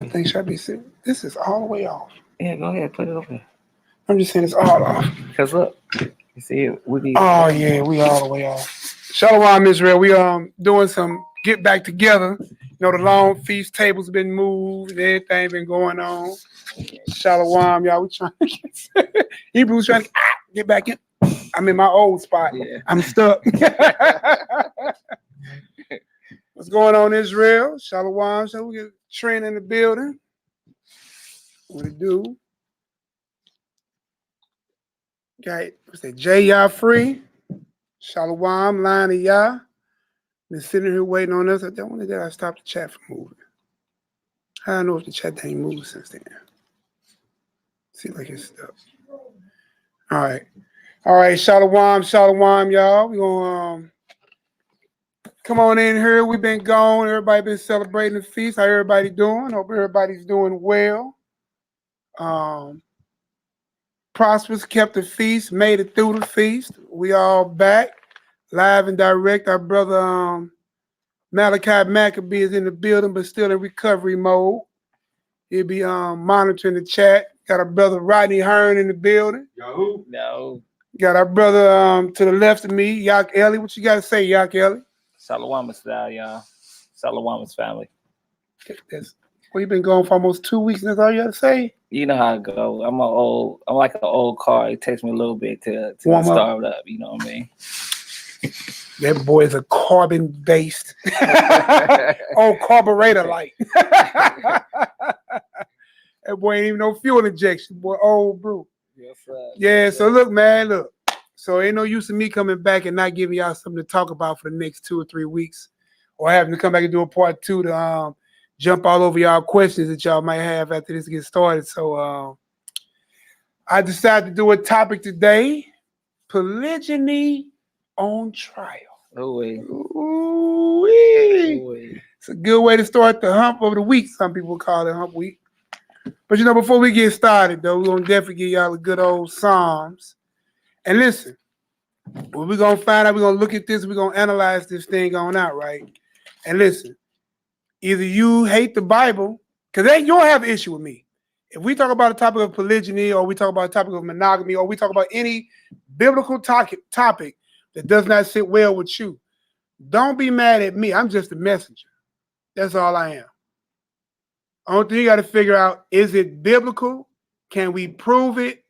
I think should I be sitting? This is all the way off. Yeah, go ahead, put it over there. I'm just saying it's all off. Cause look, you see, we be. Oh yeah, we all the way off. Shalom Israel. We doing some get back together. You know, the long feast tables been moved and everything been going on. Shalom, y'all. We trying to get Hebrews trying to get back in. I'm in my old spot. Yeah. I'm stuck. What's going on, Israel? Shalom. So we get Trent in the building. What it do? Got what's that? YHWH free. Shalom, line of Yah. Been sitting here waiting on us. I don't want to stop the chat from moving. I don't know if the chat ain't moved since then. Seems like it's stuck. All right. All right. Shalom, shalom, y'all. We gonna come on in here. We've been gone. Everybody been celebrating the feast. How everybody doing? Hope everybody's doing well. Prosperous kept the feast, made it through the feast. We all back, live and direct. Our brother Malachi Maccabee is in the building, but still in recovery mode. He'll be monitoring the chat. Got our brother Rodney Hearn in the building. Yo. No. Got our brother to the left of me, YHWH. What you got to say, YHWH? Shalom style, y'all. Shalom family. Well, you've been going for almost 2 weeks, and that's all you got to say? You know how I go. I'm like an old car. It takes me a little bit to start up. You know what I mean? That boy is a carbon-based, old carburetor light. That boy ain't even no fuel injection, boy. Old brew. Yes, sir. Yeah. So look, man, look. So ain't no use in me coming back and not giving y'all something to talk about for the next 2 or 3 weeks, or having to come back and do a part 2 to jump all over y'all questions that y'all might have after this gets started. So I decided to do a topic today: polygyny on trial. Ooh-wee. It's a good way to start the hump of the week. Some people call it hump week. But you know, before we get started, though, we're gonna definitely give y'all a good old Psalms. And listen, what we're gonna find out, we're gonna look at this, we're gonna analyze this thing on out, right? And listen, either you hate the Bible, because you don't have an issue with me. If we talk about a topic of polygyny, or we talk about a topic of monogamy, or we talk about any biblical topic that does not sit well with you, don't be mad at me. I'm just a messenger. That's all I am. Only thing you got to figure out, is it biblical? Can we prove it?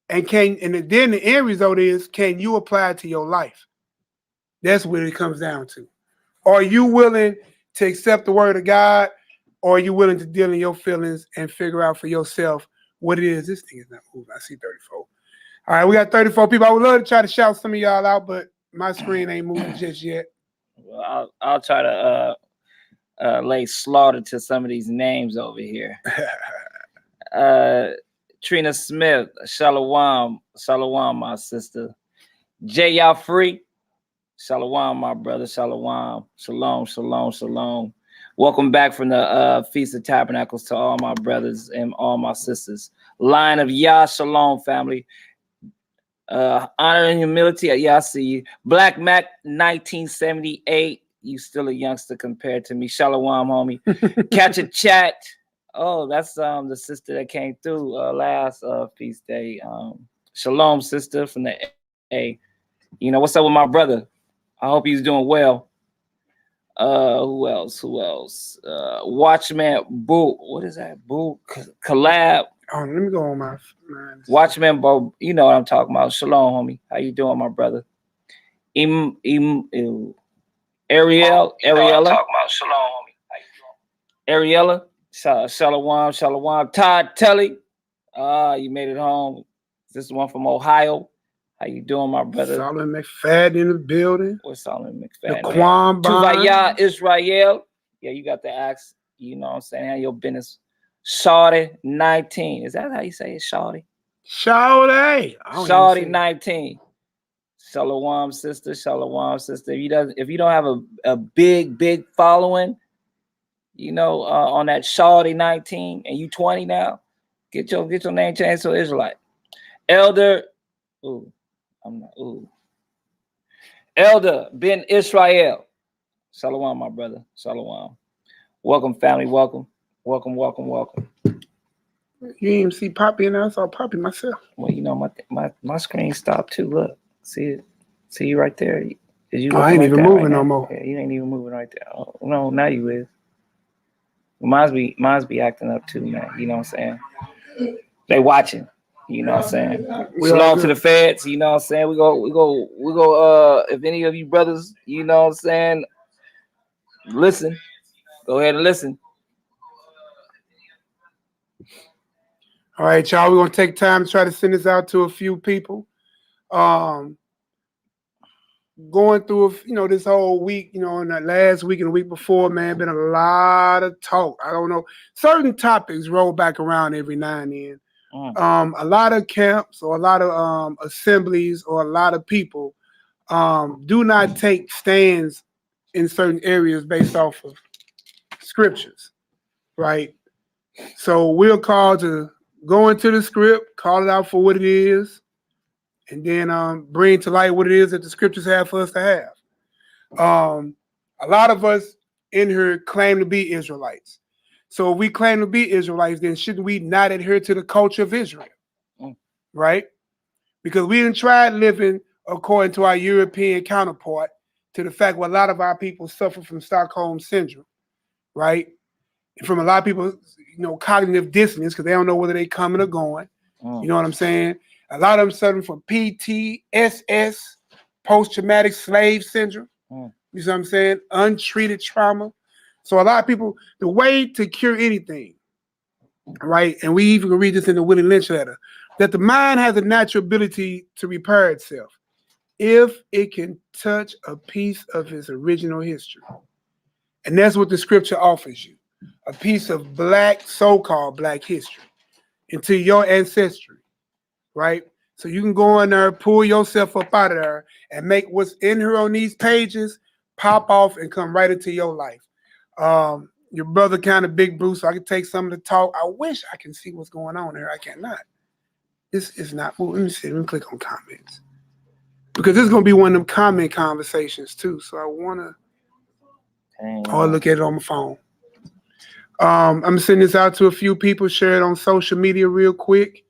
And then the end result is, can you apply it to your life? That's what it comes down to. Are you willing to accept the word of God, or are you willing to deal in your feelings and figure out for yourself what it is? This thing is not moving. I see 34. All right, we got 34 people. I would love to try to shout some of y'all out, but my screen ain't moving just yet. Well, I'll try to lay slaughter to some of these names over here. Trina Smith, Shalom, my sister. YHWH free, Shalom, my brother, Shalom, shalom. Welcome back from the Feast of Tabernacles to all my brothers and all my sisters. Line of Yah, Shalom family. Honor and humility, yeah, I see you. Black Mac 1978. You still a youngster compared to me. Shalom, homie. Catch a chat. Oh, that's the sister that came through last feast day. Shalom, sister from the A. You know, what's up with my brother? I hope he's doing well. Who else? Watchman Boo. What is that? Boo collab. Oh, let me go on my Watchman Bo. You know what I'm talking about. Shalom, homie. How you doing, my brother? Ariella. Talking about Shalom, homie. Ariella. Shalom. Todd Telly. You made it home. This is one from Ohio. How you doing, my brother? Solomon McFadden in the building. What's Solomon McFadden? The Quan TORAH Israel. Yeah, you got the axe. You know what I'm saying? Handle your business. Shawty 19. Is that how you say it? Shawty? Shawty 19. Shalom, sister. If you don't have a big following, you know, on that Shawty 19, and you 20 now, get your name changed to Israelite. Elder Ben Israel. Shalom, my brother. Shalom. Welcome, family. Welcome. Welcome, welcome, welcome. You didn't even see Poppy and I saw Poppy myself. Well, you know, my screen stopped too. Look, see it? See you right there? Is you I ain't even moving no more. Yeah, you ain't even moving right there. Oh, no, now you is. Mine's be acting up too, man. You know what I'm saying? They watching. You know what I'm saying? Shalom to the feds. You know what I'm saying? We go. If any of you brothers, you know what I'm saying, listen. Go ahead and listen. All right, y'all. We're gonna take time to try to send this out to a few people. Going through, this whole week, and that last week and the week before, man, been a lot of talk. I don't know. Certain topics roll back around every now and then. A lot of camps or a lot of assemblies or a lot of people do not take stands in certain areas based off of scriptures, right? So we're called to go into the script, call it out for what it is, and then bring to light what it is that the scriptures have for us to have. A lot of us in here claim to be Israelites. So if we claim to be Israelites, then shouldn't we not adhere to the culture of Israel? Right? Because we didn't try living according to our European counterpart, to the fact where a lot of our people suffer from Stockholm syndrome, right? And from a lot of people, cognitive dissonance, because they don't know whether they're coming or going. You know what I'm saying? A lot of them suffering from PTSS, post-traumatic slave syndrome. You know what I'm saying? Untreated trauma. So a lot of people, the way to cure anything, right? And we even read this in the Willie Lynch letter, that the mind has a natural ability to repair itself if it can touch a piece of its original history. And that's what the scripture offers you, a piece of so-called black history into your ancestry, right? So you can go in there, pull yourself up out of there, and make what's in here on these pages pop off and come right into your life. Your brother kind of big, Bruce, so I can take some of the talk. I wish I can see what's going on here. I cannot. This is not moving. Let me see. Let me click on comments. Because this is going to be one of them comment conversations too. So I want to look at it on my phone. I'm going to send this out to a few people, share it on social media real quick.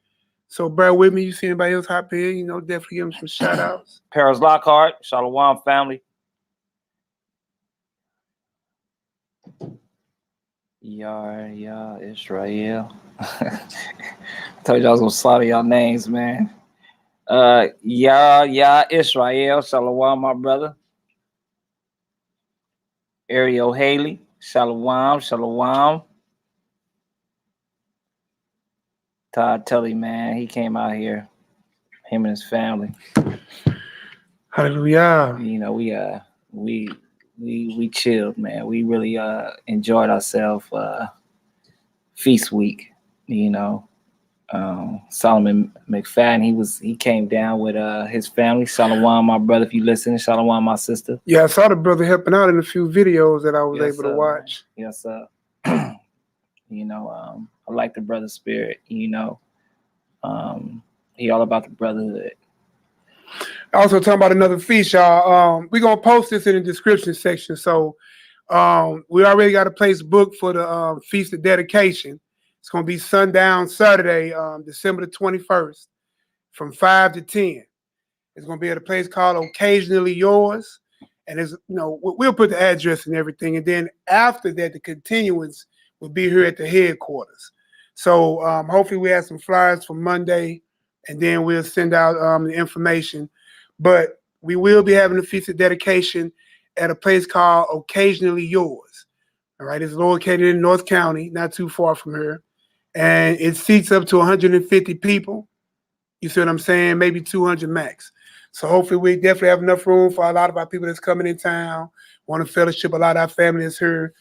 So bear with me. You see anybody else hop in, definitely give them some shout outs. Paris Lockhart, Shalom Family. YHWH, Israel. Told you I was gonna slaughter y'all names, man. YHWH, Israel, Shalom, my brother. Ariel Haley, Shalom, Shalom. Todd Tully, man, he came out here, him and his family. Hallelujah. We chilled, man. We really enjoyed ourselves. Feast week, Solomon McFadden, he came down with his family. Shalom, my brother, if you listen. Shalom, my sister. Yeah, I saw the brother helping out in a few videos that I was able to watch. Man. Yes, sir. I like the brother spirit. He all about the brotherhood. Also talking about another feast, y'all. We're gonna post this in the description section. So we already got a place booked for the feast of dedication. It's gonna be Sundown Saturday, December the 21st, from 5 to 10. It's gonna be at a place called Occasionally Yours, and we'll put the address and everything. And then after that, the continuance will be here at the headquarters. So hopefully we have some flyers for Monday, and then we'll send out the information. But we will be having a feast of dedication at a place called Occasionally Yours. All right, it's located in North County, not too far from here. And it seats up to 150 people. You see what I'm saying? Maybe 200 max. So hopefully we definitely have enough room for a lot of our people that's coming in town, want to fellowship. A lot of our family is here.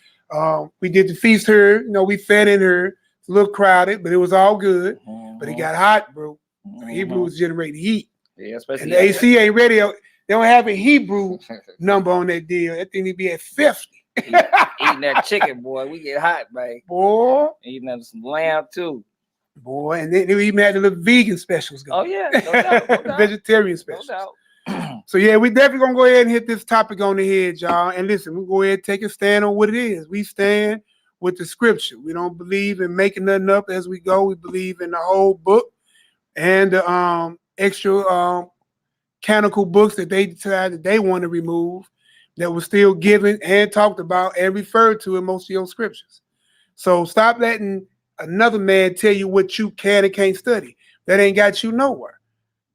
We did the feast here. We fed in here. It's a little crowded, but it was all good. But it got hot, bro. Hebrew was generating heat. Yeah, especially. And the AC ain't ready. They don't have a Hebrew number on that deal. That thing need to be at 50. Eating that chicken, boy. We get hot, man. Boy. Eating that some lamb, too. Boy, and then we even had the little vegan specials going. Oh, yeah. No doubt, no doubt. Vegetarian specials. No doubt. So, yeah, we definitely going to go ahead and hit this topic on the head, y'all. And listen, we'll go ahead and take a stand on what it is. We stand with the scripture. We don't believe in making nothing up as we go. We believe in the whole book and the extra canonical books that they decided they want to remove that was still given and talked about and referred to in most of your scriptures. So stop letting another man tell you what you can and can't study. That ain't got you nowhere.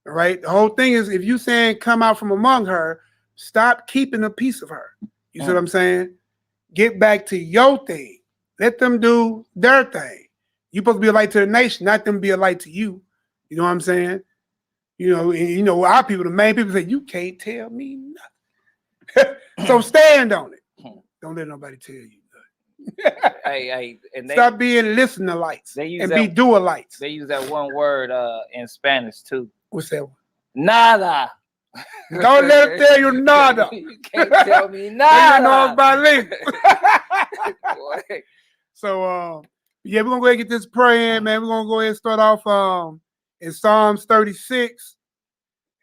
All right. The whole thing is, if you saying come out from among her, stop keeping a piece of her. You see what I'm saying? Get back to your thing. Let them do their thing. You're supposed to be a light to the nation, not them be a light to you. You know what I'm saying? You know, our people, the main people say, you can't tell me nothing. So stand on it. Don't let nobody tell you nothing. And Stop being listener lights and be doer lights. They use that one word in Spanish too. What's that one? Nada. Don't let them tell you nada. You can't tell me nada. No bilingual. So yeah, we're gonna go ahead and get this prayer in, man. We're gonna go ahead and start off in Psalms 36.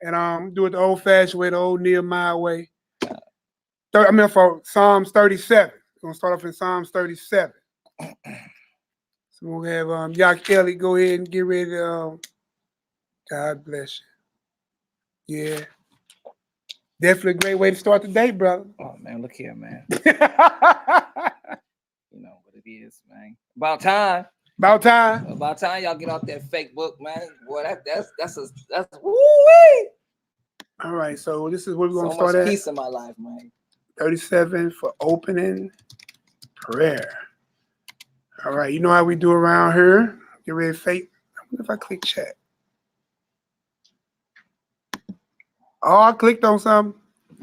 And do it the old-fashioned way, the old NehemiYAH way. For Psalms 37. We're gonna start off in Psalms 37. So we'll have YHWH go ahead and get ready to God bless you. Yeah. Definitely a great way to start the day, brother. Oh man, look here, man. You know what it is, man. About time. About time. About time y'all get off that fake book, man. Boy, that's woo-wee. All right, so this is where we're gonna so start much at. Peace in my life, man. 37 for opening prayer. All right, you know how we do around here. Get ready to fake. I wonder if I click chat. Oh, I clicked on something.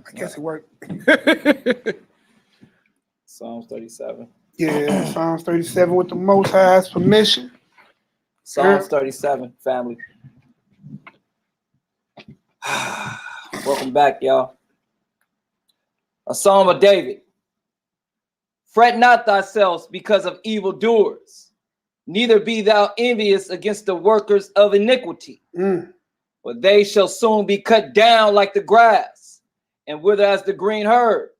I guess it worked. Psalms 37. Yeah, Psalms 37 with the Most High's permission. Psalms 37, family. Welcome back, y'all. A Psalm of David. Fret not thyself because of evildoers, neither be thou envious against the workers of iniquity. For they shall soon be cut down like the grass, and wither as the green herb.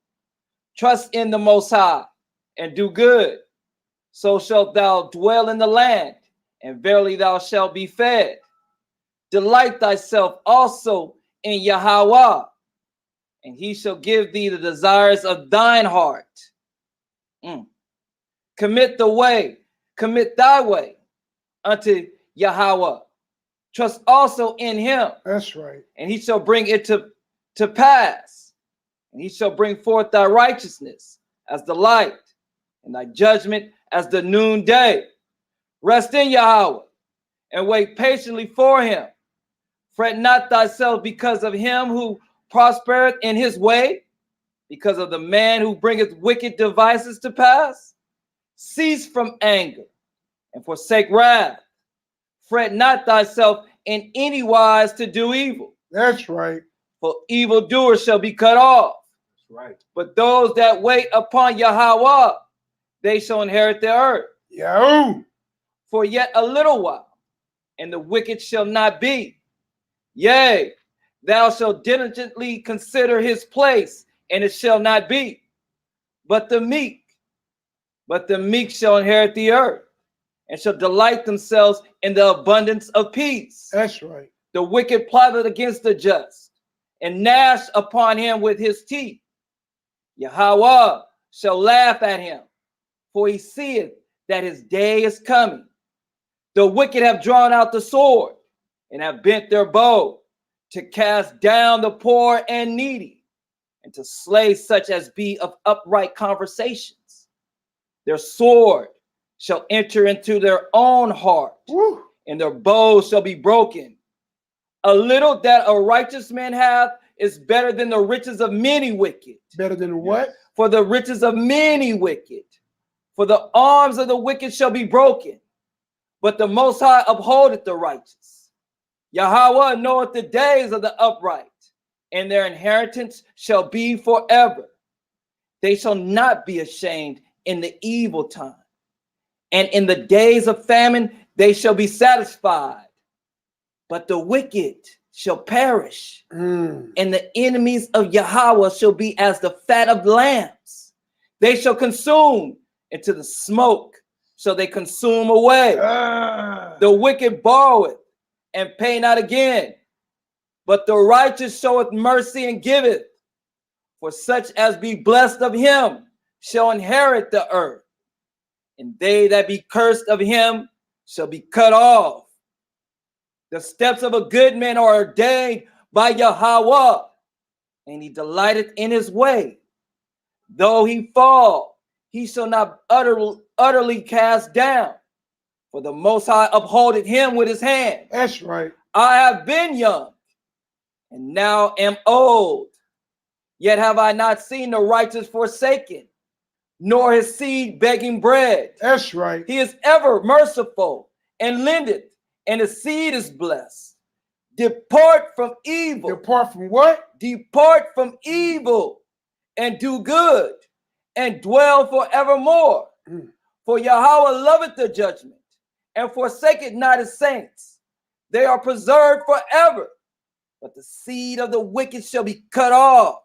Trust in the Most High, and do good. So shalt thou dwell in the land, and verily thou shalt be fed. Delight thyself also in Yahweh, and he shall give thee the desires of thine heart. Commit thy way unto Yahweh. Trust also in him. That's right. And he shall bring it to pass. And he shall bring forth thy righteousness as the light, and thy judgment as the noonday. Rest in Yahweh, and wait patiently for him. Fret not thyself because of him who prospereth in his way, because of the man who bringeth wicked devices to pass. Cease from anger, and forsake wrath. Fret not thyself in any wise to do evil. That's right. For evildoers shall be cut off. That's right. But those that wait upon Yahweh, they shall inherit the earth. Yahoo! For yet a little while, and the wicked shall not be. Yea, thou shalt diligently consider his place, and it shall not be. But the meek shall inherit the earth, and shall delight themselves in the abundance of peace. That's right. The wicked plotted against the just, and gnashed upon him with his teeth. Yahweh shall laugh at him, for he seeth that his day is coming. The wicked have drawn out the sword, and have bent their bow, to cast down the poor and needy, and to slay such as be of upright conversations. Their sword shall enter into their own heart, and their bows shall be broken. A little that a righteous man hath is better than the riches of many wicked. Better than what? For the riches of many wicked. For the arms of the wicked shall be broken, but the Most High upholdeth the righteous. Yahweh knoweth the days of the upright, and their inheritance shall be forever. They shall not be ashamed in the evil time, and in the days of famine they shall be satisfied. But the wicked shall perish, and the enemies of Yahweh shall be as the fat of lambs. They shall consume into the smoke shall they consume away. The wicked borroweth, and pay not again. But the righteous showeth mercy and giveth. For such as be blessed of him shall inherit the earth. And they that be cursed of him shall be cut off. The steps of a good man are ordained by Yahweh, and he delighteth in his way. Though he fall, he shall not utterly cast down. For the Most High upholdeth him with his hand. That's right. I have been young, and now am old. Yet have I not seen the righteous forsaken, nor his seed begging bread. That's right. He is ever merciful and lendeth, and his seed is blessed. Depart from evil. Depart from what? Depart from evil, and do good, and dwell forevermore. For Yahweh loveth the judgment, and forsaketh not his saints. They are preserved forever, but the seed of the wicked shall be cut off.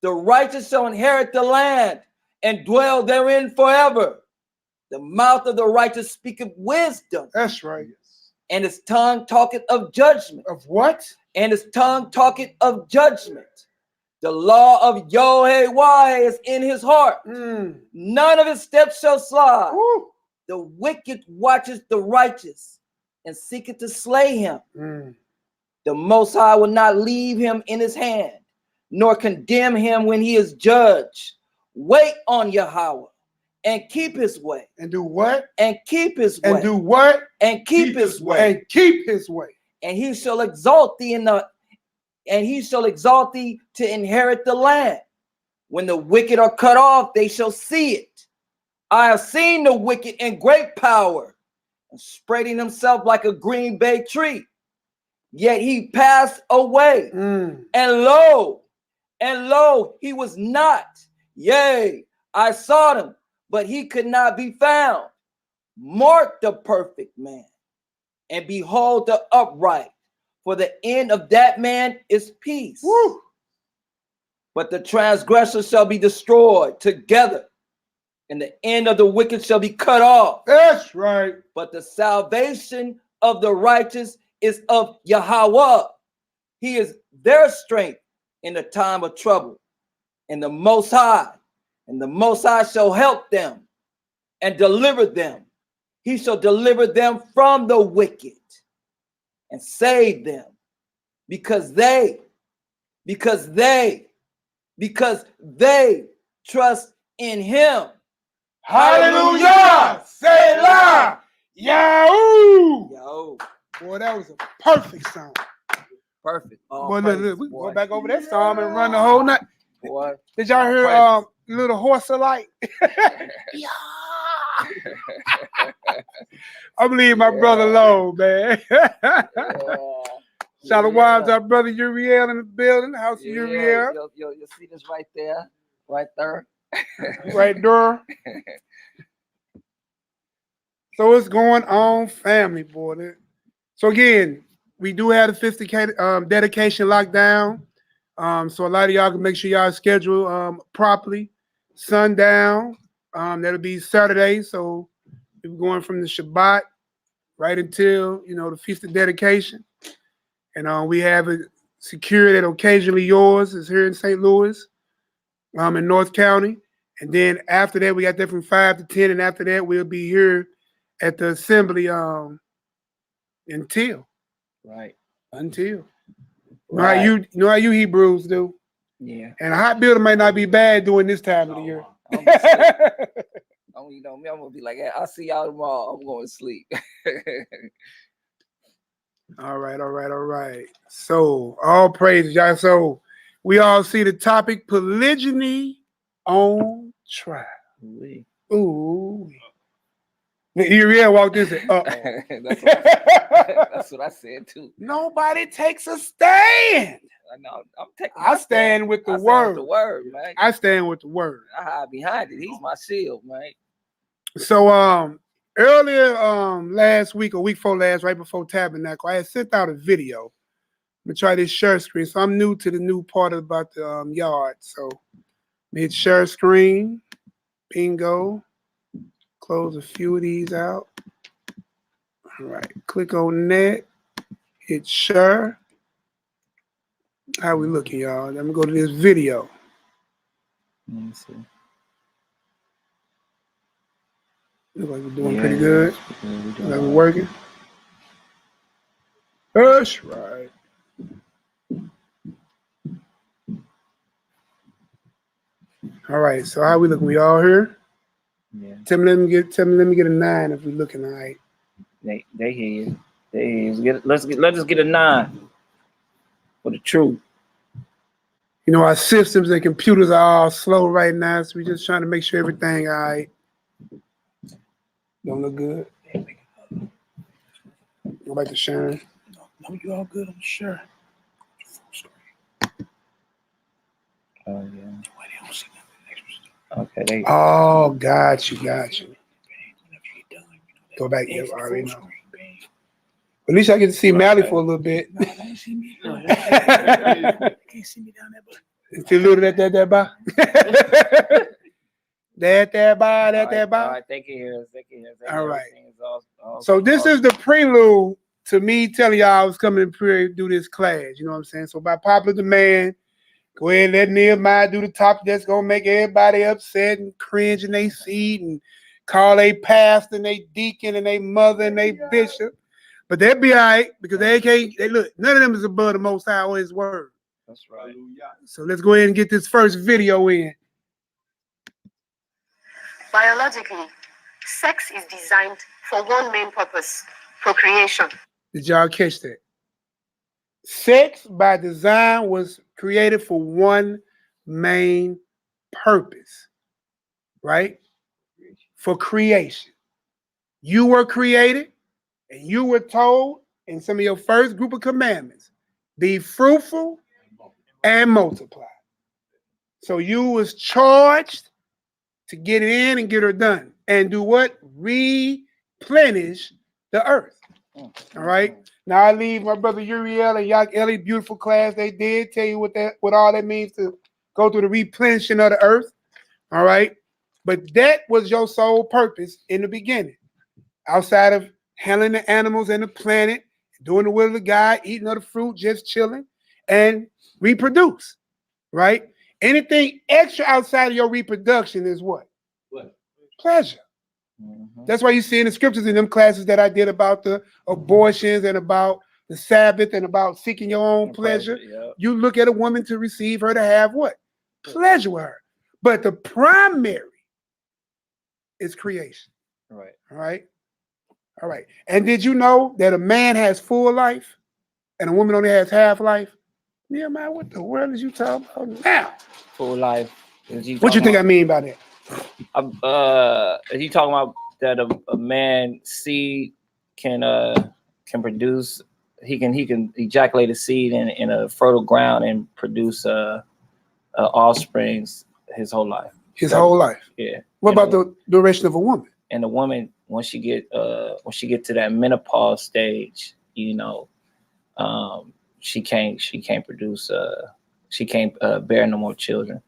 The righteous shall inherit the land, and dwell therein forever. The mouth of the righteous speaketh wisdom. That's right. And his tongue talketh of judgment. Of what? And his tongue talketh of judgment. The law of YHWH is in his heart. None of his steps shall slide. Woo. The wicked watches the righteous, and seeketh to slay him. The Most High will not leave him in his hand, nor condemn him when he is judged. Wait on Yahweh, and keep his way. And do what? And keep his way. And do what? And keep his way. And keep his way. And he shall exalt thee to inherit the land. When the wicked are cut off, they shall see it. I have seen the wicked in great power, and spreading himself like a green bay tree. Yet he passed away, and lo, he was not. Yea, I sought him, but he could not be found. Mark the perfect man, and behold the upright, for the end of that man is peace. Woo. But the transgressor shall be destroyed together, and the end of the wicked shall be cut off. That's right. But the salvation of the righteous is of Yahweh. He is their strength in the time of trouble. And the Most High shall help them and deliver them. He shall deliver them from the wicked and save them, because they trust in him. Hallelujah. Selah. Yahoo. Yo, Boy, that was a perfect song. perfect. Boy, look, we can go back over that song and run the whole night. Boy. Did y'all hear little horse alike? Yeah. I believe my brother alone, man. Shalom to our brother Uriel in the building, the house of Uriel. You'll see this right there. Right there. Right there. So what's going on, family, boy? So again, we do have the 50K dedication locked down. So a lot of y'all can make sure y'all schedule properly. Sundown, that'll be Saturday. So we're going from the Shabbat right until, the Feast of Dedication. And we have it secured at Occasionally Yours. It's here in St. Louis, in North County. And then after that, we got that from 5 to 10. And after that, we'll be here at the assembly until. Right. Until. Right. You know how you Hebrews do. Yeah. And a hot building might not be bad during this time of the year. You know me, I'm gonna be like, hey, I'll see y'all tomorrow. I'm going to sleep. All right. So all praises, y'all. So we all see the topic: polygyny on trial. Ooh. Uriel walked in and said, That's what I said too. Nobody takes a stand. I know. I stand with the word. The word, man. I stand with the word. I hide behind it. He's my shield, man. So earlier last week or week before last, right before Tabernacle, I had sent out a video. I'm gonna try this share screen. So I'm new to the new part about the yard. So hit share screen, bingo. close a few of these out. All right, click on that. Hit share. How we looking, y'all? Let me go to this video. Let me see. Look like we're doing pretty good. Look like we're working. That's right. All right, so how we looking? We all here? Yeah. Tell me, let me get a 9 if we looking all right. They hear you. They hear you. Let's just get a 9 for the truth. You know, our systems and computers are all slow right now, so we're just trying to make sure everything all right. Don't look good. Go back to sharing. No, you all good. I'm sure. Oh yeah. Okay. Oh, got you. Go back. Yeah, I already know. At least I get to see Mally for a little bit. No, can't see me. Can't see me down there, but it's a little that bar. That bar. All right, they can hear us. All right. So this is the prelude to me telling y'all I was coming to do this class. You know what I'm saying? So by popular demand, go ahead and let NehemiYAH do the top. That's gonna make everybody upset and cringe in their seat and call a pastor and they deacon and they mother and they bishop. But they'll be all right because they look, none of them is above the Most High or His word. That's right. So let's go ahead and get this first video in. Biologically, sex is designed for one main purpose: procreation. Did y'all catch that? Sex by design was created for one main purpose, right? For creation. You were created and you were told in some of your first group of commandments, be fruitful and multiply. So you was charged to get it in and get her done. And do what? Replenish the earth. All right. Now I leave my brother Uriel and YHWH beautiful class. They did tell you what all that means to go through the replenishing of the earth. All right. But that was your sole purpose in the beginning. Outside of handling the animals and the planet, doing the will of God, eating of the fruit, just chilling, and reproduce. Right? Anything extra outside of your reproduction is what? Pleasure. Mm-hmm. That's why you see in the scriptures in them classes that I did about the abortions and about the Sabbath and about seeking your own pleasure. Yep. You look at a woman to receive her to have what? Pleasure with her. But the primary is creation. Right. All right. All right. And did you know that a man has full life and a woman only has half life? Yeah, man, what the world is you talking about now? Full life. What you think I mean by that? Is he talking about that a man's seed can produce? He can ejaculate a seed in a fertile ground and produce offspring his whole life. His whole life. Yeah. What about the duration of a woman? And the woman, once she get to that menopause stage, you know, she can't produce. She can't bear no more children.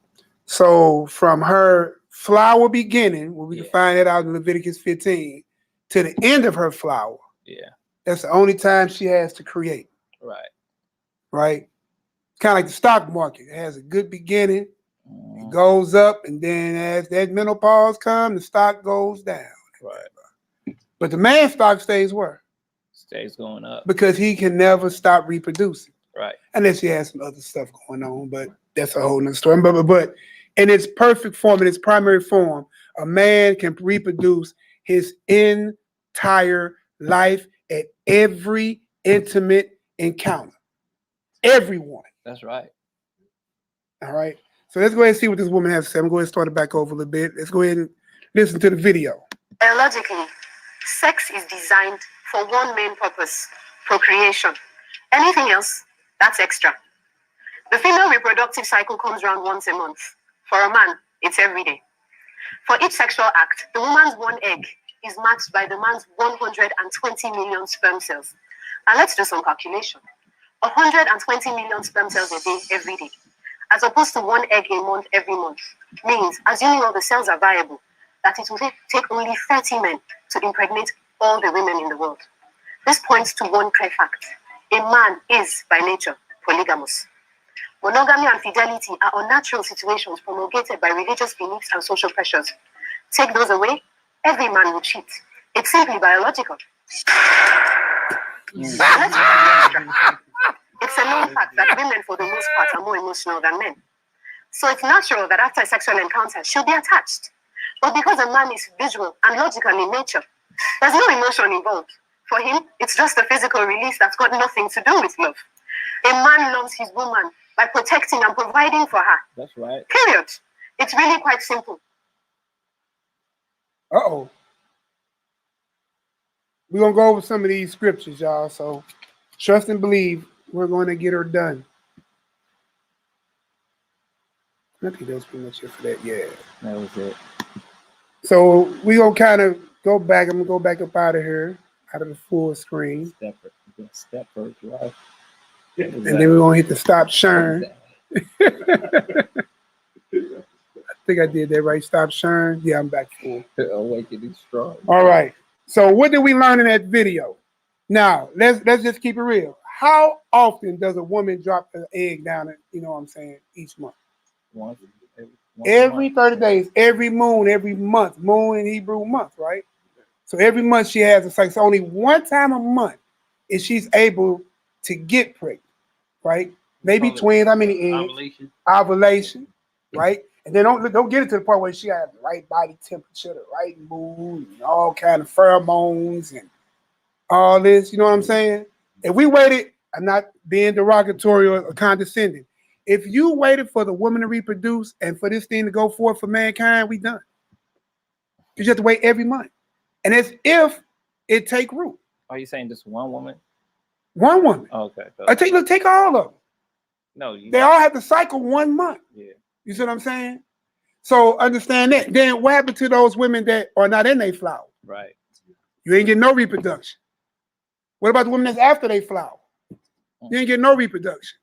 So from her flower beginning, where we can find that out in Leviticus 15, to the end of her flower. Yeah. That's the only time she has to create. Right. Right? Kind of like the stock market. It has a good beginning, it goes up, and then as that menopause comes, the stock goes down. Right. But the man stock stays where? Stays going up. Because he can never stop reproducing. Right. Unless he has some other stuff going on, but that's a whole nother story. But in its perfect form, in its primary form, a man can reproduce his entire life at every intimate encounter. Everyone. That's right. All right. So let's go ahead and see what this woman has to say. I'm going to start it back over a little bit. Let's go ahead and listen to the video. Biologically, sex is designed for one main purpose: procreation. Anything else, that's extra. The female reproductive cycle comes around once a month. For a man, it's every day. For each sexual act, the woman's one egg is matched by the man's 120 million sperm cells. And let's do some calculation. 120 million sperm cells a day, every day, as opposed to one egg a month, every month, means, assuming all the cells are viable, that it will take only 30 men to impregnate all the women in the world. This points to one clear fact. A man is, by nature, polygamous. Monogamy and fidelity are unnatural situations promulgated by religious beliefs and social pressures. Take those away, every man will cheat. It's simply biological. Let's it's a known fact that women, for the most part, are more emotional than men. So it's natural that after a sexual encounter, she'll be attached. But because a man is visual and logical in nature, there's no emotion involved. For him, it's just a physical release that's got nothing to do with love. A man loves his woman by protecting and providing for her. That's right. Period. It's really quite simple. Uh-oh. We're going to go over some of these scriptures, y'all. So trust and believe we're going to get her done. I think that was pretty much it for that. Yeah. That was it. So we're going to kind of go back. I'm going to go back up out of here, out of the full screen. Step first, right? And then we're going to hit the stop sharing. I think I did that right. Stop sharing. Yeah, I'm back full. Awakening strong. All right. So what did we learn in that video? Now, let's just keep it real. How often does a woman drop an egg down, you know what I'm saying, each month? Once Every 30 days, every moon, every month. Moon in Hebrew month, right? So every month she has a cycle. So only one time a month is she's able to get pregnant, right? Maybe twins, how many eggs? Ovulation, right? And then don't get it to the part where she has the right body temperature, the right mood, and all kind of pheromones and all this, you know what I'm saying? If we waited, I'm not being derogatory or condescending. If you waited for the woman to reproduce and for this thing to go forth for mankind, we done. You just have to wait every month. And it's if it take root. Are you saying just one woman? One woman. Oh, okay. Take all of them. No, they all have to cycle 1 month. Yeah. You see what I'm saying? So understand that. Then what happened to those women that are not in their flower? Right. You ain't getting no reproduction. What about the women that's after they flower? You ain't getting no reproduction.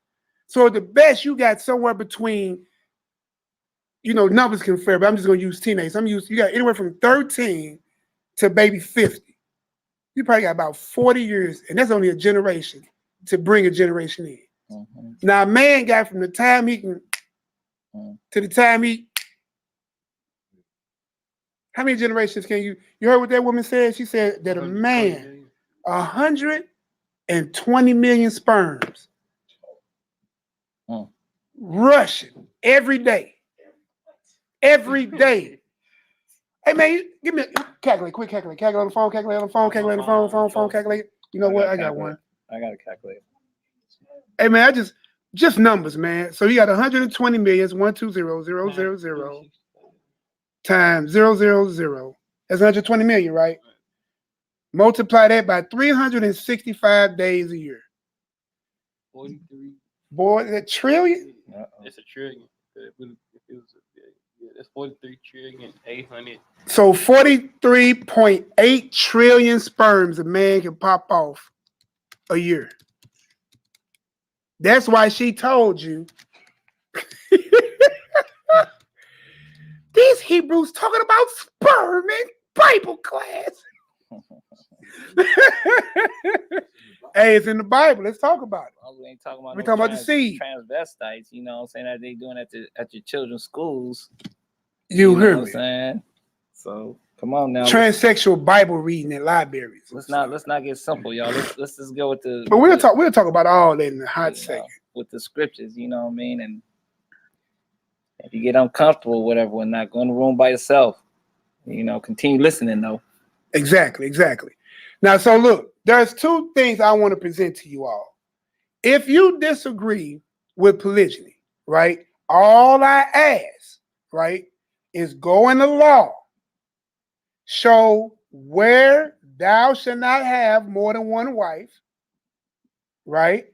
So the best you got somewhere between, you know, numbers can vary, but I'm just gonna use teenage. You got anywhere from 13 to maybe 50. You probably got about 40 years, and that's only a generation to bring a generation in. Mm-hmm. Now a man got from the time he can to the time he, how many generations can you heard what that woman said? She said that a man, 120 million sperms rushing every day. Every day. Hey man, give me a calculate, quick calculate. Calculate on the phone, calculate on the phone, calculate on the phone, calculate. You know what? I got one. I got a calculator. Hey man, I just numbers, man. So you got 120 million, 120,000 times 000. That's 120 million, right? Multiply that by 365 days a year. 43. Boy, that trillion? It's a trillion. It's 43 trillion 800. So 43.8 trillion sperms a man can pop off a year. That's why she told you. These Hebrews talking about sperm in Bible class. Hey, it's in the Bible. Let's talk about it. We ain't talking about We're talking about the seed. Transvestites, you know what I'm saying, that they doing at your children's schools. You heard know what I'm saying? So come on now. Transsexual Bible reading in libraries. Let's not get simple, y'all. Let's just go with the. But we'll talk about all that in the hot second. With the scriptures, you know what I mean? And if you get uncomfortable, whatever, we're not going to the room by yourself. You know, continue listening though. Exactly. Now, so look, there's two things I want to present to you all. If you disagree with polygyny, right, all I ask, right, is go in the law, show where thou shalt not have more than one wife, right,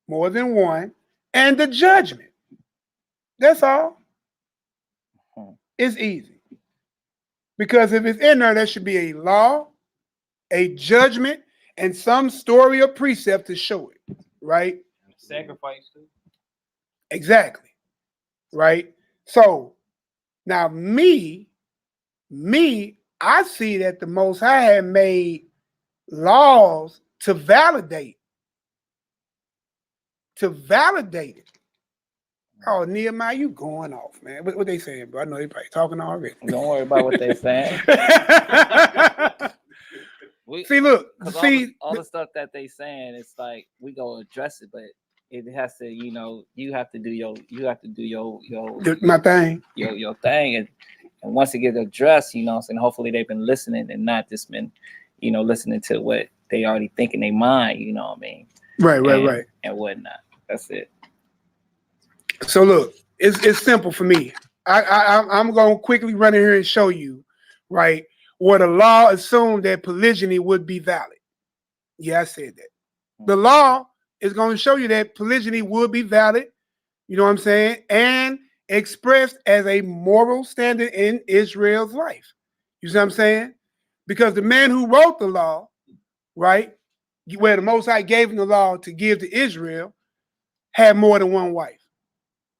more than one, and the judgment. That's all. It's easy. Because if it's in there should be a law, a judgment, and some story or precept to show it, right? Sacrifice too. Exactly, right? So now me, I see that the Most High had made laws to validate it. Oh, NehemiYAH, you going off, man. What they saying, bro? I know they probably talking already. Don't worry about what they saying. See, look, all the stuff that they saying, it's like we go address it, but it has to, you have to do your my thing. Your thing, and once it gets addressed, and hopefully they've been listening and not just been, listening to what they already think in their mind, you know what I mean? Right. And whatnot. That's it. So look, it's simple for me. I'm going to quickly run in here and show you, right, where the law assumed that polygyny would be valid. Yeah, I said that. The law is going to show you that polygyny would be valid, you know what I'm saying, and expressed as a moral standard in Israel's life. You see what I'm saying? Because the man who wrote the law, right, where the Most High gave him the law to give to Israel, had more than one wife,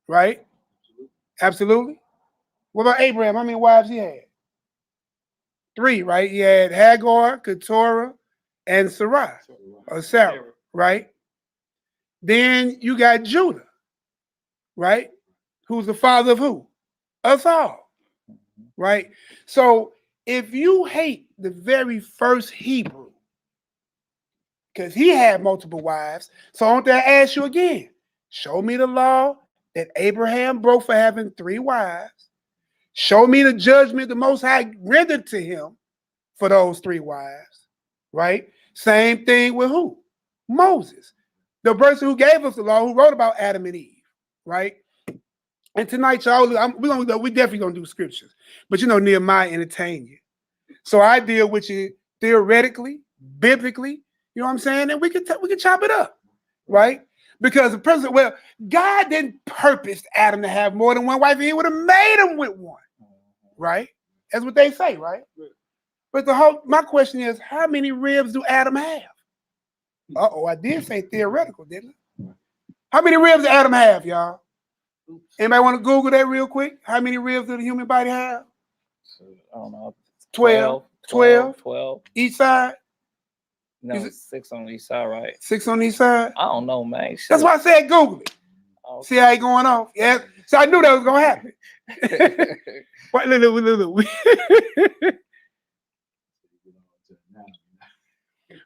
right? Absolutely. What about Abraham? How many wives he had? 3, right? He had Hagar, Keturah, and Sarai, or Sarah, right? Then you got Judah, right? Who's the father of who? Us all, right? So if you hate the very first Hebrew, because he had multiple wives, so I want to ask you again, show me the law that Abraham broke for having 3 wives. Show me the judgment the Most High rendered to him for those 3 wives, right? Same thing with who? Moses, the person who gave us the law, who wrote about Adam and Eve, right? And tonight, y'all, we definitely gonna do scriptures, but NehemiYAH entertain you. So I deal with you theoretically, biblically, you know what I'm saying? And we can chop it up, right? Because the person, God didn't purpose Adam to have more than one wife, and he would have made him with one, right? That's what they say, right? But my question is, how many ribs do Adam have? Uh-oh, I did say theoretical, didn't I? How many ribs does Adam have, y'all? Anybody want to Google that real quick? How many ribs does the human body have? I don't know. 12. 12. Each side? No, 6 on each side, right? 6 on each side? I don't know, man. Shit. That's why I said Google it. Okay. See how he going off? Yeah. So I knew that was going to happen. Look.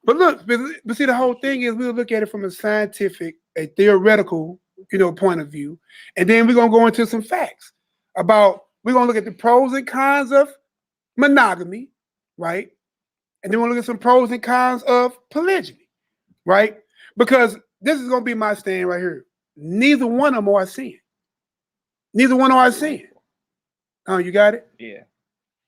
But look, but see, the whole thing is we'll look at it from a scientific, a theoretical, point of view. And then we're going to go into some facts about, we're going to look at the pros and cons of monogamy, right? And then we'll look at some pros and cons of polygyny, right? Because this is going to be my stand right here. Neither one of them are sin. Neither one are sin. Oh, you got it? Yeah.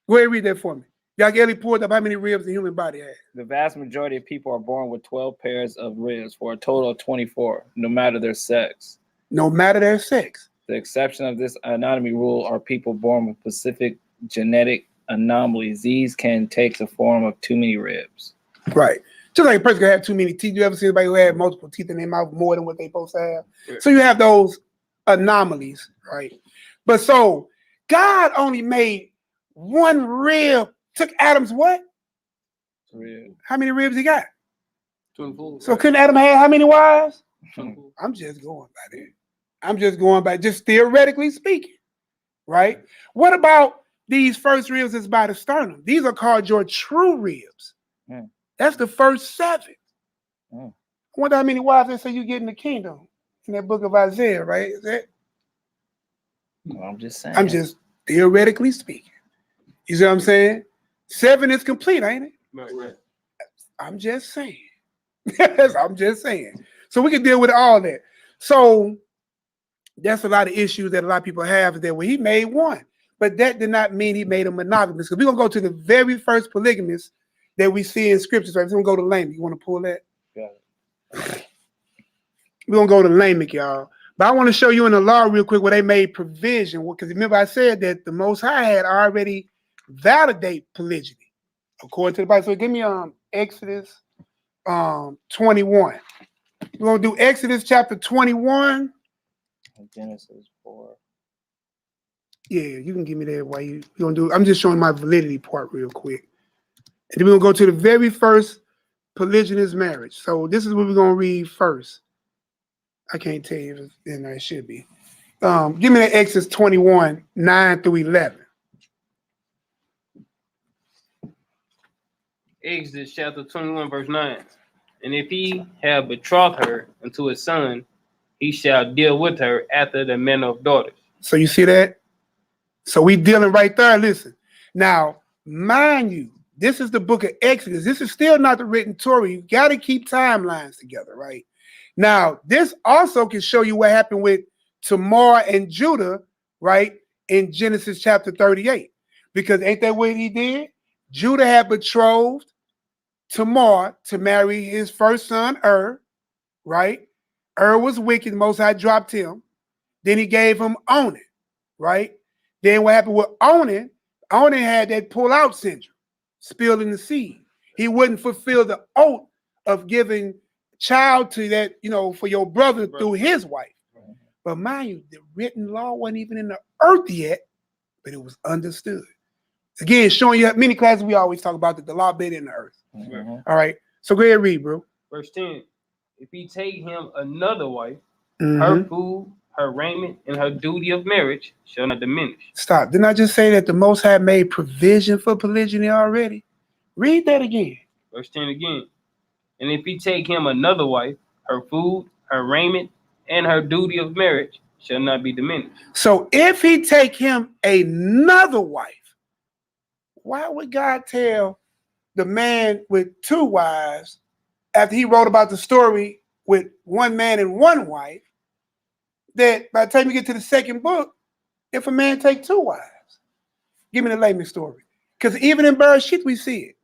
Go ahead and read that for me. Y'all get pulled up how many ribs the human body has. The vast majority of people are born with 12 pairs of ribs for a total of 24, no matter their sex. No matter their sex. The exception of this anatomy rule are people born with specific genetic anomalies. These can take the form of too many ribs. Right. Just like a person can have too many teeth. You ever see anybody who had multiple teeth in their mouth more than what they're supposed to have? Yeah. So you have those anomalies, right? But so God only made one rib. Took Adam's what? Rib. How many ribs he got? 24. So couldn't Adam have how many wives? 24. I'm just going by that. I'm just going by just theoretically speaking, right? What about these first ribs that's by the sternum? These are called your true ribs. Mm. That's the first 7. Mm. I wonder how many wives they say you get in the kingdom in that book of Isaiah, right? Is that? Well, I'm just saying. I'm just theoretically speaking. You see what I'm saying? 7 is complete, ain't it? Right. I'm just saying. I'm just saying. So we can deal with all that. So that's a lot of issues that a lot of people have, is that he made one. But that did not mean he made a monogamous. Because we're going to go to the very first polygamist that we see in scriptures. Right? We're going to go to Lamech. You want to pull that? Yeah. We're going to go to Lamech, y'all. But I want to show you in the law real quick where they made provision. Because remember I said that the Most High had already validate polygyny according to the Bible. So give me Exodus 21. We're going to do Exodus chapter 21. Genesis 4. Yeah, you can give me that while you gonna do. I'm just showing my validity part real quick, and then we're gonna go to the very first polygynous marriage. So this is what we're gonna read first. I can't tell you if it's in there. It should be. Give me that Exodus 21, 9 through 11. Exodus chapter 21, verse 9. And if he have betrothed her unto his son, he shall deal with her after the manner of daughters. So you see that? So we dealing right there. Listen. Now, mind you, this is the book of Exodus. This is still not the written Torah. You got to keep timelines together, right? Now, this also can show you what happened with Tamar and Judah, right, in Genesis chapter 38. Because ain't that what he did? Judah had betrothed Tamar to marry his first son, right? Was wicked. Most High dropped him. Then he gave him Onan, right? Then what happened with Onan? Onan had that pull-out syndrome, spilling the seed. He wouldn't fulfill the oath of giving child to that, for your brother through his wife. But mind you, the written law wasn't even in the earth yet, but it was understood. Again, showing you many classes we always talk about that the law being in the earth. All right. So go ahead and read, bro. Verse 10. If he take him another wife, her food, her raiment, and her duty of marriage shall not diminish. Stop. Didn't I just say that the Most High made provision for polygyny already? Read that again. Verse 10 again. And if he take him another wife, her food, her raiment, and her duty of marriage shall not be diminished. So if he take him another wife, why would God tell the man with two wives, after he wrote about the story with one man and one wife, that by the time you get to the second book, if a man take two wives? Give me the layman story. Because even in Bereshit, we see it.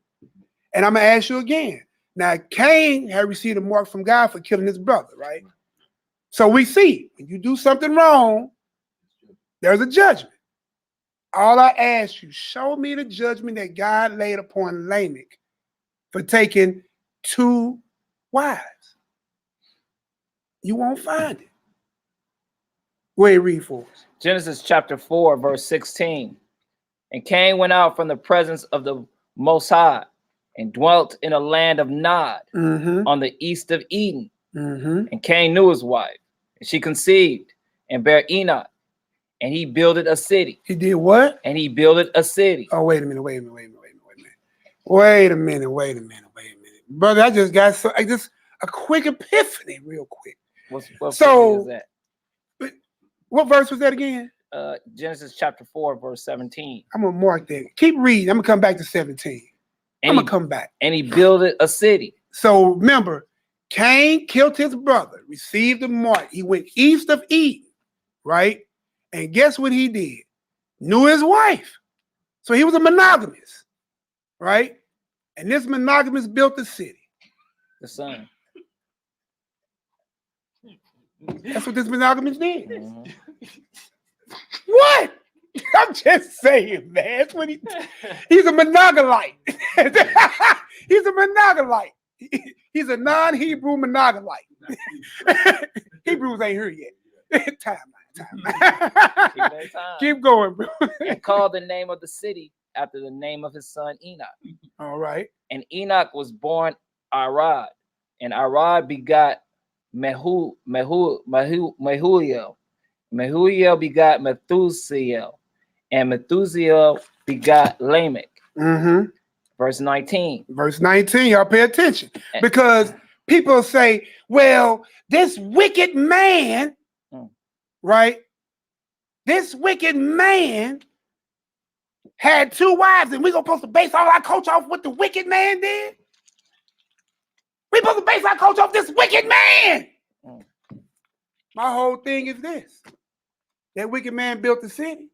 And I'm going to ask you again. Now, Cain had received a mark from God for killing his brother, right? So we see, when you do something wrong, there's a judgment. All I ask you, show me the judgment that God laid upon Lamech for taking two wives. You won't find it. Go ahead, read for us. Genesis chapter 4, verse 16. And Cain went out from the presence of the Most High and dwelt in a land of Nod on the east of Eden. And Cain knew his wife, and she conceived and bare Enoch, and he builded a city. He did what? And he builded a city. Oh, wait a minute. Brother, I just got a quick epiphany real quick. What so, is that? What verse was that again? Genesis chapter 4, verse 17. I'm going to mark that. Keep reading. I'm going to come back to 17. I'm going to come back. And he builded a city. So remember, Cain killed his brother, received the mark. He went east of Eden, right? And guess what he did? Knew his wife. So he was a monogamous, right? And this monogamous built the city. The son. That's what this monogamous did. What? I'm just saying, man. That's what he's a monogamite. He's a monogamite. He's a non-Hebrew monogamite. Hebrews ain't here yet. Time. Keep going, bro. And called the name of the city after the name of his son Enoch. All right. And Enoch was born Arad, and Arad begot Mehuliel. Mehuliel begot Methusiel, and Methusiel begot Lamech. Verse 19. Verse 19, y'all pay attention. Because people say, well, this wicked man, right? This wicked man had two wives, and we're supposed to base all our culture off what the wicked man did? We're supposed to base our culture off this wicked man. My whole thing is this. That wicked man built the city.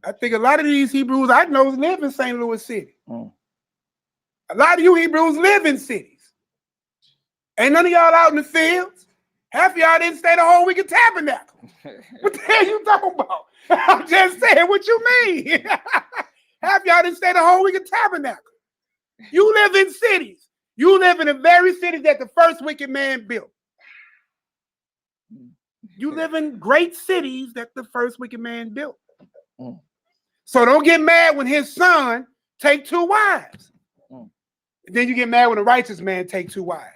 I think a lot of these Hebrews I know live in St. Louis City. A lot of you Hebrews live in cities. Ain't none of y'all out in the fields. Half of y'all didn't stay the whole week at Tabernacle. What the hell you talking about? I'm just saying what you mean. Half y'all didn't stay the whole week at Tabernacle. You live in cities. You live in the very city that the first wicked man built. You live in great cities that the first wicked man built. Mm. So don't get mad when his son take 2 wives. Mm. Then you get mad when a righteous man take 2 wives.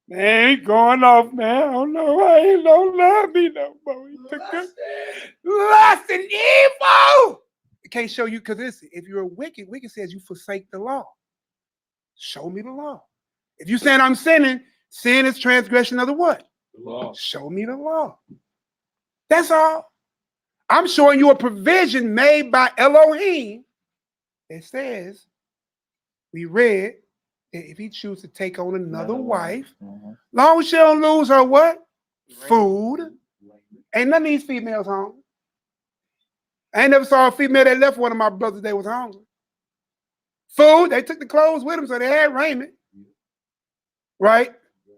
Man, he going off, man. I don't know why he don't love me no more. He took this lust and evil. I can't show you, because listen, if you're wicked, wicked says you forsake the law. Show me the law. If you saying I'm sinning, sin is transgression of the what? The law. Show me the law. That's all. I'm showing you a provision made by Elohim that says, we read, that if he chooses to take on another wife, long as she don't lose her what? Food. Ain't none of these females hungry. I ain't never saw a female that left one of my brothers that was hungry. Food, they took the clothes with them, so they had raiment. Right?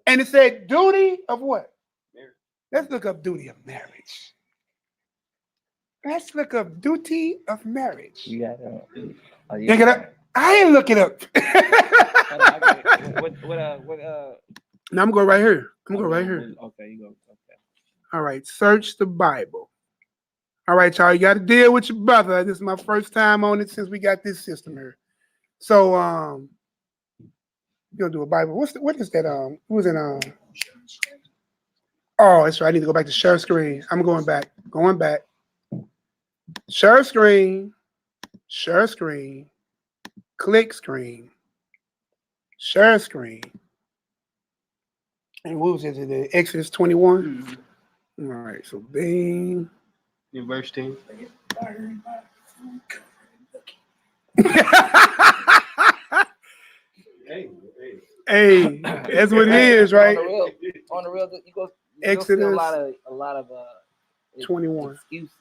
And it said duty of what? Marriage. Let's look up duty of marriage. Let's look up duty of marriage. You got Look it up. I ain't look it up. Now I'm going right here. I'm going right here. Okay, you go. Okay. All right, search the Bible. All right, y'all, you got to deal with your brother. This is my first time on it since we got this system here. So, you're gonna do a Bible. What is that? Who was in Oh, that's right. I need to go back to share screen. I'm going back. Share screen. Click screen. Share screen. And what was it? The Exodus 21. All right, so bing. In verse 10. Hey, that's what it is, right? On the real, you go Exodus see a lot of 21. excuses.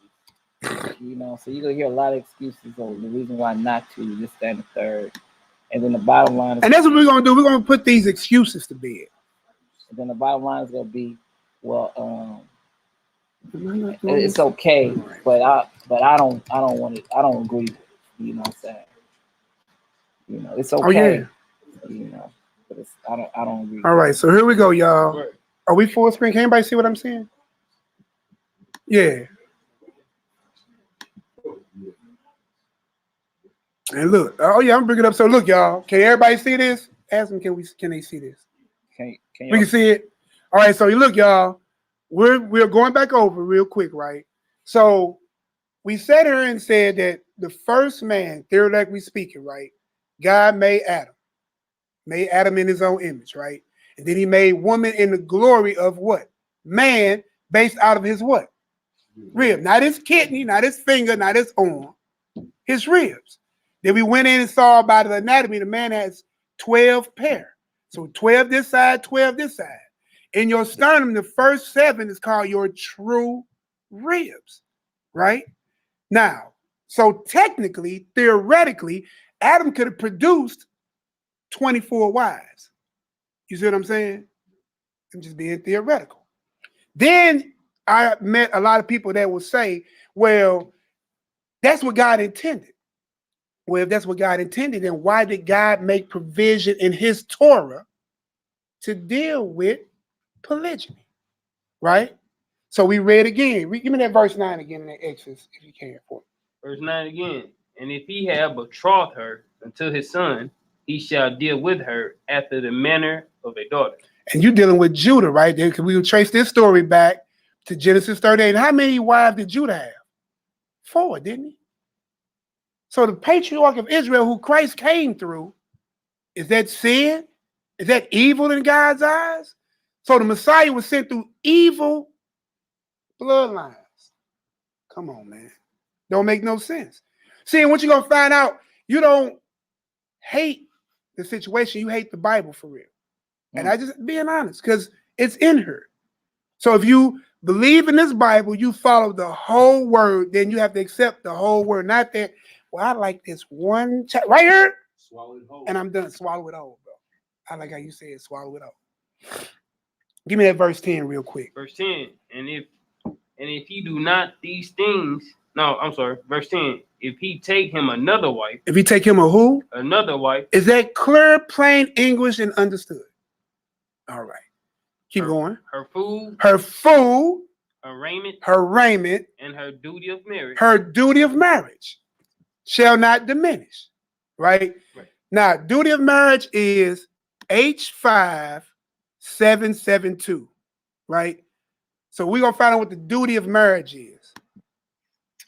You know, so you're gonna hear a lot of excuses of the reason why not to, this, that, and the third. And then the bottom line is, and that's what we're gonna do. We're gonna put these excuses to bed. And then the bottom line is gonna be, well, it's okay, but I don't want it. I don't agree with it. You know what I'm saying? You know, it's okay. Oh, yeah. You know, but it's I don't agree. All right, so here we go, y'all. Are we full screen? Can anybody see what I'm saying? Yeah. And look, oh yeah, I'm bringing it up. So look, y'all, can everybody see this? Ask them, can they see this? Can we can see it. All right, so you look, y'all, we're going back over real quick, right? So we sat here and said that the first man, theoretically speaking, right? God made Adam in his own image, right? And then he made woman in the glory of what? Man, based out of his what? Rib, not his kidney, not his finger, not his arm, his ribs. Then we went in and saw by the anatomy, the man has 12 pair. So 12 this side, 12 this side. In your sternum, the first 7 is called your true ribs, right? Now, so technically, theoretically, Adam could have produced 24 wives. You see what I'm saying? I'm just being theoretical. Then I met a lot of people that will say, well, that's what God intended. Well, if that's what God intended, then why did God make provision in his Torah to deal with polygyny, right? So we read again. Give me that verse 9 again in that Exodus, if you can. For Verse 9 again. And if he have betrothed her unto his son, he shall deal with her after the manner of a daughter. And you're dealing with Judah, right? Because we will trace this story back to Genesis 38. And how many wives did Judah have? 4, didn't he? So the patriarch of Israel, who Christ came through, is that sin? Is that evil in God's eyes? So the Messiah was sent through evil bloodlines. Come on, man. Don't make no sense. See, and what you're going to find out, you don't hate the situation. You hate the Bible for real. And I just being honest, because it's in her. So if you believe in this Bible, you follow the whole word, then you have to accept the whole word. Not that, well, I like this one right here, swallow it whole. And I'm done. Swallow it whole, bro. I like how you say it, swallow it whole. Give me that verse 10 real quick. Verse 10. And if he do not these things, no, I'm sorry, verse 10. If he take him another wife. If he take him a who? Another wife. Is that clear, plain English and understood? All right. Keep going. Her food, Her food, her raiment, and her duty of marriage. her duty of marriage shall not diminish. Right? Right. Now, duty of marriage is H5772. Right? So we're going to find out what the duty of marriage is.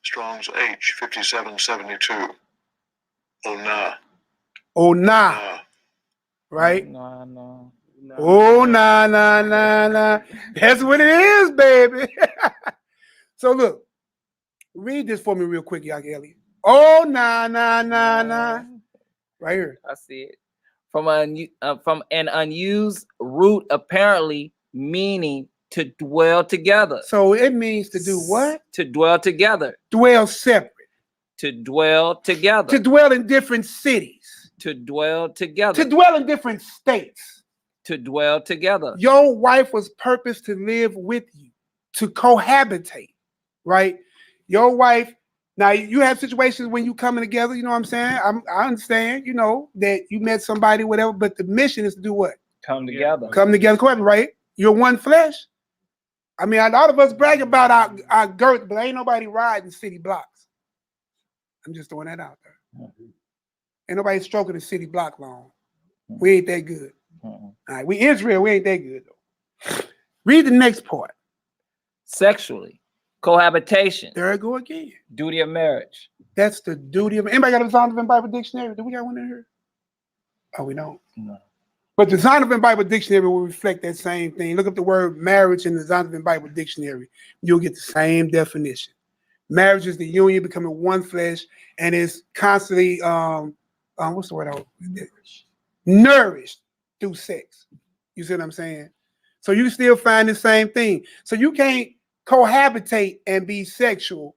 Strong's H5772. Oh, nah. Oh, nah. Nah. Right? No. Oh, nah. That's what it is, baby. So look, read this for me real quick, y'all, Elliot. Oh, nah. Right here. I see it. From an unused root, apparently meaning to dwell together. So it means to do what? To dwell together. Dwell separate. To dwell together. To dwell in different cities. To dwell together. To dwell in different states. To dwell together. Your wife was purposed to live with you, to cohabitate, right? Your wife, now you have situations when you coming together, you know what I'm saying? I understand, you know, that you met somebody, whatever, but the mission is to do what? Come together. Come together, cohabitate, right? You're one flesh. I mean, a lot of us brag about our girth, but ain't nobody riding city blocks. I'm just throwing that out there. Ain't nobody stroking the city block long. We ain't that good. All right, we Israel, we ain't that good though. Read the next part. Sexually, cohabitation. There I go again. Duty of marriage. That's the duty of. Anybody got a Zondervan Bible Dictionary? Do we got one in here? Oh, we don't. No. But the Zondervan Bible Dictionary will reflect that same thing. Look up the word marriage in the Zondervan Bible Dictionary. You'll get the same definition. Marriage is the union becoming one flesh, and is constantly what's the word? Nourished through sex. You see what I'm saying? So you still find the same thing. So you can't cohabitate and be sexual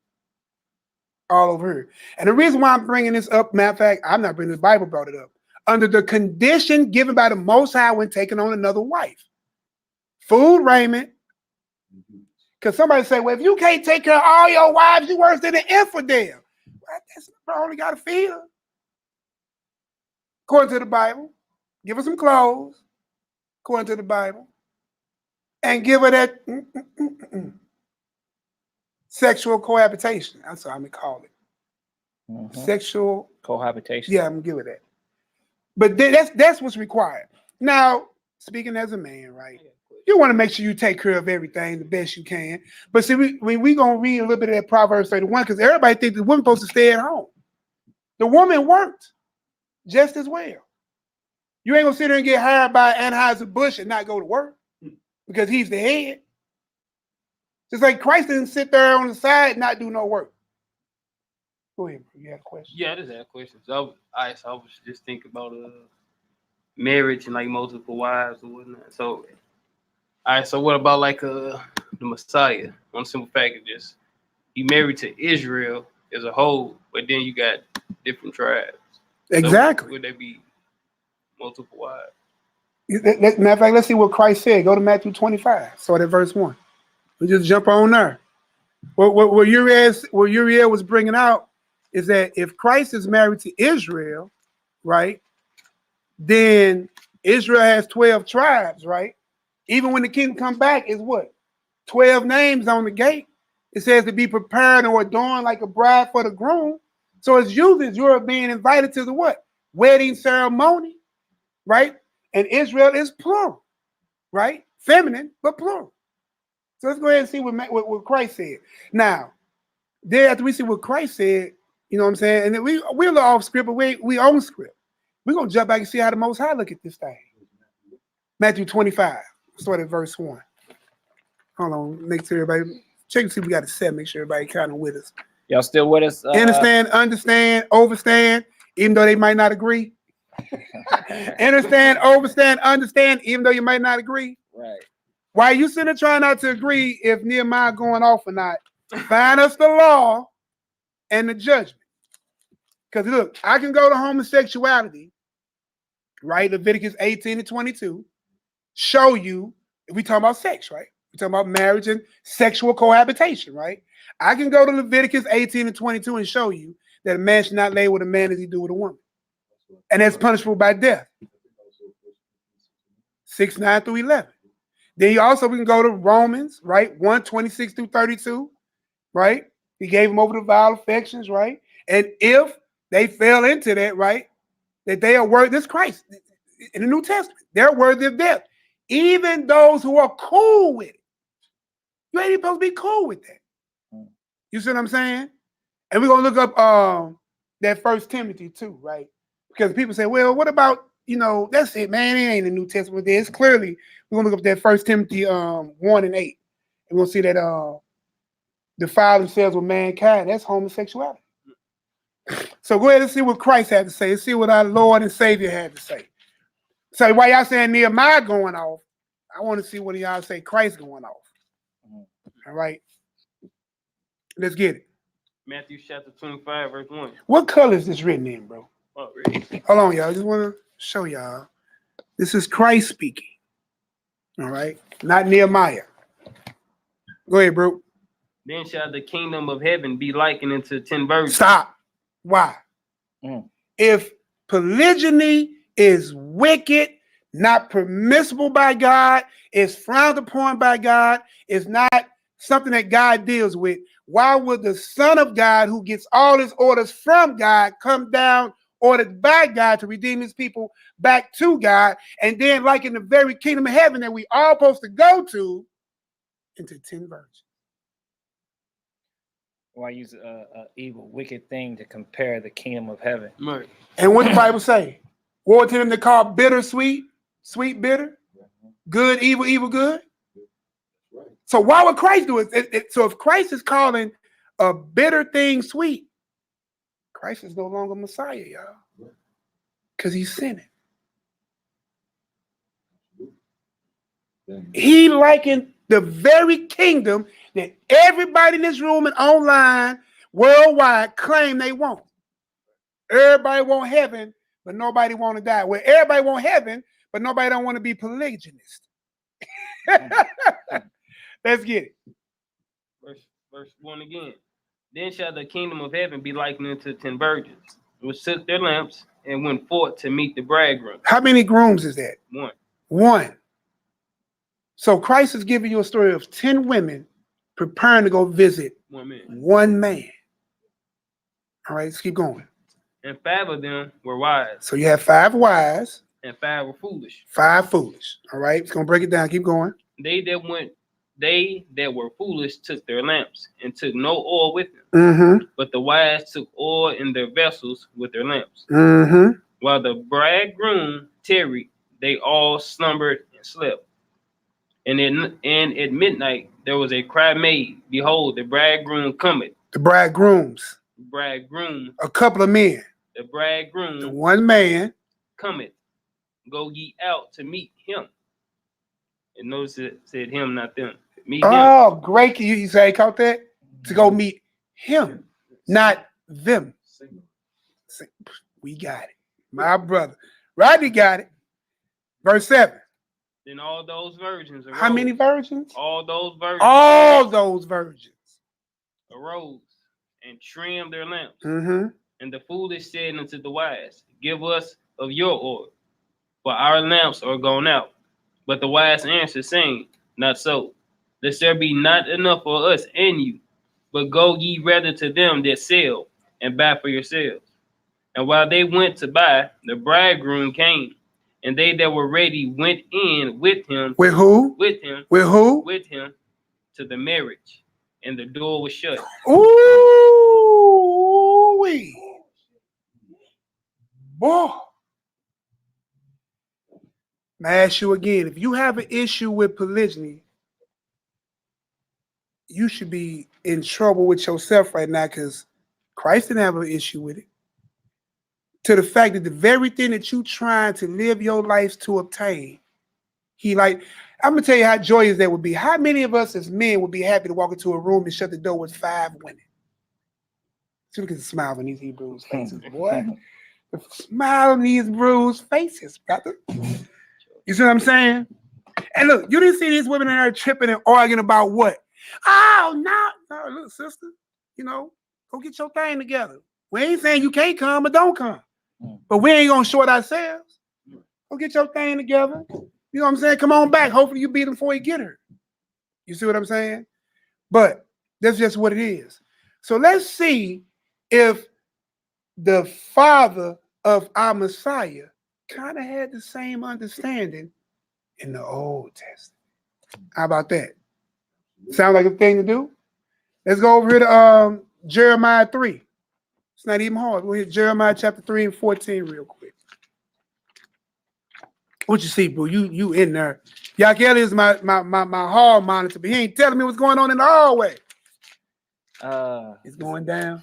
all over here. And the reason why I'm bringing this up, matter of fact, I'm not bringing the Bible brought it up. Under the condition given by the Most High when taking on another wife. Food, raiment. Because somebody say, well, if you can't take care of all your wives, you worse than an infidel. Well, that's only got to feed her. According to the Bible, give her some clothes, according to the Bible, and give her that sexual cohabitation. That's what I'm going to call it. Sexual cohabitation. Yeah, I'm going to give her that. But that's what's required. Now, speaking as a man, right? You want to make sure you take care of everything the best you can. But see, we going to read a little bit of that Proverbs 31 because everybody thinks the woman's supposed to stay at home. The woman worked just as well. You ain't going to sit there and get hired by Anheuser-Busch and not go to work because he's the head. Just like Christ didn't sit there on the side and not do no work. Go ahead, bro. You had a question? Yeah, I just had a question. So I was just thinking about marriage and like multiple wives and whatnot. So, all right, so what about like the Messiah? One simple fact is just he married to Israel as a whole, but then you got different tribes. Exactly. So would they be multiple wives? Matter of fact, let's see what Christ said. Go to Matthew 25. Start at verse 1. We just jump on there. What Uriel was bringing out is that if Christ is married to Israel, right, then Israel has 12 tribes, right? Even when the kingdom come back, is what? 12 names on the gate. It says to be prepared or adorned like a bride for the groom. So it's usually you're being invited to the what? Wedding ceremony, right? And Israel is plural, right? Feminine, but plural. So let's go ahead and see what Christ said. Now, then after we see what Christ said, you know what I'm saying? And then we're a little off script, but we own script. We're going to jump back and see how the Most High look at this thing. Matthew 25, start at verse 1. Hold on, make sure everybody, check and see if we got a set, make sure everybody kind of with us. Y'all still with us? Understand, overstand, even though they might not agree. Understand, overstand, understand, even though you might not agree. Right. Why are you sitting there trying not to agree if NehemiYAH going off or not? Find us the law and the judgment. Because look, I can go to homosexuality, right? Leviticus 18 and 22, show you, if we talking about sex, right? We're talking about marriage and sexual cohabitation, right? I can go to Leviticus 18 and 22 and show you that a man should not lay with a man as he do with a woman. And that's punishable by death. 6:9 through 11. Then we can go to Romans, right? 1:26 through 32, right? He gave them over to vile affections, right? And if they fell into that, right, that they are worthy, this Christ in the New Testament, they're worthy of death. Even those who are cool with it. You ain't supposed to be cool with that. You see what I'm saying? And we're going to look up that 1 Timothy too, right? Because people say, well, what about, that's it, man. It ain't the New Testament there. It's clearly, we're going to look up that 1 Timothy 1 and 8. And we'll see that defile themselves with mankind. That's homosexuality. So go ahead and see what Christ had to say. Let's see what our Lord and Savior had to say. So while y'all saying Nehemiah going off, I want to see what y'all say Christ going off. All right. Let's get it. Matthew chapter 25, verse 1. What color is this written in, bro? Oh, really? Hold on, y'all. I just want to show y'all. This is Christ speaking. All right. Not Nehemiah. Go ahead, bro. Then shall the kingdom of heaven be likened unto 10 virgins. Stop. Why? If polygyny is wicked, not permissible by God, is frowned upon by God, is not something that God deals with, why would the Son of God, who gets all his orders from God, come down ordered by God to redeem his people back to God, and then like in the very kingdom of heaven that we all supposed to go to, into 10 virgins? Why use a evil, wicked thing to compare the kingdom of heaven? Right. And what the Bible say? Woe to them that call bitter sweet, sweet bitter, good evil, evil good. So why would Christ do it? So if Christ is calling a bitter thing sweet, Christ is no longer Messiah, y'all, because he's sinning. He likened the very kingdom that everybody in this room and online, worldwide, claim they want. Everybody want heaven, but nobody want to die. Well, everybody want heaven, but nobody don't want to be polygynist. Let's get it. Verse 1 again. Then shall the kingdom of heaven be likened unto 10 virgins, which took their lamps and went forth to meet the bridegroom. How many grooms is that? One. So Christ is giving you a story of 10 women preparing to go visit one man. All right, let's keep going. And 5 of them were wise. So you have 5 wise. And 5 were foolish. 5 foolish. All right, it's going to break it down. Keep going. They that were foolish took their lamps and took no oil with them. But the wise took oil in their vessels with their lamps. While the bridegroom tarried, they all slumbered and slept. And at midnight there was a cry made, behold, the bridegroom cometh. The bridegrooms. Bridegroom. A couple of men. The bridegroom. The one man. Cometh. Go ye out to meet him. And notice it said him, not them. Meet him. Oh, great. You say, caught that? To go meet him, not them. We got it. My brother. Rodney got it. Verse 7. Then all those virgins arose. How many virgins? All those virgins. All those virgins arose and trimmed their lamps. And the foolish said unto the wise, give us of your oil, for our lamps are gone out. But the wise answered, saying, not so, lest there be not enough for us and you, but go ye rather to them that sell, and buy for yourselves. And while they went to buy, the bridegroom came, and they that were ready went in with him. With who? With him. With who? With him to the marriage, and the door was shut. Ooh-wee. Boy. I ask you again, if you have an issue with polygyny, you should be in trouble with yourself right now, because Christ didn't have an issue with it. To the fact that the very thing that you trying to live your life to obtain, I'm gonna tell you how joyous that would be. How many of us as men would be happy to walk into a room and shut the door with 5 women? See, look at the smile on these Hebrews' faces, boy. The smile on these Hebrews' faces, brother. You see what I'm saying? And look, you didn't see these women in there tripping and arguing about what? Oh, no, look, sister, go get your thing together. We ain't saying you can't come or don't come, but we ain't gonna short ourselves. Go get your thing together. You know what I'm saying? Come on back. Hopefully you beat him before he get her. You see what I'm saying? But that's just what it is. So let's see if the father of our Messiah kind of had the same understanding in the Old Testament. How about that? Sound like a thing to do? Let's go over here to Jeremiah 3. It's not even hard. We'll hit Jeremiah chapter 3 and 14 real quick. What you see, bro? You in there. Kelly is my hall monitor, but he ain't telling me what's going on in the hallway. It's going down.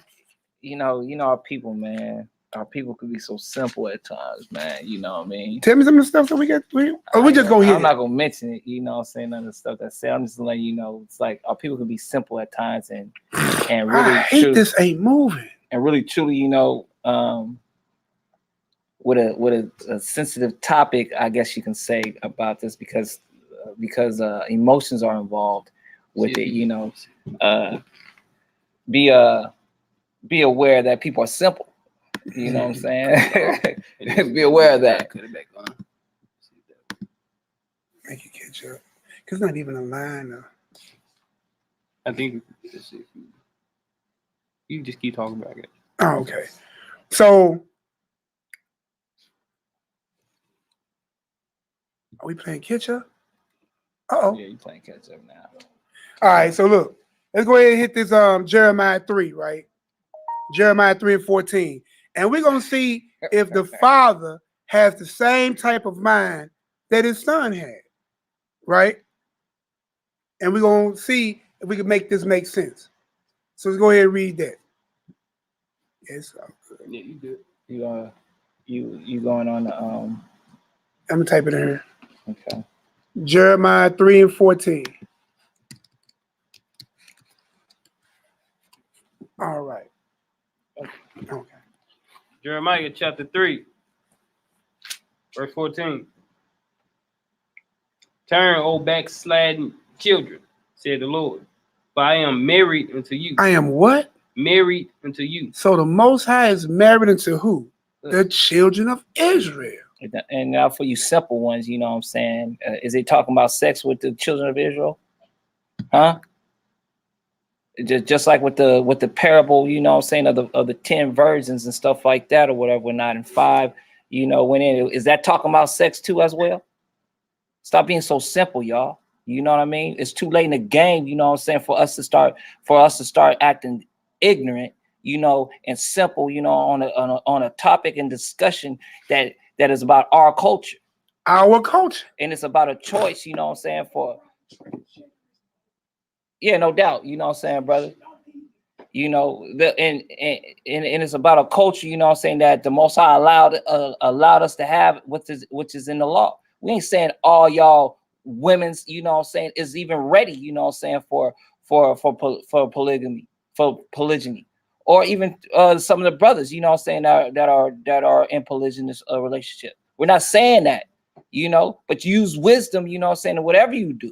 You know our people, man. Our people could be so simple at times, man. You know what I mean? Tell me some of the stuff that we just gonna hit. I'm not gonna mention it, you know what I'm saying, none of the stuff that said. I'm just letting you know it's like our people can be simple at times and really I hate this ain't moving. And really truly, you know, with a sensitive topic, I guess you can say about this because emotions are involved with it, you know. Be aware that people are simple. You know what I'm saying? Be aware of that. Make it catch up. Cause it's not even a line. I think you just keep talking about it. Oh, okay. So are we playing catch up? Uh-oh. Yeah, you playing catch up now. All right, so look, let's go ahead and hit this Jeremiah 3, right? Jeremiah 3 and 14. And we're gonna see if the father has the same type of mind that his son had, right? And we're gonna see if we can make this make sense. So let's go ahead and read that. Yes, yeah, you good. You going on the I'm gonna type it in here. Okay. Jeremiah 3 and 14. All right. Okay. Jeremiah chapter 3, verse 14. Turn, O backsliding children, said the Lord, for I am married unto you. I am what? Married unto you. So the Most High is married unto who? The children of Israel. And now for you simple ones, you know what I'm saying? Is he talking about sex with the children of Israel? Huh? Just like with the parable, you know what I'm saying, of the 10 virgins and stuff like that or whatever, not in 5, you know, when is that talking about sex too as well? Stop being so simple, y'all. You know what I mean? It's too late in the game, you know what I'm saying, for us to start acting ignorant, you know, and simple, you know, on a topic and discussion that is about our culture. Our culture. And it's about a choice, you know what I'm saying, for yeah, no doubt, you know what I'm saying, brother. You know, and it's about a culture, you know what I'm saying, that the Most High allowed us to have, which is in the law. We ain't saying all y'all women's, you know what I'm saying, is even ready, you know what I'm saying, for polygyny, or even some of the brothers, you know what I'm saying, that are in polygynous relationship. We're not saying that, you know, but use wisdom, you know what I'm saying, in whatever you do.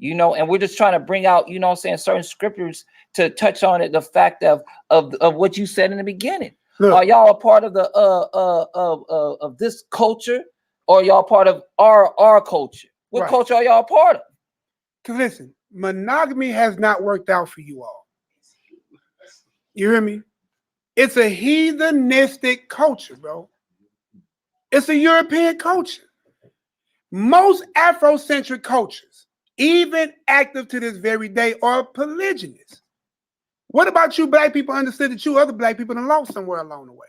You know, and we're just trying to bring out, you know what I'm saying, certain scriptures to touch on it, the fact of what you said in the beginning. Look, are y'all a part of the of this culture, or y'all part of our culture? What culture are y'all a part of? Because listen, monogamy has not worked out for you all. You hear me? It's a heathenistic culture, bro. It's a European culture. Most Afrocentric cultures, even active to this very day, are polygynous. What about you black people understood that you other black people done lost somewhere along the way?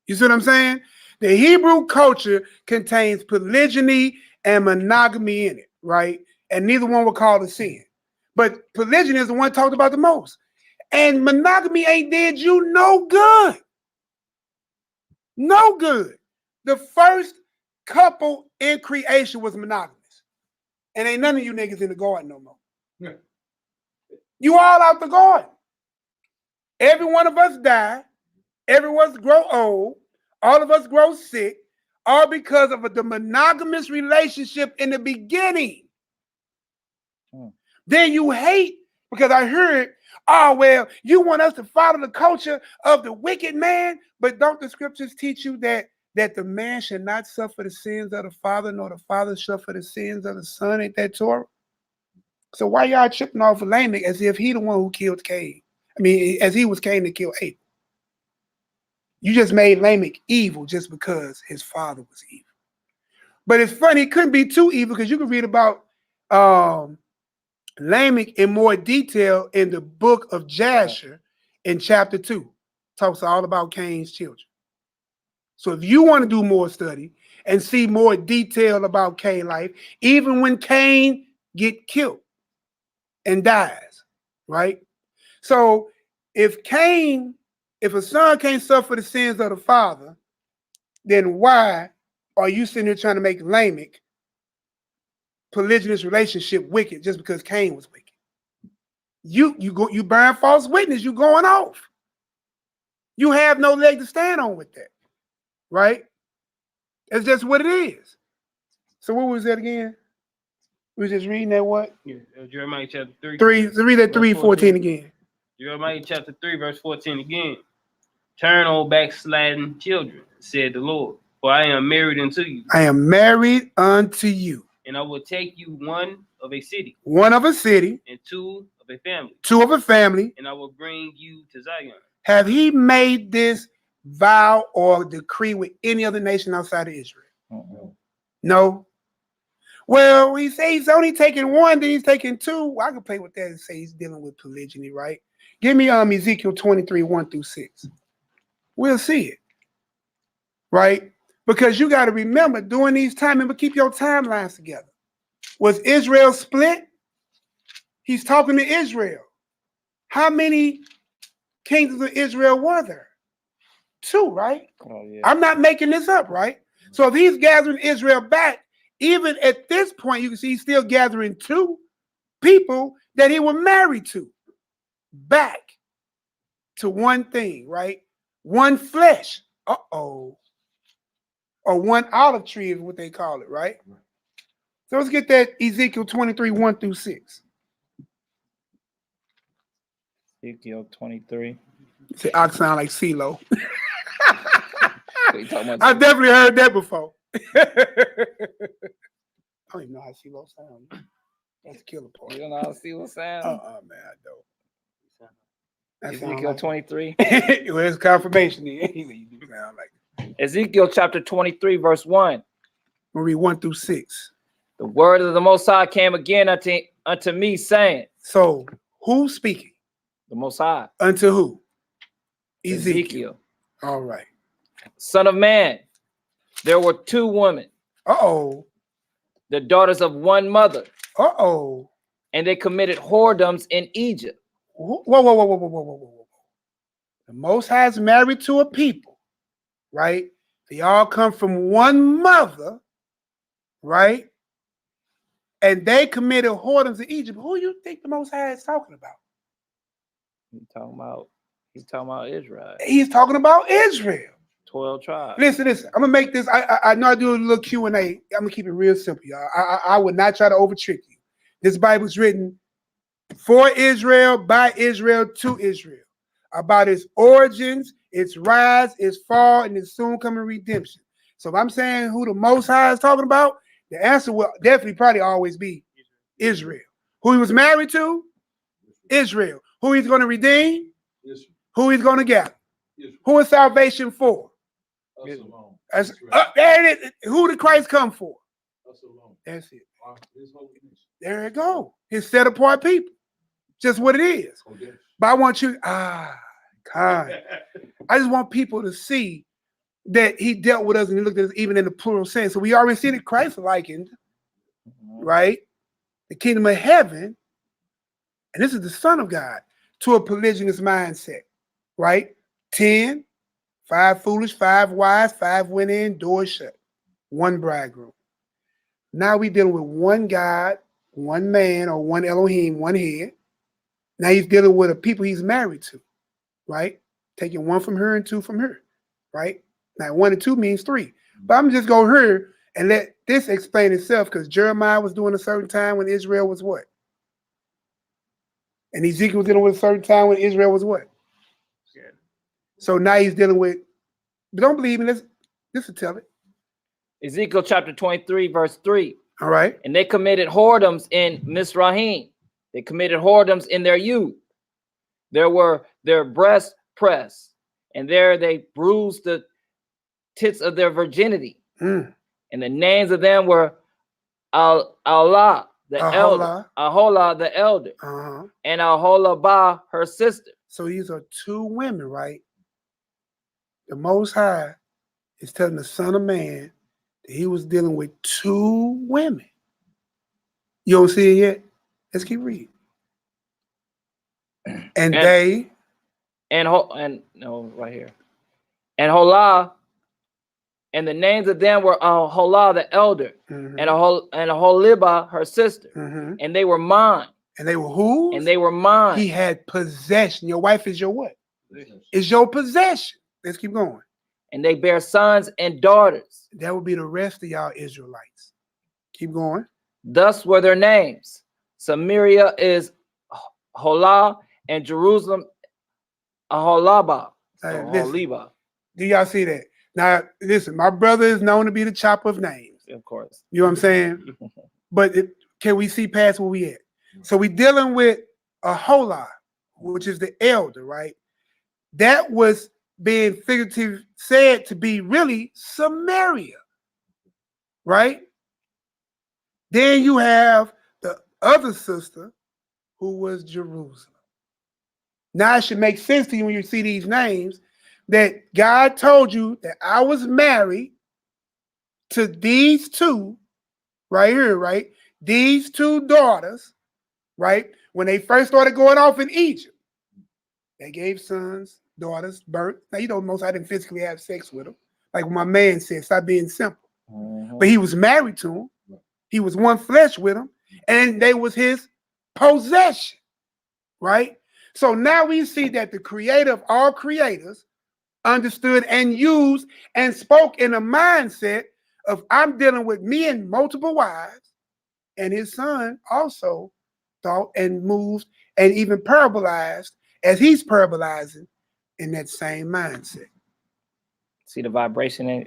You see what I'm saying? The Hebrew culture contains polygyny and monogamy in it, right? And neither one were called a sin. But polygyny is the one talked about the most. And monogamy ain't did you no good. No good. The first couple in creation was monogamous. And ain't none of you niggas in the garden no more. Yeah. You all out the garden. Every one of us die. Every one of us grow old. All of us grow sick. All because of the monogamous relationship in the beginning. Then you hate because I heard, oh, well, you want us to follow the culture of the wicked man, but don't the scriptures teach you that that the man should not suffer the sins of the father, nor the father suffer the sins of the son? Ain't that Torah? So why y'all tripping off of Lamech as if he the one who killed Cain? I mean, as he was Cain to kill Abel. You just made Lamech evil just because his father was evil. But it's funny, it couldn't be too evil because you can read about Lamech in more detail in the book of Jasher in chapter 2. Talks all about Cain's children. So if you want to do more study and see more detail about Cain's life, even when Cain get killed and dies, right? So if a son can't suffer the sins of the father, then why are you sitting here trying to make Lamech polygynous relationship wicked just because Cain was wicked? You bearing false witness, you going off. You have no leg to stand on with that, right? It's just what it is. So what was that again? We was just reading that what? Yeah, Jeremiah chapter 3. So read that 3:14 again. Jeremiah chapter 3, verse 14 again. Turn, O backsliding children, said the Lord, for I am married unto you. I am married unto you. And I will take you one of a city. One of a city. And two of a family. Two of a family. And I will bring you to Zion. Have he made this vow or decree with any other nation outside of Israel? No. Well, he says he's only taking one, then he's taking two. Well, I can play with that and say he's dealing with polygyny, right? Give me Ezekiel 23, 1-6. We'll see it. Right? Because you got to remember, during these times, remember, keep your timelines together. Was Israel split? He's talking to Israel. How many kingdoms of Israel were there? 2, right? Oh, yeah. I'm not making this up, right? So if he's gathering Israel back, even at this point, you can see he's still gathering 2 people that he was married to back to one thing, right? One flesh. Uh-oh. Or one olive tree is what they call it, right? So let's get that Ezekiel 23, 1-6. Ezekiel 23. Say, I sound like CeeLo. What you talking about? I've definitely heard that before. I don't even know how CeeLo sounds. That's a killer part. You don't know how to see what sound? Man, I don't. That sound Ezekiel like 23. well, it's confirmation. You sound like Ezekiel chapter 23, verse 1. we'll read 1-6. The word of the Most High came again unto me, saying. So who's speaking? The Most High. Unto who? Ezekiel. All right. Son of man, there were 2 women, Uh-oh. the daughters of one mother, Uh-oh. and they committed whoredoms in Egypt. Whoa. The Most High is married to a people, right? They all come from one mother, right? And they committed whoredoms in Egypt. Who do you think the Most High is talking about? He's talking about Israel. He's talking about Israel. 12 tribes. Listen. I'm gonna make this. I know I do a little Q&A. I'm gonna keep it real simple, y'all. I would not try to over trick you. This Bible's written for Israel, by Israel, to Israel, about its origins, its rise, its fall, and its soon coming redemption. So if I'm saying who the Most High is talking about, the answer will definitely probably always be Israel. Who he was married to? Israel. Who he's going to redeem? Israel. Who he's going to gather? Israel. Who is salvation for? Us alone. That's, Israel. there it is. Who did Christ come for? Us alone. That's it. His holy nation. There it go. His set apart people. Just what it is. Kodesh. But I want you, God. I just want people to see that he dealt with us and he looked at us even in the plural sense. So we already see that Christ likened, right? The kingdom of heaven, and this is the Son of God, to a polygynous mindset, right? 10, 5 foolish, 5 wise, 5 went in, doors shut. 1 bridegroom. Now we dealing with one God, one man, or one Elohim, one head. Now he's dealing with a people he's married to, right? Taking 1 from her and 2 from her, right? Now 1 and 2 means 3. But I'm just going here and let this explain itself, because Jeremiah was doing a certain time when Israel was what? And Ezekiel was dealing with a certain time when Israel was what? So now he's dealing with, but don't believe me, This will tell it. Ezekiel chapter 23, verse 3. All right. And they committed whoredoms in Mizraim. They committed whoredoms in their youth. There were their breasts pressed, and there they bruised the tits of their virginity. And the names of them were Allah, the elder, Aholah, the elder, and Aholabah, her sister. So these are two women, right? The Most High is telling the Son of Man that he was dealing with two women. You don't see it yet? Let's keep reading. And they no, right here. And Holah, and the names of them were Aholah, the elder, and Aholibah, her sister. And they were mine. And they were who? And they were mine. He had possession. Your wife is your what? Is your possession. Let's keep going. And they bear sons and daughters. That would be the rest of y'all Israelites. Keep going. Thus were their names. Samaria is Holah, and Jerusalem Aholabah. Do y'all see that? Now, listen, my brother is known to be the chopper of names. Of course. You know what I'm saying? But can we see past where we at? So we dealing with Aholah, which is the elder, right? That was being figuratively said to be really Samaria, right? Then you have the other sister who was Jerusalem. Now it should make sense to you when you see these names that God told you that I was married to these two right here, right? These two daughters, right? When they first started going off in Egypt, they gave sons, daughters, birth. Now, you know, most I didn't physically have sex with them. Like my man said, stop being simple. But he was married to him. He was one flesh with him, and they was his possession, right? So now we see that the creator of all creators understood and used and spoke in a mindset of I'm dealing with me and multiple wives, and his son also thought and moved and even parabolized as he's parabolizing in that same mindset. See the vibration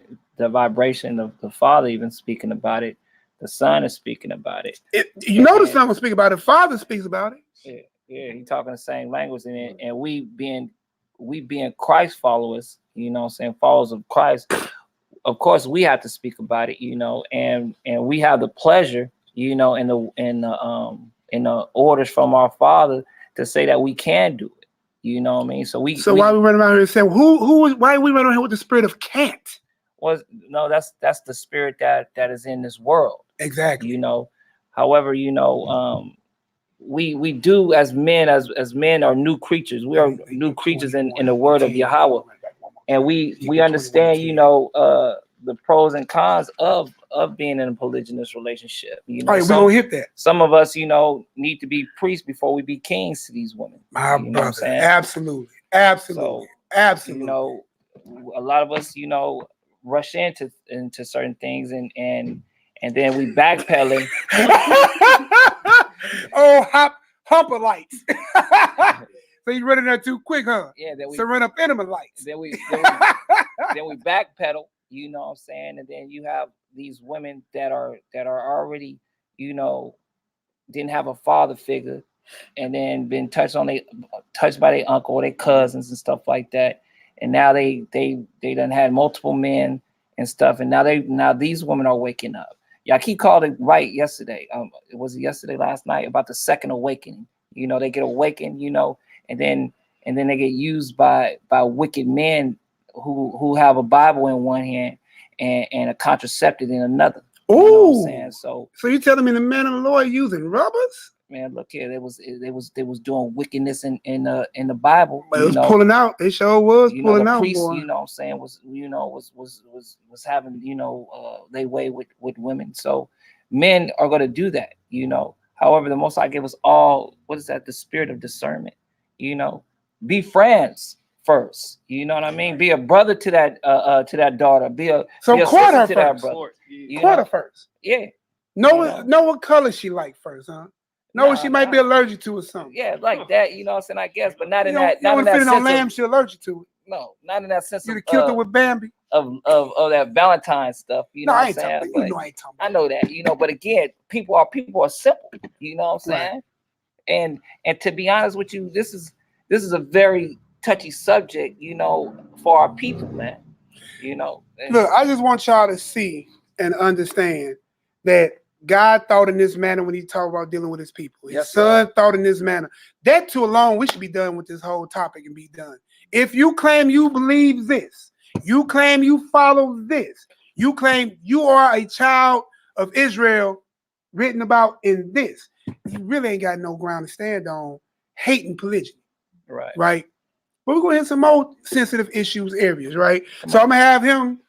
of the Father even speaking about it. The Son is speaking about it. You know the Son will speak about it. The Father speaks about it. Yeah, he talking the same language, and we being Christ followers, you know what I'm saying, followers of Christ, of course we have to speak about it, you know, and we have the pleasure, you know, in the orders from our Father to say that we can do it. You know what I mean? So why we run around here and say, why are we running around here with the spirit of can't? Well, no, that's the spirit that is in this world. Exactly. You know, however, you know, we do as men are new creatures. We are new creatures in the word of Yahweh. And we understand, you know, the pros and cons of being in a polygynous relationship. You know, all right, we don't hit that. Some of us, you know, need to be priests before we be kings to these women. My brother, absolutely. So, absolutely. You know, a lot of us, you know, rush into certain things and then we backpedaling. Oh, humper lights. So you running there too quick, huh? Yeah. So run up enema lights. Then we backpedal. You know what I'm saying? And then you have these women that are already, you know, didn't have a father figure, and then been touched by their uncle or their cousins and stuff like that. And now they done had multiple men and stuff. And now these women are waking up. Y'all keep calling it right yesterday. Was it yesterday, last night, about the second awakening? You know, they get awakened, you know, and then they get used by wicked men who have a Bible in one hand and a contraceptive in another. Oh, you know what I'm saying? So you telling me the men of the Lord using rubbers? Man, look here, they was doing wickedness in the Bible. But it was pulling out. They sure was pulling out. Priests, you know what I'm saying, was having, you know, they way with women. So men are gonna do that, you know. However, the Most High gave us all, what is that? The spirit of discernment. You know, be friends first. You know what I mean? Be a brother to that daughter. Be a court her to first. that brother. Court her first. Yeah. Know what color she like first, huh? Know what she might be allergic to or something. Yeah, like that. You know what I'm saying? I guess, but not in that. You don't fit on lamb. She allergic to it. No, not in that sense. You'd have killed her with Bambi. of that Valentine stuff. You know No, I what I'm ain't saying? talking. But You know I ain't talking. I know that, you know, but again, people are simple, you know what I'm Right. saying? And to be honest with you, this is a very touchy subject, you know, for our people, man. You know. Look, I just want y'all to see and understand that God thought in this manner when he talked about dealing with his people. His Yes, son thought in this manner. That too alone, we should be done with this whole topic and be done. If you claim you believe this, you claim you follow this, you claim you are a child of Israel written about in this, you really ain't got no ground to stand on hating polygyny. Right. Right? But we're gonna hit some more sensitive issues areas, right? So I'm gonna have him.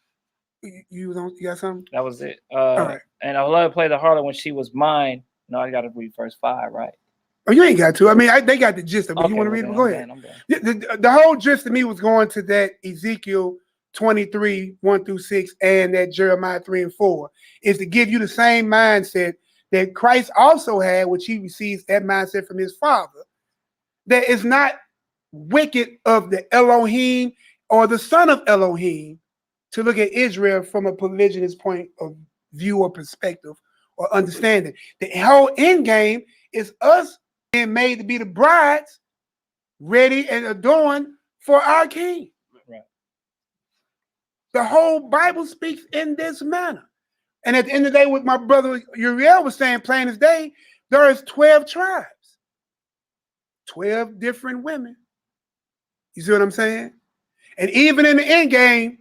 You got something? That was it. All right. And I love to play the harlot when she was mine. No, I got to read verse 5, right? Oh, you ain't got to. I mean, they got the gist of it. Okay, You want to read it? Go ahead. I'm done. The whole gist of me was going to that Ezekiel 23, 1-6, and that Jeremiah 3 and 4, is to give you the same mindset that Christ also had, which he receives that mindset from his Father, that is not wicked of the Elohim or the son of Elohim to look at Israel from a polygynist point of view or perspective or understanding. The whole end game is us being made to be the brides, ready and adorned for our King. Right. The whole Bible speaks in this manner. And at the end of the day, what my brother Uriel was saying, plain as day, there is 12 tribes, 12 different women. You see what I'm saying? And even in the end game,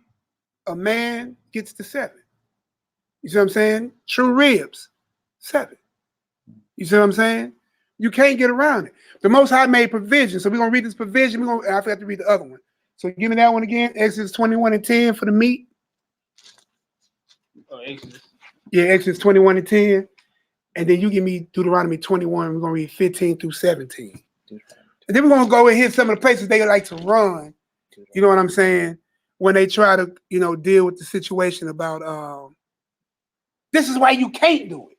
a man gets to 7. You see what I'm saying? True ribs, 7. You see what I'm saying? You can't get around it. The Most High made provision. So we're going to read this provision. I forgot to read the other one. So give me that one again. Exodus 21 and 10 for the meat. Oh, Exodus. Yeah, Exodus 21 and 10. And then you give me Deuteronomy 21. We're going to read 15 through 17. And then we're going to go and hit some of the places they like to run. You know what I'm saying? When they try to, you know, deal with the situation about this is why you can't do it.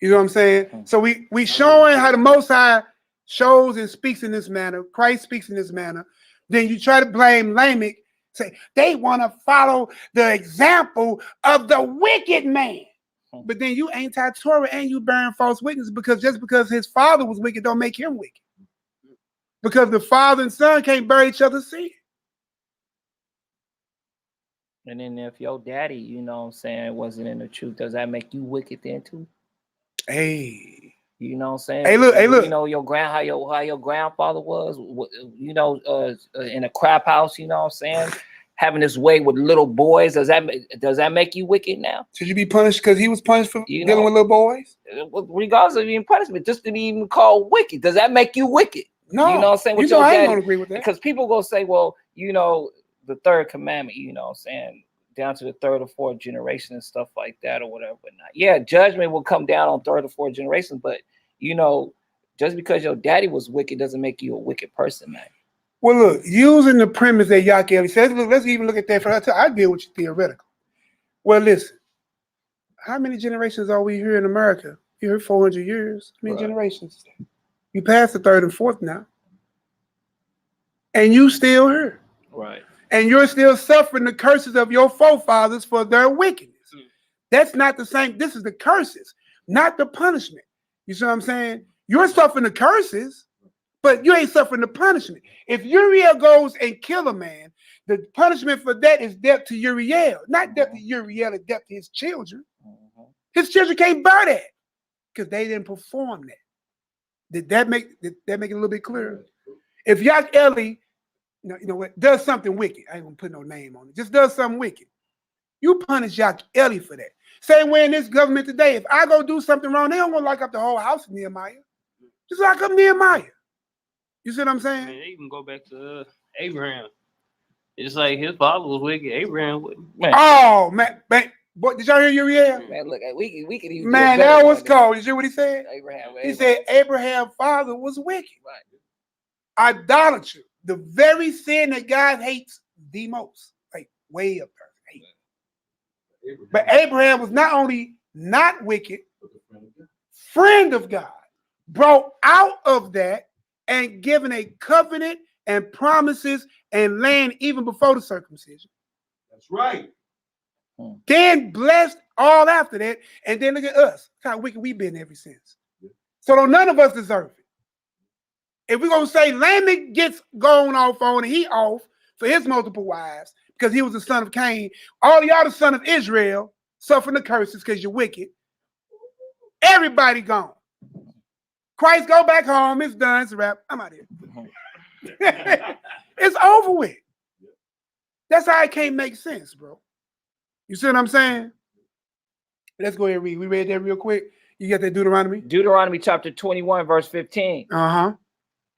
You know what I'm saying? So we showing how the Most High shows and speaks in this manner. Christ speaks in this manner. Then you try to blame Lamech, say they want to follow the example of the wicked man. But then you anti-Torah and you bearing false witness, because just because his father was wicked don't make him wicked. Because the father and son can't bear each other's sin. And then if your daddy, you know what I'm saying, wasn't in the truth, does that make you wicked then too? Hey. You know what I'm saying? Hey, look. You know how your grandfather was, you know, in a crap house, you know what I'm saying? Having this way with little boys, does that make you wicked now? Should you be punished because he was punished for You dealing know, with little boys? Regardless of being punishment, just to be even called wicked, does that make you wicked? No. You know what I'm saying? With you know, your I ain't daddy, gonna agree with that. because people gonna say, well, you know, the third commandment, you know what I'm saying, down to the third or fourth generation and stuff like that or whatever. Not. Yeah, judgment will come down on third or fourth generation, but you know, just because your daddy was wicked doesn't make you a wicked person, man. Well, look, using the premise that YHWH says, look, let's even look at that for her. I deal with you theoretical. Well, listen, how many generations are we here in America? You heard 400 years. How many generations? You passed the third and fourth now. And you still here. Right. And you're still suffering the curses of your forefathers for their wickedness. That's not the same. This is the curses, not the punishment. You see what I'm saying? You're suffering the curses, but you ain't suffering the punishment. If Uriel goes and kill a man, the punishment for that is death to Uriel, not death to Uriel, it's death to his children. His children can't bear that because they didn't perform that. Did that make it a little bit clearer? If YHWH, you know what, does something wicked, I ain't gonna put no name on it, just does something wicked, you punish YHWH for that. Same way in this government today, if I go do something wrong, they don't want to lock up the whole house of NehemiYAH. Just lock up NehemiYAH. You see what I'm saying? Man, they even go back to Abraham. It's like his father was wicked. Abraham wouldn't. Man. Oh, man. Boy, did y'all hear Uriel? Man, look, we could even. Man, that was cold. Did you hear what he said? Abraham. He said Abraham's father was wicked. Right. Idolatry, the very sin that God hates the most, like way up there. But Abraham was not only not wicked, friend of God, brought out of that and given a covenant and promises and land even before the circumcision. That's right. Then blessed all after that. And then look at us. Look how wicked we've been ever since. So don't none of us deserve it. If we're going to say Lamech gets gone off on and he off for his multiple wives because he was the son of Cain, all y'all the son of Israel suffering the curses because you're wicked. Everybody gone. Christ go back home. It's done. It's a wrap. I'm out here. It's over with. That's how it can't make sense, bro. You see what I'm saying? Let's go ahead and read. We read that real quick. You got that Deuteronomy? Deuteronomy chapter 21, verse 15. Uh-huh.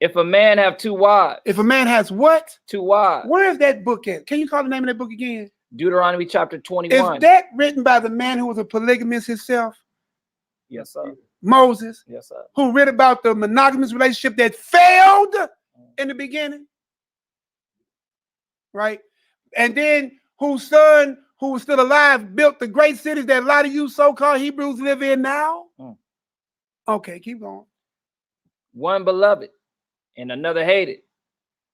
If a man have 2 wives. If a man has what? 2 wives. Where is that book at? Can you call the name of that book again? Deuteronomy chapter 21. Is that written by the man who was a polygamist himself? Yes, sir. Moses? Yes, sir. Who read about the monogamous relationship that failed in the beginning? Right? And then whose son, who was still alive, built the great cities that a lot of you so-called Hebrews live in now? Okay, keep going. One beloved and another hated,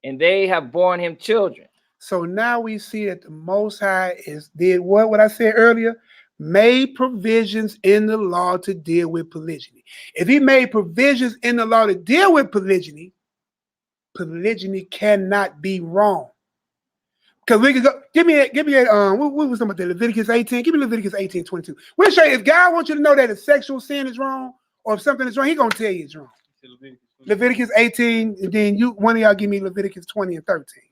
and they have borne him children. So now we see that the Most High did what I said earlier, made provisions in the law to deal with polygyny. If he made provisions in the law to deal with polygyny, polygyny cannot be wrong. Because we could go, give me what was something about that? Leviticus 18? Give me Leviticus 18:22. We'll show you if God wants you to know that a sexual sin is wrong or if something is wrong, he's gonna tell you it's wrong. Leviticus 18, and then one of y'all give me Leviticus 20 and 13.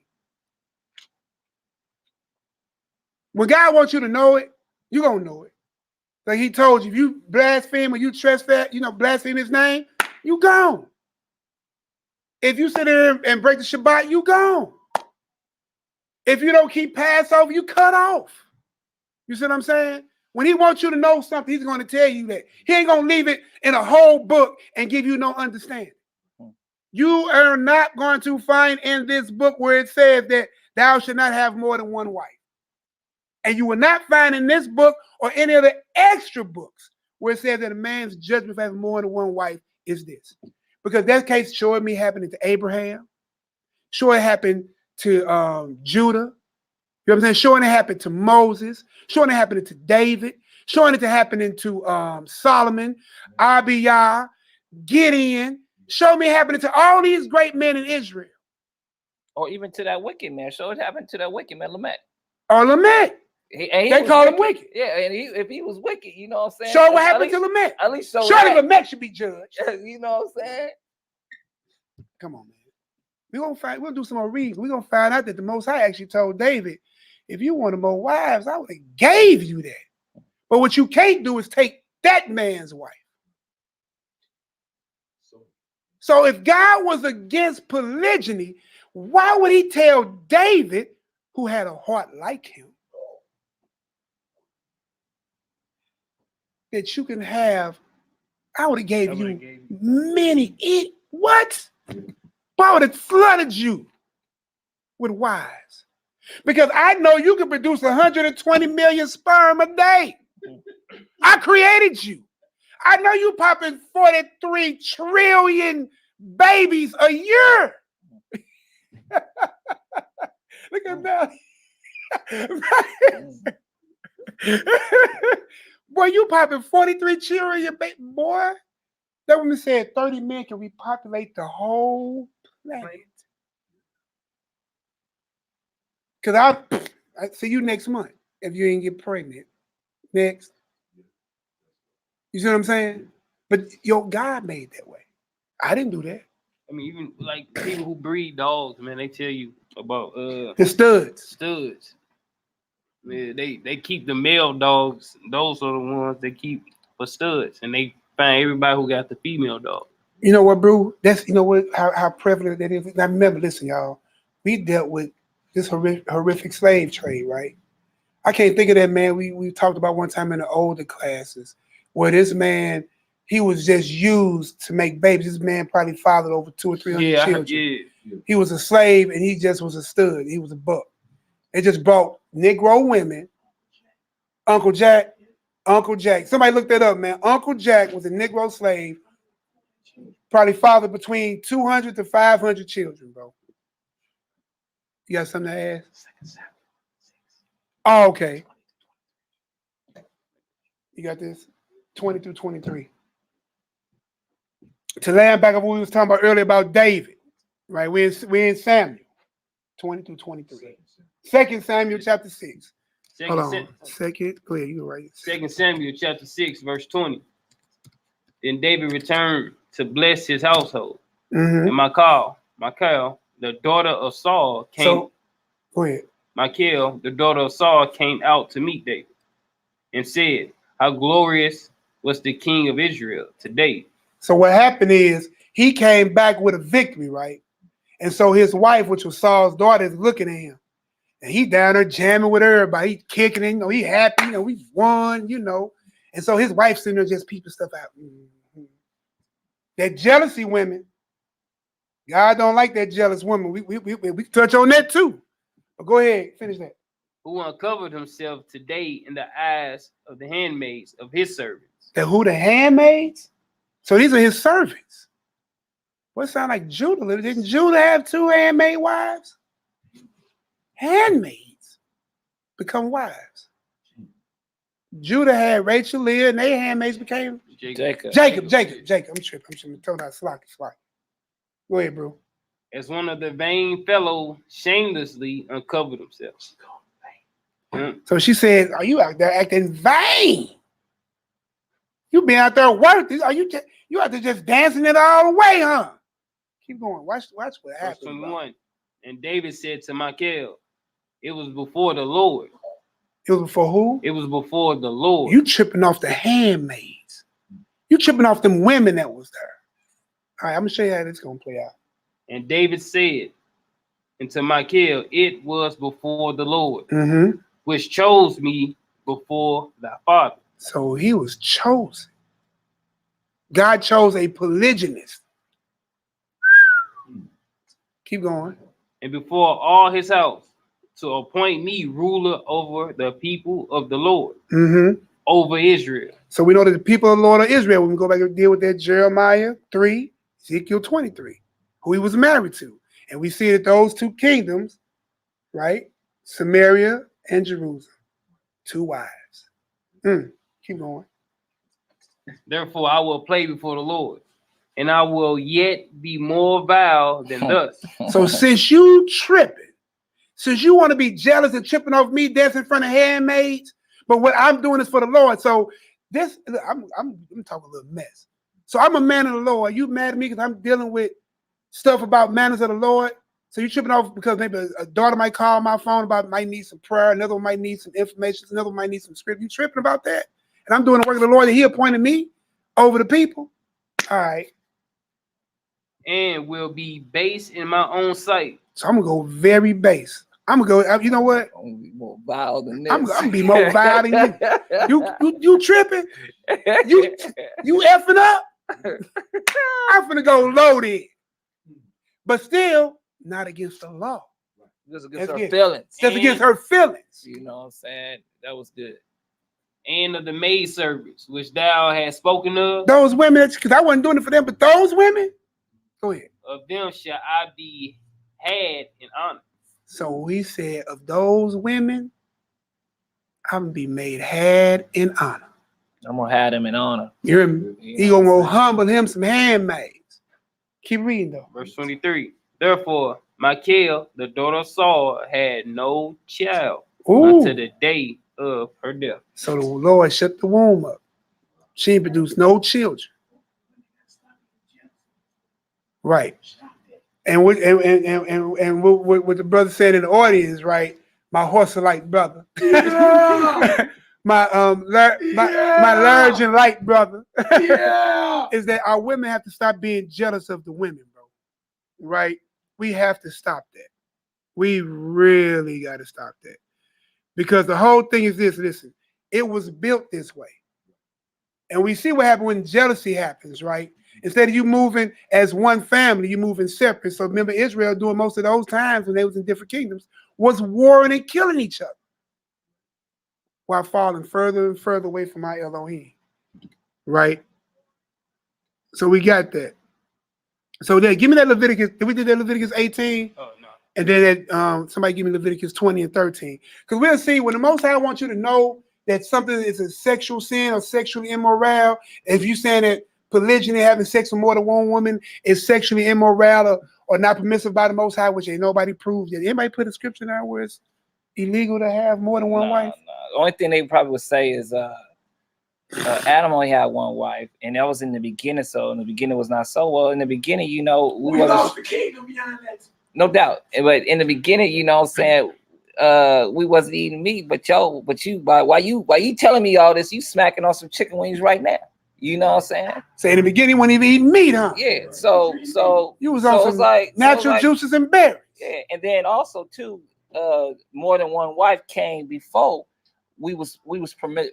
When God wants you to know it, you're gonna know it. Like he told you, if you blaspheme or you trespass, blaspheme his name, you gone. If you sit there and break the Shabbat, you gone. If you don't keep Passover, you cut off. You see what I'm saying? When he wants you to know something, he's going to tell you that. He ain't going to leave it in a whole book and give you no understanding. You are not going to find in this book where it says that thou should not have more than one wife. And you will not find in this book or any of the extra books where it says that a man's judgment for having more than one wife is this. Because that case showed me happening to Abraham. Sure, it happened to Judah. You know what I'm saying? Showing it happened to Moses. Showing it happening to David. Showing it to happening to Solomon, Abiyah, Gideon. Show me happening to all these great men in Israel. Or even to that wicked man. So it happened to that wicked man, Lamech. Or Lamech. They call him wicked. Yeah, and if he was wicked, you know what I'm saying? Show what happened to Lamech. At least show surely Lamech should be judged. You know what I'm saying? Come on, man. We'll do some more reading. We're gonna find out that the Most High actually told David, if you wanted more wives, I would have gave you that. But what you can't do is take that man's wife. So if God was against polygyny, why would he tell David, who had a heart like him, that you can have, I would have gave you many, what? I would have flooded you with wives. Because I know you can produce 120 million sperm a day. I created you. I know you popping 43 trillion babies a year. Look at that. Boy, you popping 43 trillion baby. Boy, that woman said 30 men can repopulate the whole planet. Because I'll see you next month if you ain't get pregnant. Next. You see what I'm saying? But your God made that way. I didn't do that. I mean, even like people who breed dogs, man, they tell you about the studs. Studs. Man, they keep the male dogs. Those are the ones they keep for studs, and they find everybody who got the female dog. You know what, bro? That's how prevalent that is. Now remember, listen, y'all. We dealt with this horrific slave trade, right? I can't think of that man we talked about one time in the older classes, where this man, he was just used to make babies. This man probably fathered over 200 or 300 children. Yeah. He was a slave and he just was a stud. He was a buck. They just brought Negro women. Uncle Jack. Somebody look that up, man. Uncle Jack was a Negro slave. Probably fathered between 200 to 500 children, bro. You got something to ask? Oh, okay. You got this? 20 through 23. To land back up what we was talking about earlier about David, right? We're in Samuel, 20 through 23. 2 Samuel chapter 6. Hold on. Second, go ahead, you right. 2 Samuel chapter 6, verse 20. Then David returned to bless his household. Mm-hmm. And Michal, the daughter of Saul, came. Go ahead. Michal, the daughter of Saul, came out to meet David and said, "How glorious was the king of Israel today." So what happened is he came back with a victory, right? And so his wife, which was Saul's daughter, is looking at him. And he down there jamming with everybody. He kicking it, he happy, we won, And so his wife's sitting there just peeping stuff out. Mm-hmm. That jealousy women, God don't like that jealous woman. We touch on that too. But go ahead, finish that. Who uncovered himself today in the eyes of the handmaids of his servants. The handmaids? So these are his servants. What sound like Judah? Didn't Judah have 2 handmaid wives? Handmaids become wives. Judah had Rachel, Leah, and their handmaids became Jacob. I'm tripping. I'm told out slocky. Go ahead, bro. As one of the vain fellows shamelessly uncovered themselves. So she said, "Are you out there acting vain? You been out there working? Are you out there just dancing it all away, huh?" Keep going. Watch what happens. Verse 21. And David said to Michal, "It was before the Lord." It was before who? It was before the Lord. You tripping off the handmaids. You tripping off them women that was there. All right, I'm gonna show you how this gonna play out. And David said unto Michal, "It was before the Lord, which chose me before thy father." So he was chosen. God chose a polygynist. Keep going. And before all his house, to appoint me ruler over the people of the Lord, over Israel. So we know that the people of the Lord of Israel, when we go back and deal with that Jeremiah 3, Ezekiel 23, who he was married to. And we see that those 2 kingdoms, right? Samaria and Jerusalem, 2 wives. Keep going. Therefore I will play before the Lord, and I will yet be more vile than thus. So since you tripping, since you want to be jealous and tripping off me dancing in front of handmaids, but what I'm doing is for the Lord. So this, I'm talking a little mess. So I'm a man of the Lord. You mad at me because I'm dealing with stuff about manners of the Lord? So you tripping off because maybe a daughter might call my phone about might need some prayer, another one might need some information, another one might need some script. You tripping about that? And I'm doing the work of the Lord that he appointed me over the people. All right. And will be base in my own sight. So I'm gonna go very base. I'm gonna go. You know what? I'm gonna be more vile than this. I'm gonna be more vile than you. You tripping? You effing up? I'm finna go loaded, but still not against the law. Just against her feelings. Just against her feelings. You know what I'm saying? That was good. And of the maidservants which thou hast spoken of. Those women, because I wasn't doing it for them, but those women. Go ahead. Of them shall I be had in honor. So he said, of those women, I'm gonna be made had in honor. I'm gonna have them in honor. You hear me? He gonna go humble him some handmaids. Keep reading though. Verse 23. Therefore, Michal, the daughter of Saul, had no child until the day of her death. So the Lord shut the womb up. She produced no children. Right. And what the brother said in the audience, right? My horse-like brother. my large and light brother. Is that our women have to stop being jealous of the women, bro. Right? We have to stop that. We really got to stop that. Because the whole thing is this, listen, it was built this way. And we see what happens when jealousy happens, right? Instead of you moving as one family, you moving separate. So remember Israel doing most of those times when they was in different kingdoms was warring and killing each other while falling further and further away from our Elohim, right? So we got that. So then give me that Leviticus. Did we do that Leviticus 18? Oh, no. And then somebody give me Leviticus 20 and 13. Because we'll see when the Most High wants you to know that something is a sexual sin or sexually immoral. If you're saying that polygyny, having sex with more than one woman, is sexually immoral or not permissive by the Most High, which ain't nobody proved yet. Anybody put a scripture there where it's illegal to have more than one wife? Nah. The only thing they probably would say is Adam only had one wife, and that was in the beginning. So in the beginning was not so well. In the beginning, we lost the kingdom beyond that. No doubt. But in the beginning, what I'm saying, we wasn't eating meat. But why you telling me all this? You smacking on some chicken wings right now. You know what I'm saying? So in the beginning, when you eating meat, huh? Yeah. So you was on some natural juices and berries. Yeah, and then also too, more than one wife came before we was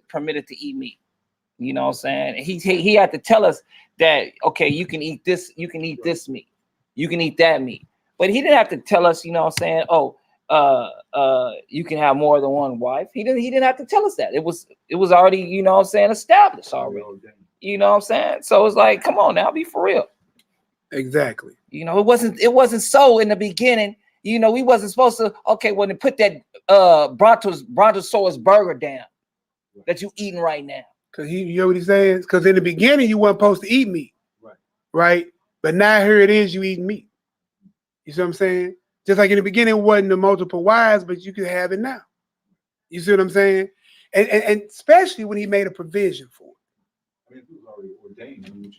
permitted to eat meat. You know what I'm saying? He had to tell us that, okay, you can eat this meat, you can eat that meat. But he didn't have to tell us, you know what I'm saying, you can have more than one wife. He didn't have to tell us that. It was already, you know what I'm saying, established already. You know what I'm saying? So it's like, come on now, be for real. Exactly. You know, it wasn't so in the beginning. You know, we wasn't supposed to, okay, when they put that brontosaurus burger down that you eating right now. Because you know what he's saying? Because in the beginning, you weren't supposed to eat meat. Right? But now here it is, you eating meat. You see what I'm saying? Just like in the beginning, it wasn't the multiple wives, but you can have it now. You see what I'm saying? And especially when he made a provision for it. I mean, it was already ordained.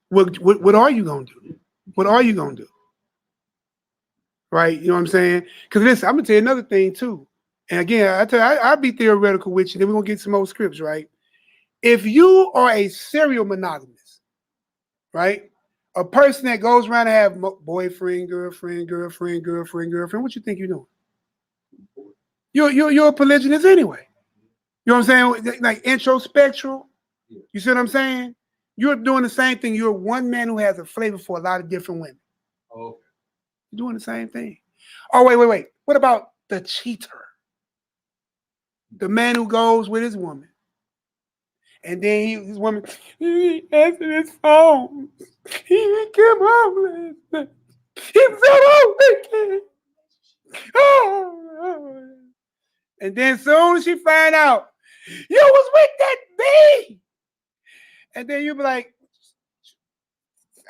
What are you going to do? What are you going to do? Right? You know what I'm saying? Because listen, I'm going to tell you another thing too. And again, I'll be theoretical with you. Then we're going to get some more scripts, right? If you are a serial monogamist, right? A person that goes around and have boyfriend, girlfriend, what you think you're doing? You're a polygynist anyway. You know what I'm saying? Like introspectual. You see what I'm saying? You're doing the same thing. You're one man who has a flavor for a lot of different women. Oh, You're doing the same thing. Oh, wait. What about the cheater? The man who goes with his woman. And then his woman, he answered his phone. He didn't come home last night. He was on vacation. Oh. And then soon as she find out, you was with that bee. And then you be like,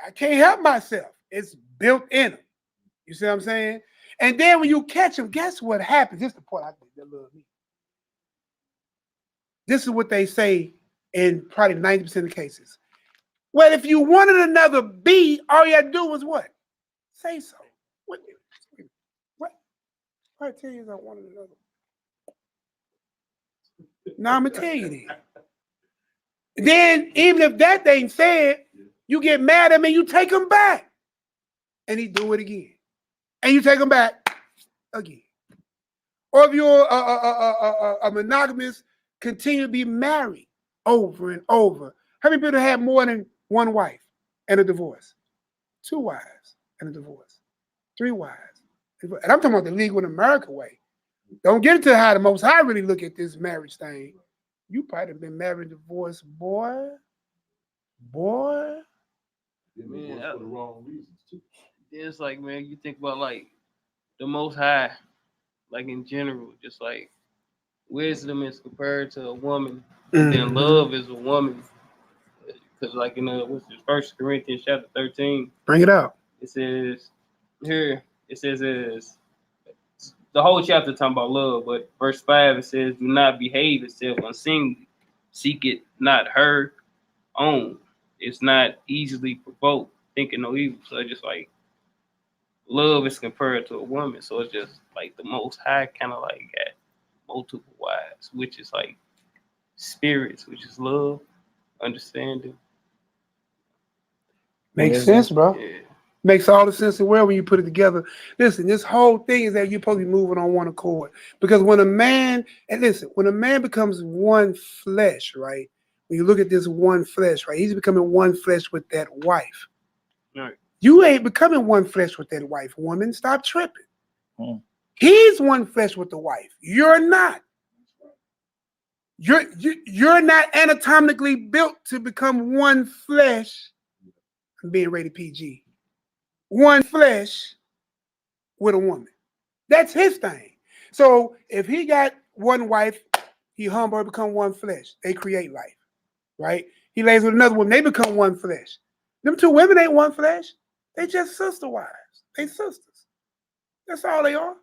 I can't help myself. It's built in him. You see what I'm saying? And then when you catch him, guess what happens? This is the part I think that love me. This is what they say in probably 90% of cases. Well, if you wanted another bee, all you had to do was what? Say so. What? I tell you, I wanted another. Now I'm gonna tell you then. Then, even if that ain't said, you get mad at me, you take him back, and he do it again, and you take him back again. Or if you're a monogamous, continue to be married over and over. How many people have more than one wife and a divorce? 2 wives and a divorce. 3 wives. And I'm talking about the legal in America way. Don't get into how the Most High really look at this marriage thing. You probably have been married and divorced, boy. man, for the wrong reasons too. It's like, man, you think about like the Most High, like in general, just like wisdom is compared to a woman, and then love is a woman. Because like in what's this, 1 Corinthians chapter 13. Bring it out. It says here, the whole chapter talking about love, but verse 5 it says, do not behave itself unseemly, seek it not her own. It's not easily provoked, thinking no evil. So it's just like love is compared to a woman. So it's just like the Most High kind of like got multiple wives, which is like spirits, which is love, understanding. Makes sense, bro. Yeah. Makes all the sense in the world when you put it together. Listen, this whole thing is that you're supposed to be moving on one accord. Because when a man becomes one flesh, right? When you look at this one flesh, right? He's becoming one flesh with that wife. Right. You ain't becoming one flesh with that wife, woman. Stop tripping. He's one flesh with the wife. You're not. You're not anatomically built to become one flesh. I'm being rated PG. One flesh with a woman. That's his thing. So if he got one wife, he humble, become one flesh. They create life, right? He lays with another woman, they become one flesh. Them two women ain't one flesh. They just sister wives. They sisters. That's all they are.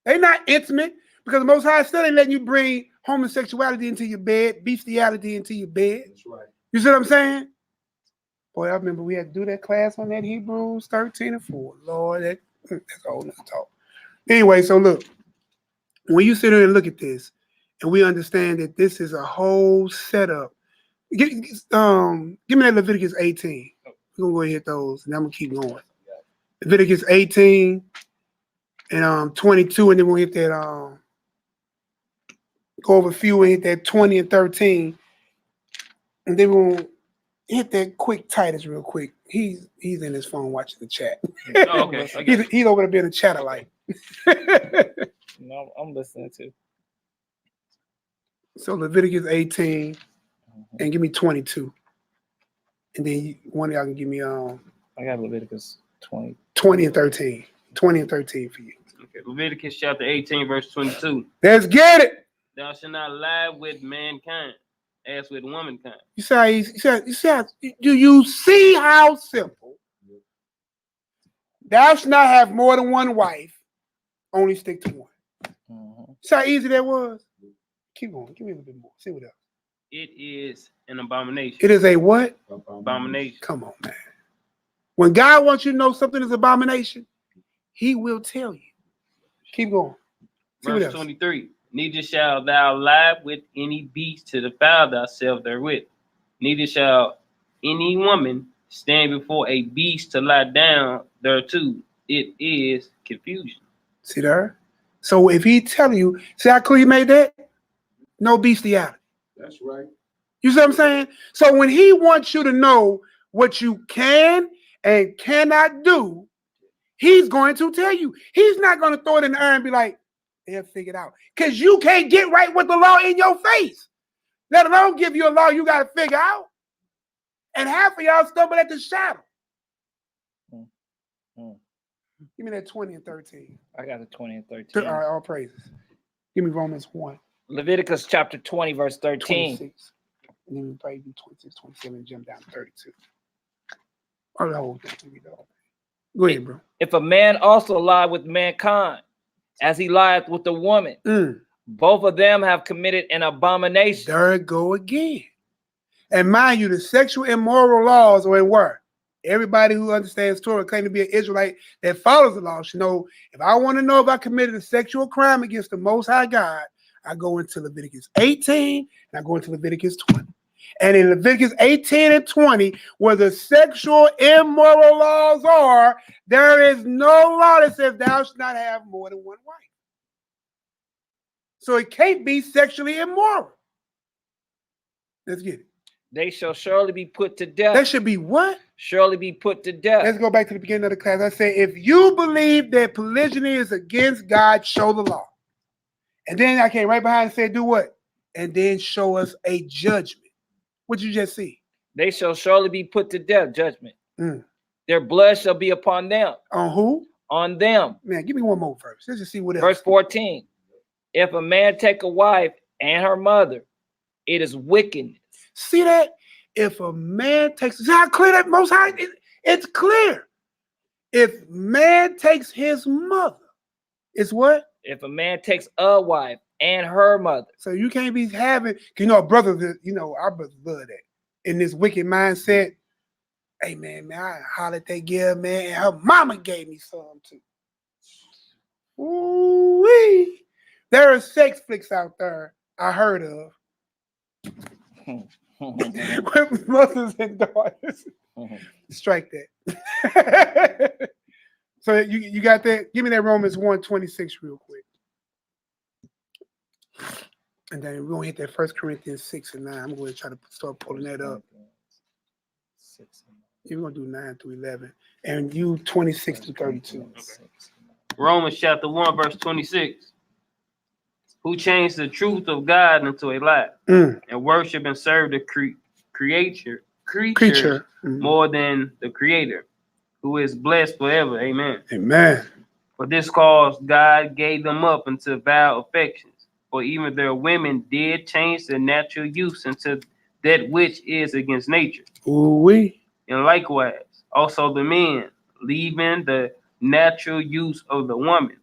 They not intimate because the Most High still ain't letting you bring homosexuality into your bed, bestiality into your bed. That's right. You see what I'm saying? Boy, I remember we had to do that class on that Hebrews 13 and 4. Lord, that's a whole nother talk. Anyway, so look, when you sit here and look at this, and we understand that this is a whole setup. Give me that Leviticus 18. We're gonna go ahead and hit those, and I'm gonna keep going. Leviticus 18 and 22, and then we'll hit that go over a few and hit that 20 and 13, and then we'll hit that quick Titus real quick. He's in his phone watching the chat. Oh, okay. He's over there being a chatterlight. No, I'm listening to. So Leviticus 18 and give me 22. And then one of y'all can give me I got Leviticus 20. 20 and 13. 20 and 13 for you. Okay. Leviticus chapter 18, verse 22. Let's get it. Thou shalt not lie with mankind as with womankind. You do you see how simple? Thou shalt not have more than one wife, only stick to one. See how easy that was? Keep going. Give me a little bit more. See what else. It is an abomination. It is a what? Abomination. Come on, man. When God wants you to know something is abomination, he will tell you. Keep going. See what Verse else. 23. Neither shalt thou lie with any beast to defile thyself therewith. Neither shall any woman stand before a beast to lie down thereto. It is confusion. See there? So if he tell you, see how clear he made that? No bestiality. That's right. You see what I'm saying? So when he wants you to know what you can and cannot do, he's going to tell you. He's not going to throw it in the air and be like, they'll figure it out. Because you can't get right with the law in your face. Let alone give you a law you got to figure out. And half of y'all stumble at the shadow. Give me that 20 and 13. I got the 20 and 13. All praises. Give me Romans 1. Leviticus chapter 20, verse 13. 26. And then we probably do 26, 27, and jump down to 32. Or the whole thing. Go ahead, bro. If a man also lie with mankind, as he lieth with the woman, both of them have committed an abomination. There it go again. And mind you, the sexual immoral laws are in where? Everybody who understands Torah, claim to be an Israelite that follows the law, should know, if I want to know if I committed a sexual crime against the Most High God, I go into Leviticus 18 and I go into Leviticus 20. And in Leviticus 18 and 20, where the sexual immoral laws are, there is no law that says thou shalt not have more than one wife. So it can't be sexually immoral. Let's get it. They shall surely be put to death. That should be what? Surely be put to death. Let's go back to the beginning of the class. I said, if you believe that polygyny is against God, show the law. And then I came right behind and said, do what? And then show us a judgment. What you just see? They shall surely be put to death, judgment. Their blood shall be upon them. On who? On them. Man, give me one more verse. Let's just see what else. Verse 14. If a man take a wife and her mother, it is wickedness. See that? If a man takes, see how clear that Most High? It's clear. If man takes his mother, it's what? If a man takes a wife and her mother. So you can't be having, our brothers, our brothers love that. In this wicked mindset, hey man, I hollered at that girl, man, and her mama gave me some too. Ooh-wee. There are sex flicks out there I heard of. With mothers and daughters. Strike that. So you got that? Give me that Romans 1:26 real quick. And then we're going to hit that 1 Corinthians 6 and 9. I'm going to try to start pulling that up. You're going to do 9 through 11. And you 26 to 32. Okay. Romans chapter 1, verse 26. Who changed the truth of God into a lie and worship and serve the creature more than the creator, who is blessed forever. Amen. Amen. For this cause God gave them up into vile affections. For even their women did change their natural use into that which is against nature. Ooh-wee. And likewise, also the men, leaving the natural use of the woman,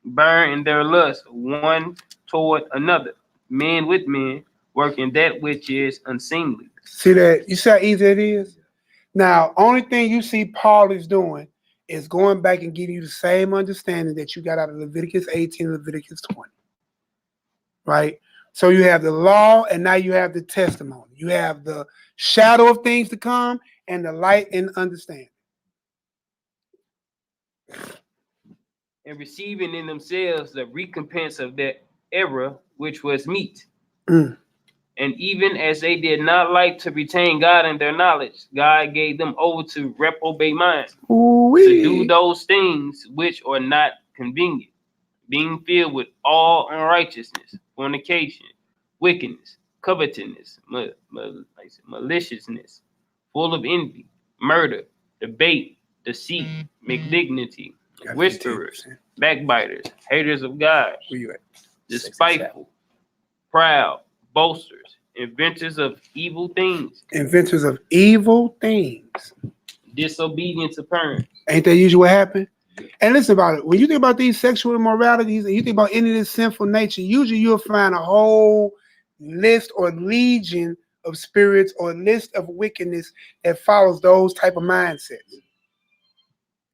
burn in their lust one toward another, men with men, working that which is unseemly. See that? You see how easy it is? Now, only thing you see Paul is doing is going back and giving you the same understanding that you got out of Leviticus 18 and Leviticus 20. Right? So you have the law and now you have the testimony. You have the shadow of things to come and the light and understanding. And receiving in themselves the recompense of their error, which was meat. Mm. And even as they did not like to retain God in their knowledge, God gave them over to reprobate minds, to do those things which are not convenient, being filled with all unrighteousness, fornication, wickedness, covetousness, maliciousness, full of envy, murder, debate, deceit, malignity, whisperers, backbiters, haters of God, Where you at? despiteful, proud, boasters, inventors of evil things, Inventors of evil things. disobedient to parents. Ain't that usually what happened? And listen about it. When you think about these sexual immoralities and you think about any of this sinful nature, usually you'll find a whole list or legion of spirits or list of wickedness that follows those type of mindsets.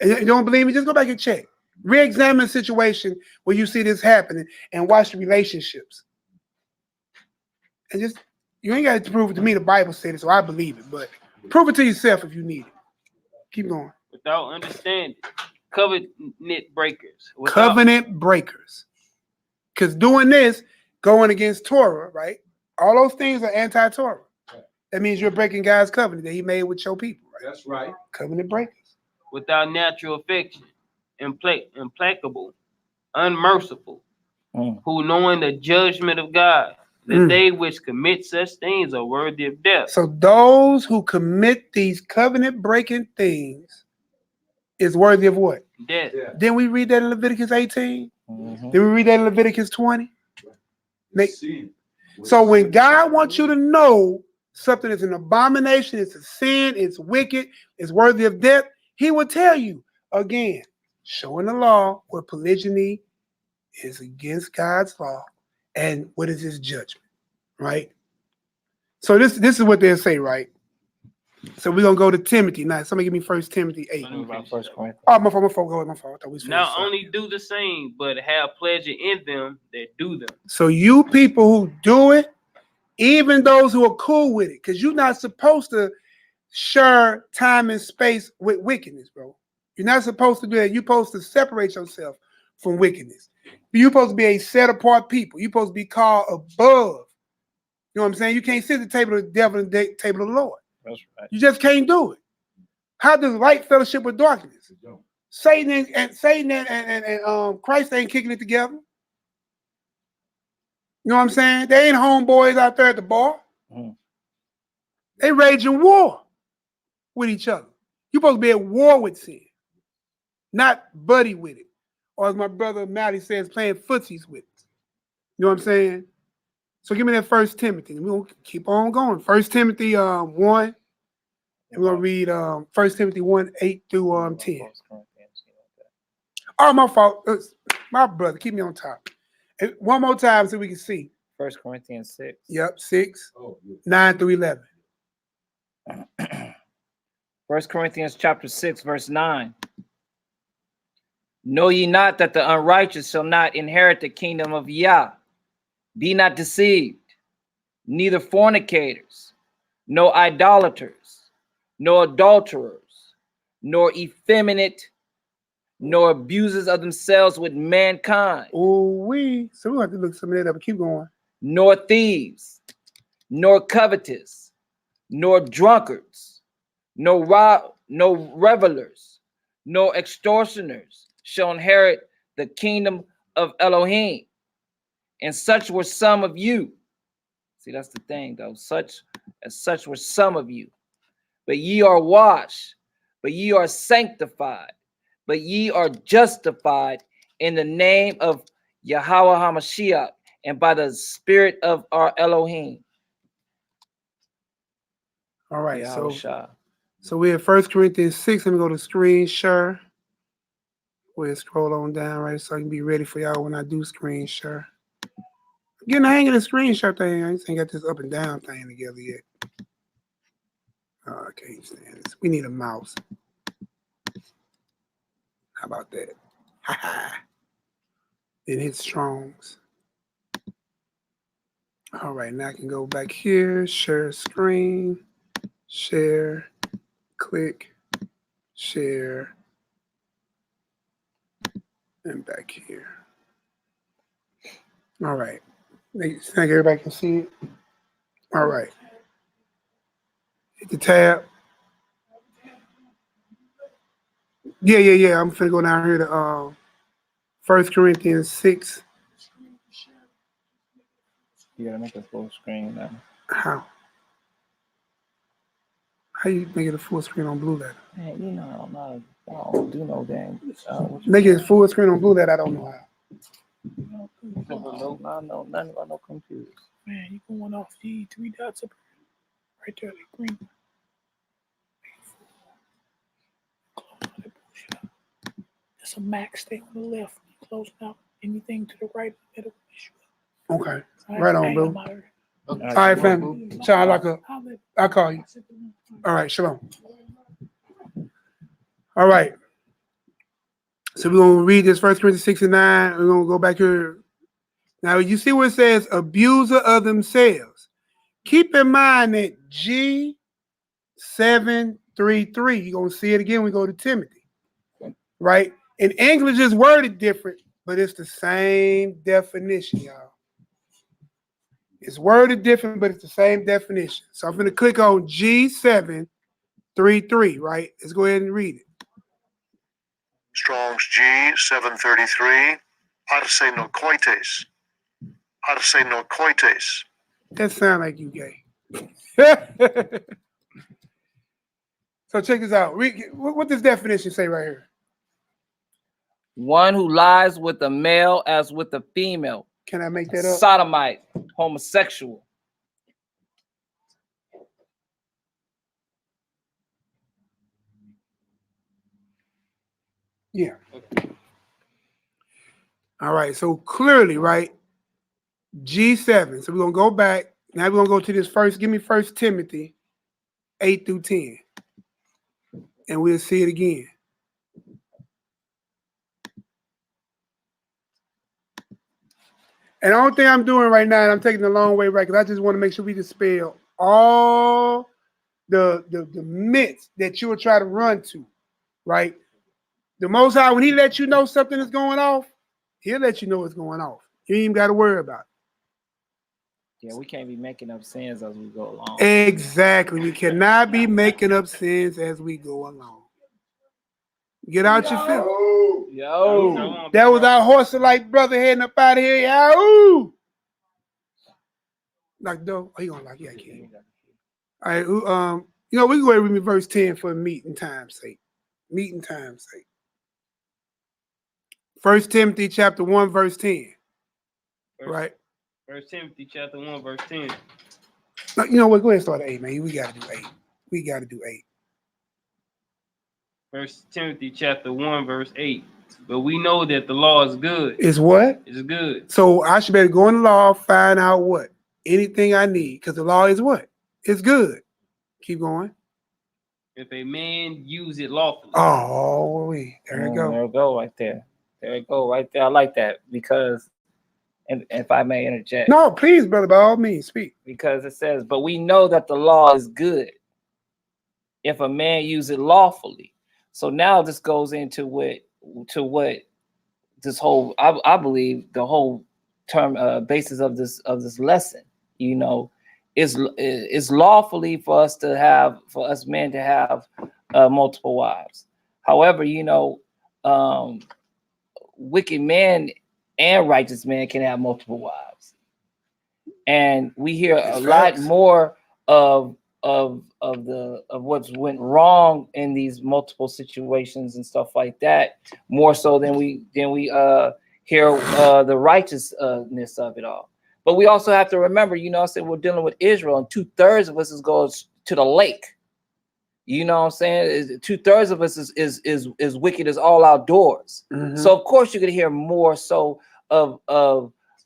And you don't believe me? Just go back and check. Re-examine the situation where you see this happening and watch the relationships. And just, you ain't got to prove it to me. The Bible said it, so I believe it. But prove it to yourself if you need it. Keep going. Without understanding, covenant breakers. Covenant breakers. Because doing this, going against Torah, right? All those things are anti-Torah. That means you're breaking God's covenant that he made with your people, right? That's right. Covenant breakers. Without natural affection, implacable, unmerciful, who knowing the judgment of God, that they which commit such things are worthy of death. So those who commit these covenant breaking things is worthy of what? Death. Yeah. Didn't we read that in Leviticus 18? Mm-hmm. Did we read that in Leviticus 20? Sin. So when God wants you to know something is an abomination, it's a sin, it's wicked, it's worthy of death, he will tell you again, showing the law where polygyny is against God's law and what is his judgment, right? So this is what they'll say, right? So we're gonna go to Timothy now. Somebody give me 1 Timothy 8. First Corinthians. Oh, my fault. Go ahead, my fault. I thought we was Not finished. only do the same, but have pleasure in them that do them. So you people who do it, even those who are cool with it, because you're not supposed to share time and space with wickedness, bro. You're not supposed to do that. You're supposed to separate yourself from wickedness. You're supposed to be a set apart people. You're supposed to be called above. You know what I'm saying? You can't sit at the table of the devil and the table of the Lord. That's right. You just can't do it. How does light fellowship with darkness? Satan and Christ ain't kicking it together. You know what I'm saying? They ain't homeboys out there at the bar. Mm. They raging war with each other. You're supposed to be at war with sin, not buddy with it. Or as my brother Matty says, playing footsies with it. You know what I'm saying? So give me that 1 Timothy. We're going to keep on going. 1 Timothy 1. And we're going to read 1 Timothy 1, 8 through 10. Oh, my fault. My brother, keep me on top. And one more time so we can see. 1 Corinthians 6. Yep, 6, Oh, yeah. 9 through 11. 1 Corinthians chapter 6, verse 9. Know ye not that the unrighteous shall not inherit the kingdom of Yah? Be not deceived, neither fornicators, nor idolaters, nor adulterers, nor effeminate, nor abusers of themselves with mankind, So we'll have to look some of that up. Keep going. nor thieves, nor covetous, nor drunkards, nor revelers, nor extortioners shall inherit the kingdom of Elohim. And such were some of you. See, that's the thing, though. Such were some of you. But ye are washed, but ye are sanctified, but ye are justified in the name of Yahweh HaMashiach and by the spirit of our Elohim. All right, Yahushua. so we're at 1 Corinthians 6. Let me go to screen share. We'll scroll on down, right, so I can be ready for y'all when I do screen share. I'm getting the hang of the screen share thing. I just ain't got this up and down thing together yet. Oh, I can't stand this. We need a mouse. How about that? Ha ha. Then hit Strongs. All right, now I can go back here, share screen, share, click, share, and back here. All right. Think everybody can see it? All right. Hit the tab. Yeah. I'm finna go down here to 1 Corinthians 6. You gotta make a full screen now. How? How you make it a full screen on Blue Letter? Man, you know, I don't do no damn. Make it full screen on Blue Letter, I don't know how. I know nothing about no computers. Man, you going off the 3 dots up right there, the green. Close all that bullshit out. There's a max stay on the left. You close out anything to the right, middle. Okay. Right on, bro. All All right, fam. Sean, I'll call you. All right, shalom. All right. So we're going to read this 1 Corinthians 6 and 9. We're going to go back here. Now, you see where it says abuser of themselves. Keep in mind that G733, you're going to see it again when we go to Timothy, right? In English, it's worded different, but it's the same definition, y'all. It's worded different, but it's the same definition. So I'm going to click on G733, right? Let's go ahead and read it. Strong's G733. Arsenokoites. Arsenokoites. That sound like you gay. So check this out. What does definition say right here? One who lies with a male as with a female. Can I make that up? Sodomite, homosexual. Yeah. All right. So clearly, right? G7. So we're going to go back. Now we're going to go to this first. Give me 1 Timothy 8 through 10. And we'll see it again. And the only thing I'm doing right now, and I'm taking the long way right, because I just want to make sure we dispel all the myths that you will try to run to, right? The Most High, when he lets you know something is going off, he'll let you know it's going off. You ain't even got to worry about it. Yeah, we can't be making up sins as we go along. Exactly. We cannot be making up sins as we go along. Get out your feelings. Yo. That was our horse-like brother heading up out of here. Yahoo! Like, though, he gonna like, yeah, I can't. All right, we can go ahead and read verse 10 for meeting time's sake. Meeting time's sake. 1 Timothy chapter 1, verse 10. Right? 1 Timothy chapter 1, verse 10. No, you know what? Go ahead and start at 8, man. We gotta do 8. We gotta do 8. 1 Timothy chapter 1, verse 8. But we know that the law is good. Is what? It's good. So I should better go in the law, find out what? Anything I need. Because the law is what? It's good. Keep going. If a man use it lawfully. Oh, there you go. There we go right there. There you go right there. I like that because, and if I may interject. No, please, brother, by all means, speak. Because it says, but we know that the law is good if a man use it lawfully. So now this goes into what this whole, I believe the whole term basis of this lesson, is lawfully for us men to have multiple wives. However, wicked man and righteous man can have multiple wives. And we hear a lot more of what's went wrong in these multiple situations and stuff like that, more so than we hear the righteousness of it all. But we also have to remember, you know, I said we're dealing with Israel, and 2/3 of us goes to the lake. You know what I'm saying? 2/3 of us is wicked as all outdoors. So of course you're gonna hear more so of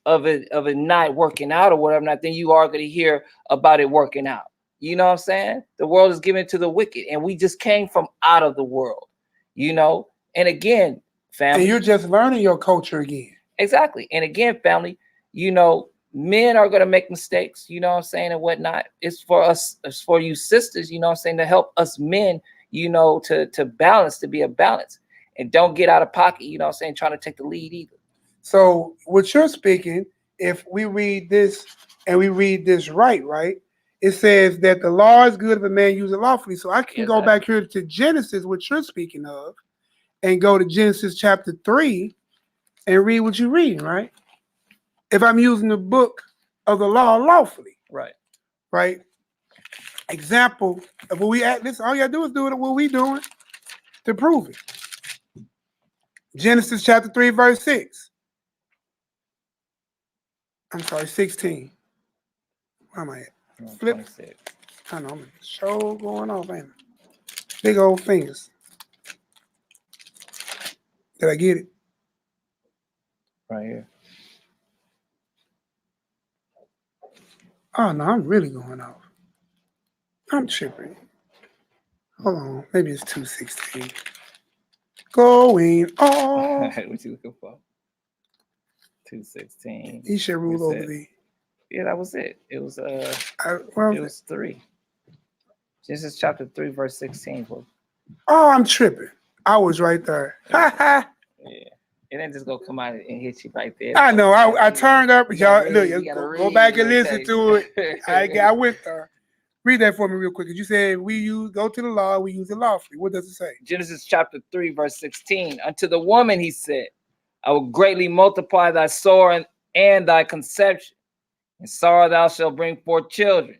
it not working out or whatever. Not then you are gonna hear about it working out. You know what I'm saying? The world is given to the wicked, and we just came from out of the world. You know, and again, family. And you're just learning your culture again. Exactly. And again, family, you know, men are going to make mistakes, you know what I'm saying, and whatnot. It's for us, it's for you sisters, you know what I'm saying, to help us men, you know, to balance, to be a balance. And don't get out of pocket, you know what I'm saying, trying to take the lead either. So what you're speaking, if we read this and we read this right, it says that the law is good if a man use it lawfully. So I can go back here to Genesis, what you're speaking of, and go to Genesis chapter 3 and read what you're reading, right? If I'm using the book of the law lawfully. Right? Example of what we at this, all you gotta do is do it what we doing to prove it. Genesis chapter 3, verse 6. I'm sorry, 16. Where am I at? Flip. 26. I know, I'm in show going off, ain't it? Big old fingers. Did I get it? Right here. Oh no, I'm really going off. I'm tripping. Hold on, maybe it's 2:16. Going off. What you looking for? 2:16. He should rule over thee. Yeah, that was it. It was it Well, was 3. Genesis chapter 3, verse 16. Bro. oh, I'm tripping. I was right there. Yeah. It ain't just gonna come out and hit you right there. I know. I turned up. Y'all, Really, look, you gotta go back and read, listen to it. I went there. Read that for me real quick. You said go to the law, we use it lawfully. What does it say? Genesis chapter 3, verse 16. Unto the woman he said, I will greatly multiply thy sorrow and thy conception. In sorrow thou shalt bring forth children,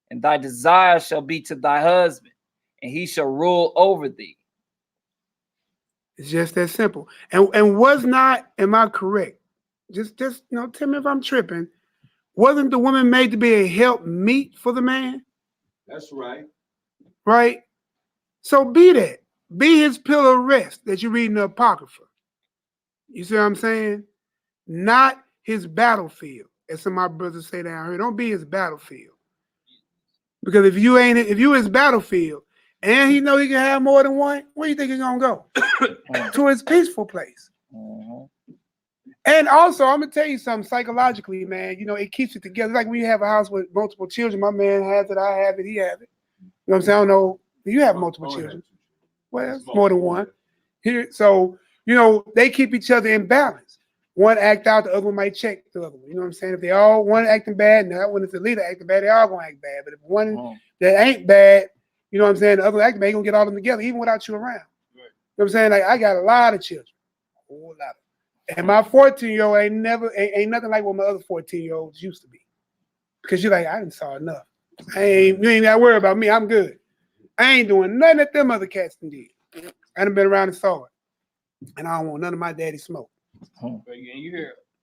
and thy desire shall be to thy husband, and he shall rule over thee. It's just that simple. And was not, am I correct? Just tell me if I'm tripping. Wasn't the woman made to be a help meet for the man? That's right. Right? So be that. Be his pillar of rest that you read in the Apocrypha. You see what I'm saying? Not his battlefield, as some of my brothers say down here. Don't be his battlefield. Because if you his battlefield, and he know he can have more than one, where you think he's gonna go? To his peaceful place. And also, I'm gonna tell you something psychologically, man. You know, it keeps it together. Like when you have a house with multiple children, my man has it, I have it, he has it. You know what I'm saying? I don't know. You have multiple children. Well, more than one. Here, so you know, they keep each other in balance. One act out, the other one might check the other one. You know what I'm saying? If they all one acting bad, and that one is the leader acting bad, they all gonna act bad. But if one that ain't bad, you know what I'm saying, the other acting bad, they gonna get all of them together, even without you around. You know what I'm saying? Like I got a lot of children. A whole lot of them. And my 14-year-old ain't nothing like what my other 14-year-olds used to be. Because you're like, I didn't saw enough. You ain't gotta worry about me. I'm good. I ain't doing nothing that them other cats done did. I done been around and saw it. And I don't want none of my daddy smoke. And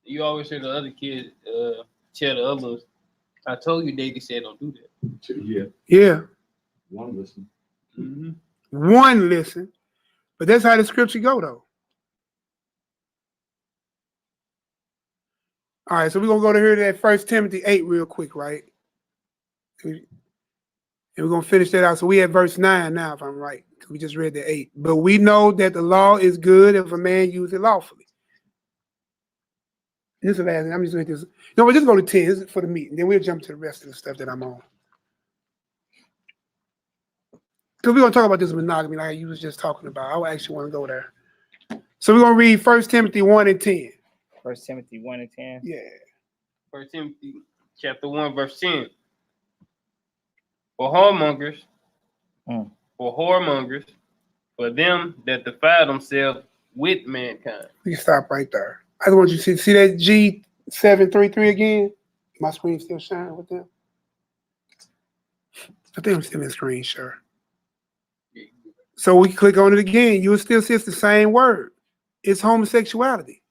you always hear the other kids tell the others, I told you daddy said don't do that. Yeah. One listen. One listen. But that's how the scripture go though. All right, so we're gonna go to here to that 1 Timothy 8 real quick, right? And we're gonna finish that out. So we at verse 9 now, if I'm right. We just read the 8. But we know that the law is good if a man use it lawfully. This is the last thing. I'm just going to this. No, we'll just go to 10. This is for the meeting. Then we'll jump to the rest of the stuff that I'm on. Because we're going to talk about this monogamy like you was just talking about. I actually want to go there. So we're going to read 1 Timothy 1 and 10. 1 Timothy 1 and 10. Yeah. 1 Timothy chapter 1, verse 10. For whoremongers, for them that defile themselves with mankind. We can stop right there. I just want you to see that G733 again. My screen still shining with them. I think I'm still in the screen share. So we click on it again. You will still see it's the same word. It's homosexuality.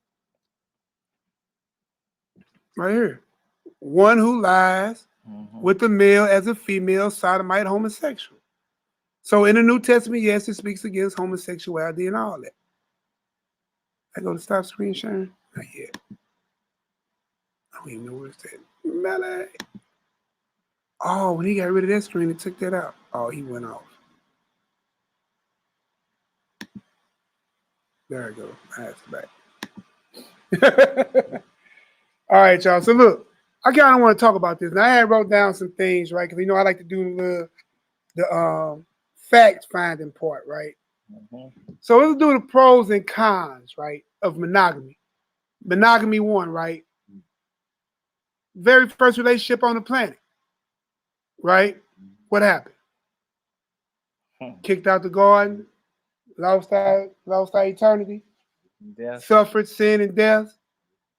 Right here. One who lies with the male as a female, sodomite, homosexual. So in the New Testament, yes, it speaks against homosexuality and all that. I go to stop screen sharing? Not yet. I don't even know where it's at. Melee. Oh, when he got rid of that screen, it took that out. Oh, he went off. There we go. That's back. All right, y'all. So look, I kind of want to talk about this. Now, I had wrote down some things, right? Because I like to do the fact finding part, right? So let's do the pros and cons, right, of monogamy. Monogamy 1, right? Very first relationship on the planet, right? What happened? Kicked out the garden, lost our eternity, suffered sin and death,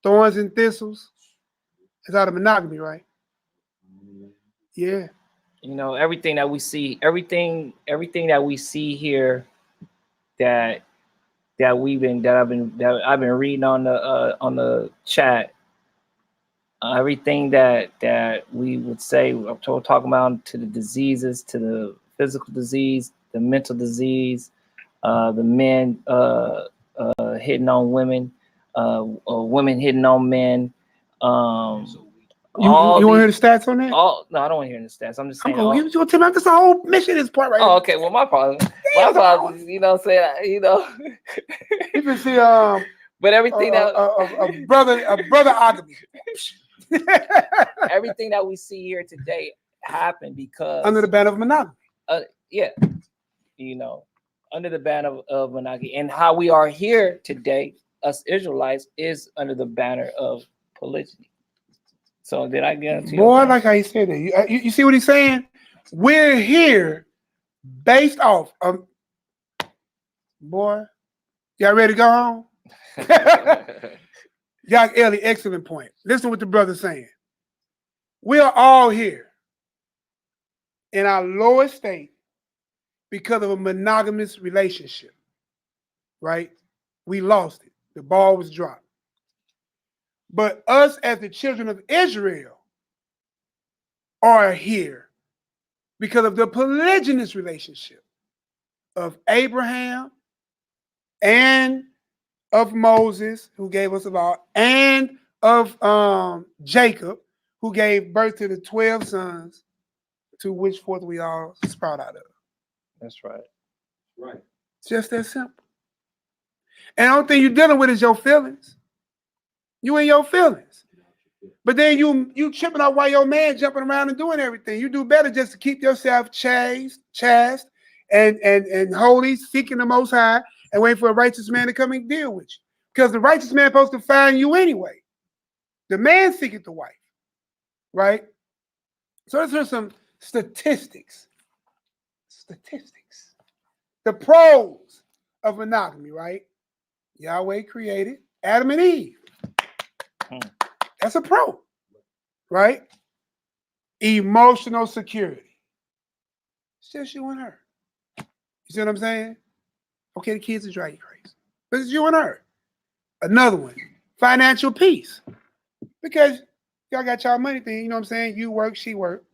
thorns and thistles. It's out of monogamy, right? Yeah. You know, everything that we see, everything that we see here that I've been reading on the chat, everything that we would say, I'm talking about, to the diseases, to the physical disease, the mental disease, the men hitting on women, women hitting on men. You want to hear the stats on that? No, I don't want to hear the stats. I'm just saying. I'm going to give you tell me this whole mission is part right Oh, here. okay. Well, my problem, you know what I'm saying? You know. You can see but everything that a brotherogamy. everything that we see here today happened because under the ban of monogamy. Yeah, you know, under the ban of monogamy, and how we are here today, us Israelites, is under the banner of polygyny. So did I get into Boy, I like how he said that. You see what he's saying? We're here based off of, boy, y'all ready to go home? Y'all, Ellie, excellent point. Listen to what the brother's saying. We are all here in our lowest state because of a monogamous relationship, right? We lost it. The ball was dropped. But us as the children of Israel are here because of the polygynous relationship of Abraham and of Moses, who gave us the law, and of Jacob, who gave birth to the 12 sons, to which forth we all sprout out of. That's right. Right. It's just that simple. And the only thing you're dealing with is your feelings. You and your feelings. But then you tripping out while your man jumping around and doing everything. You do better just to keep yourself chaste and holy, seeking the Most High, and wait for a righteous man to come and deal with you. Because the righteous man is supposed to find you anyway. The man seeketh the wife, right? So let's hear some statistics. The pros of monogamy, right? Yahweh created Adam and Eve. That's a pro, right? Emotional security. It's just you and her. You see what I'm saying? Okay, the kids are driving you crazy, but it's you and her. Another one, financial peace. Because y'all got y'all money thing, you know what I'm saying? You work, she work,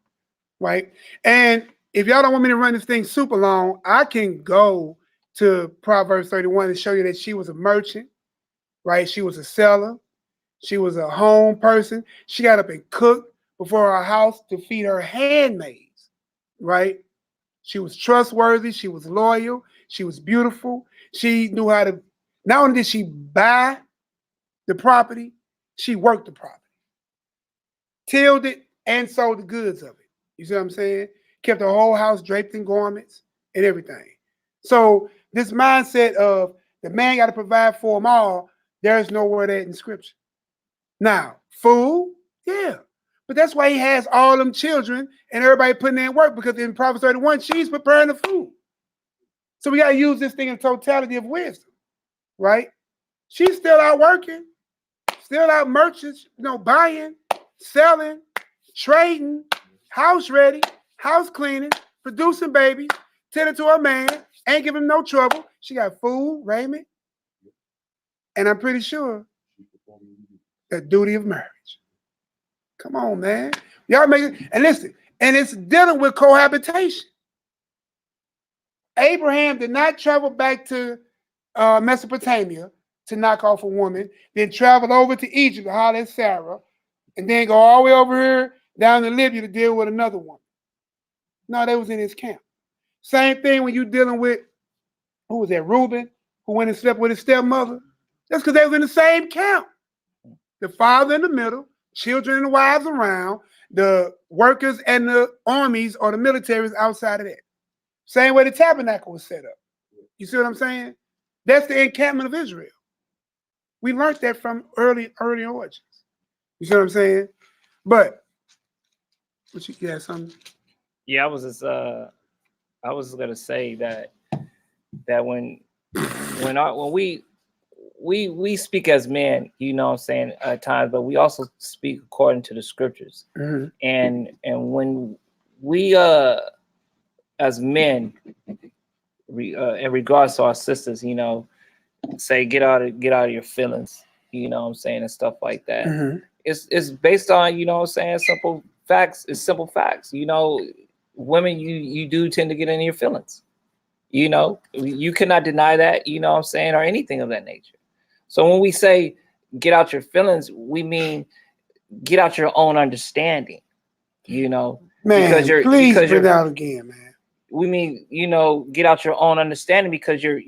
right? And if y'all don't want me to run this thing super long, I can go to Proverbs 31 and show you that she was a merchant, right? She was a seller. She was a home person. She got up and cooked before her house to feed her handmaids, right? She was trustworthy. She was loyal. She was beautiful. She knew how to, not only did she buy the property, she worked the property, tilled it, and sold the goods of it. You see what I'm saying? Kept her whole house draped in garments and everything. So this mindset of the man got to provide for them all, there's nowhere of that in scripture. Now, food, yeah. But that's why he has all them children and everybody putting in work, because in Proverbs 31, she's preparing the food. So we got to use this thing in totality of wisdom, right? She's still out working, still out merchants, buying, selling, trading, house ready, house cleaning, producing babies, tending to her man, ain't giving him no trouble. She got food, raiment, and I'm pretty sure the duty of marriage. Come on, man. Y'all make it, and listen, and it's dealing with cohabitation. Abraham did not travel back to Mesopotamia to knock off a woman, then travel over to Egypt to holler at Sarah, and then go all the way over here down to Libya to deal with another woman. No, they was in his camp. Same thing when you dealing with, who was that, Reuben, who went and slept with his stepmother. That's because they was in the same camp. The father in the middle, children and wives around, the workers and the armies or the militaries outside of that. Same way the tabernacle was set up. You see what I'm saying? That's the encampment of Israel. We learned that from early origins. You see what I'm saying? But what you got something? Yeah, I was gonna say that when we speak as men, you know what I'm saying, at times, but we also speak according to the scriptures. Mm-hmm. And when we as men, in regards to our sisters, you know, say get out of your feelings, you know what I'm saying, and stuff like that. Mm-hmm. It's based on, you know what I'm saying, simple facts. It's simple facts. You know, women, you do tend to get in your feelings. You know, you cannot deny that, you know what I'm saying, or anything of that nature. So when we say get out your feelings, we mean get out your own understanding, you know. Man, please bring it out again, man. We mean, you know, get out your own understanding, because your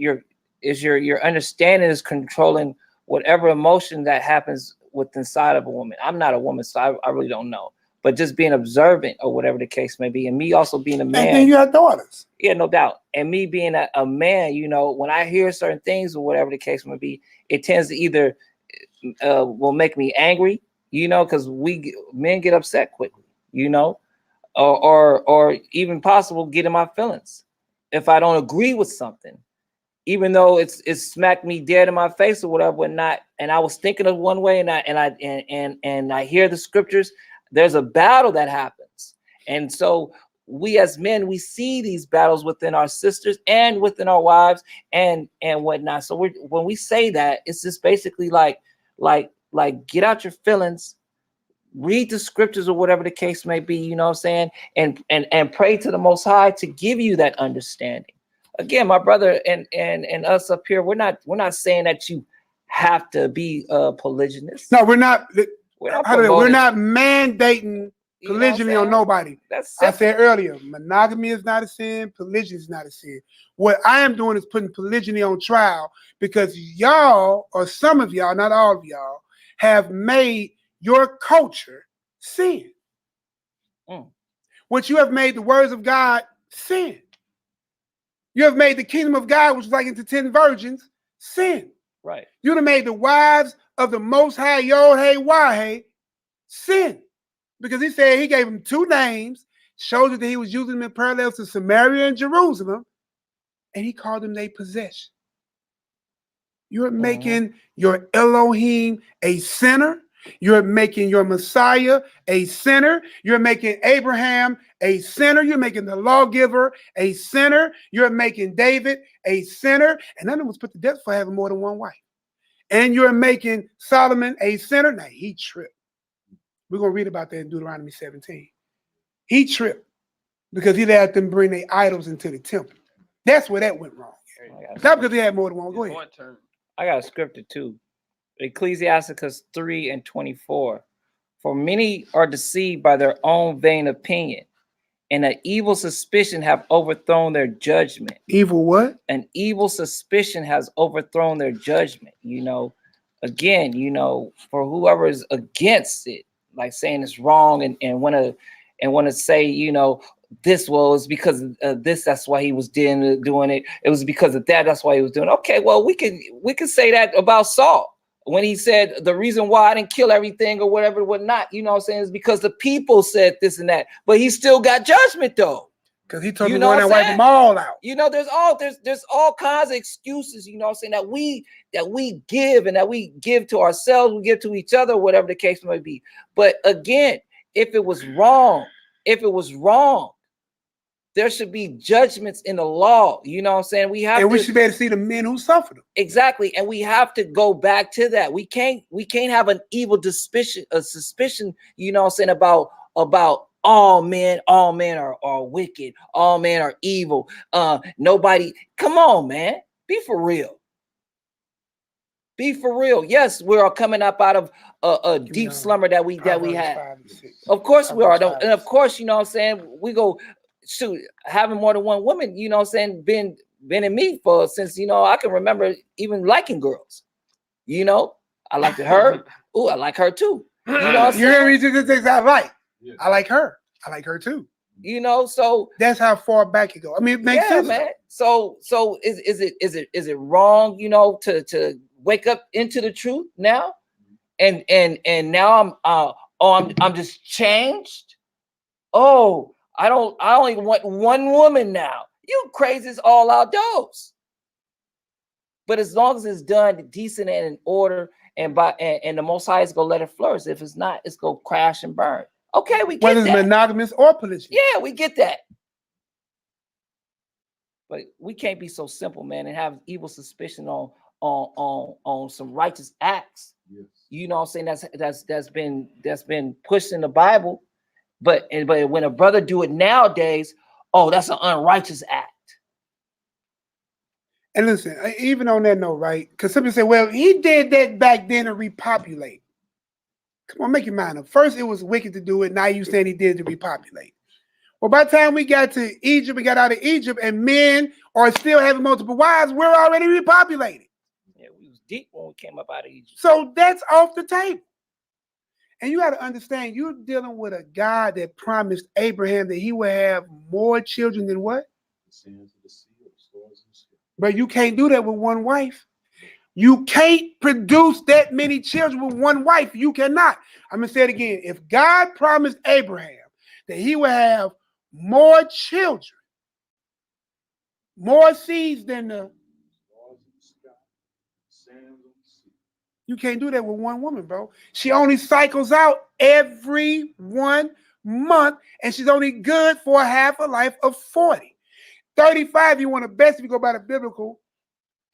understanding is controlling whatever emotion that happens within inside of a woman. I'm not a woman, so I really don't know. But just being observant or whatever the case may be, and me also being a man. And then you have daughters. Yeah, no doubt. And me being a man, you know, when I hear certain things or whatever the case may be, it tends to either will make me angry, you know, because men get upset quickly, you know, or even possible get in my feelings if I don't agree with something, even though it's smacked me dead in my face or whatever, not. And I was thinking of one way, and I hear the scriptures. There's a battle that happens, and so we as men, we see these battles within our sisters and within our wives and whatnot. So when we say that, it's just basically like get out your feelings, read the scriptures or whatever the case may be, you know what I'm saying, and pray to the Most High to give you that understanding. Again, my brother and us up here, we're not saying that you have to be polygynous. No, we're not. We're not mandating polygyny on nobody. I said earlier, monogamy is not a sin, polygyny is not a sin. What I am doing is putting polygyny on trial, because y'all, or some of y'all, not all of y'all, have made your culture sin. What you have made the words of God sin. You have made the kingdom of God, which is like into 10 virgins, sin. Right. You have made the wives of the Most High YHWH sin. Because he said he gave them two names, showed that he was using them in parallels to Samaria and Jerusalem, and he called them their possession. You're making your Elohim a sinner. You're making your Messiah a sinner. You're making Abraham a sinner. You're making the lawgiver a sinner. You're making David a sinner. And none of them was put to death for having more than one wife. And you're making Solomon a sinner. Now, he tripped. We're going to read about that in Deuteronomy 17. He tripped because he let them bring their idols into the temple. That's where that went wrong. Not because he had more than one. Go ahead. I got a scripture too. Ecclesiasticus 3:24. For many are deceived by their own vain opinion, and an evil suspicion have overthrown their judgment. Evil what? An evil suspicion has overthrown their judgment. You know, again, you know, for whoever is against it, like saying it's wrong and want to say, you know, this was because of this, that's why he was doing it. It was because of that, that's why he was doing it. Okay, well, we can say that about Saul. When he said the reason why I didn't kill everything or whatever, whatnot, you know what I'm saying, is because the people said this and that. But he still got judgment though. Because he told me one and wipe them all out. You know, there's all kinds of excuses, you know what I'm saying, that we give and that we give to ourselves, we give to each other, whatever the case may be. But again, if it was wrong, there should be judgments in the law. You know what I'm saying? We have And we to, should be able to see the men who suffered them. exactly, and we have to go back to that. We can't have an evil suspicion, you know what I'm saying, about all men are wicked, all men are evil. Nobody, come on, man, be for real. Be for real. Yes, we're all coming up out of a deep slumber that we had. Of course we are. And of course, you know what I'm saying, we go shoot having more than one woman, you know what I'm saying, been in me for since, you know, I can remember even liking girls. You know, I liked her. Oh, I like her too. You know what I'm saying? You hear me? Just things I like. Yeah. I like her. I like her too. You know, so that's how far back it go. I mean, it makes sense, man. So is it wrong, you know, to wake up into the truth now? And now I'm just changed. Oh, I only want one woman now. You crazy as all outdoors. But as long as it's done decent and in order, and the Most High is gonna let it flourish. If it's not, it's gonna crash and burn. Okay, we get whether that. Whether it's monogamous or polygamous. Yeah, we get that. But we can't be so simple, man, and have evil suspicion on some righteous acts. Yes. You know what I'm saying? That's been pushed in the Bible. But when a brother do it nowadays, oh, that's an unrighteous act. And listen, even on that note, right? Because somebody say, well, he did that back then to repopulate. Come on, make your mind up. First, it was wicked to do it. Now you saying he did it to repopulate. Well, by the time we got to Egypt, we got out of Egypt, and men are still having multiple wives, we're already repopulated. Yeah, we was deep when we came up out of Egypt. So that's off the table. And you got to understand, you're dealing with a God that promised Abraham that he would have more children than what? The sands of the sea, the stars of the sky. But you can't do that with one wife. You can't produce that many children with one wife. You cannot. I'm going to say it again. If God promised Abraham that he would have more children, more seeds than the you can't do that with one woman, bro. She only cycles out every 1 month, and she's only good for half a life of 40. 35, you want the best if you go by the biblical,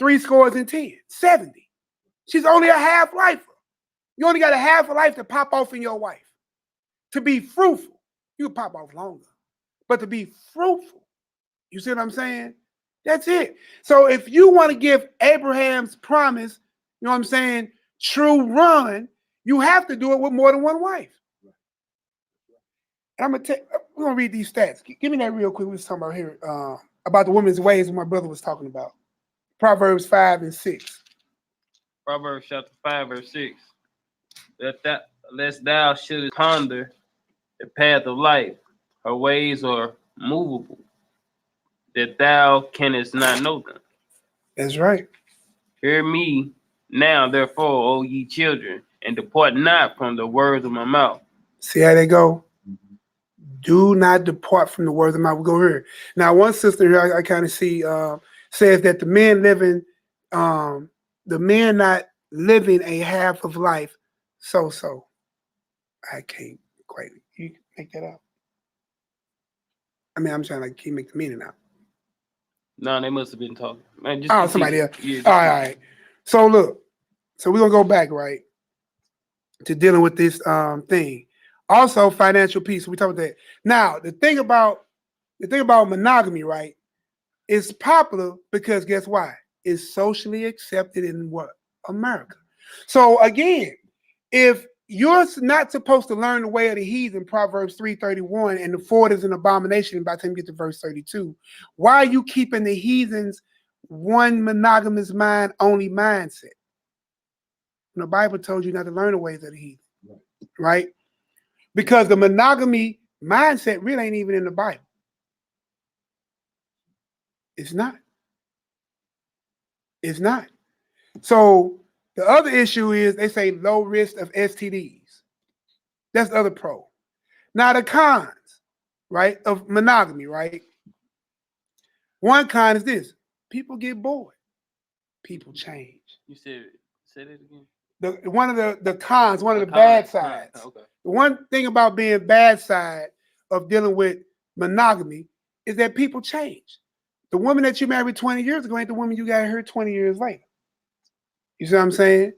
70. She's only a half lifer. You only got a half a life to pop off in your wife. To be fruitful, you can pop off longer. But to be fruitful, you see what I'm saying? That's it. So if you want to give Abraham's promise, you know what I'm saying, true run, you have to do it with more than one wife. And we're gonna read these stats. Give me that real quick. We was talking about here about the women's ways my brother was talking about. Proverbs 5 and 6. Proverbs chapter 5, verse 6. Lest thou shouldest ponder the path of life, her ways are movable, that thou canst not know them. That's right. Hear me now, therefore, O ye children, and depart not from the words of my mouth. See how they go? Do not depart from the words of my mouth. We go here. Now, one sister here I kind of see says that the men not living a half of life. So. I can't quite. You make that up. I mean, I'm trying to keep make the meaning out. No, they must have been talking. Man, just somebody else. Yeah, all right. So look. So we're gonna go back, right, to dealing with this thing. Also, financial peace. We talk about that. Now, the thing about monogamy, right, is popular because guess why? It's socially accepted in what? America. So again, if you're not supposed to learn the way of the heathen, Proverbs 3:31, and the forward is an abomination by the time you get to verse 32, why are you keeping the heathens one monogamous mind only mindset? And the Bible told you not to learn the ways of the heathen, right? Because the monogamy mindset really ain't even in the Bible. It's not. It's not. So the other issue is they say low risk of STDs. That's the other pro. Now the cons, right, of monogamy, right? One con is this. People get bored. People change. You say it again? One of the cons, one of the bad sides. Okay. The one thing about being bad side of dealing with monogamy is that people change. The woman that you married 20 years ago ain't the woman you got her 20 years later. You see what I'm saying?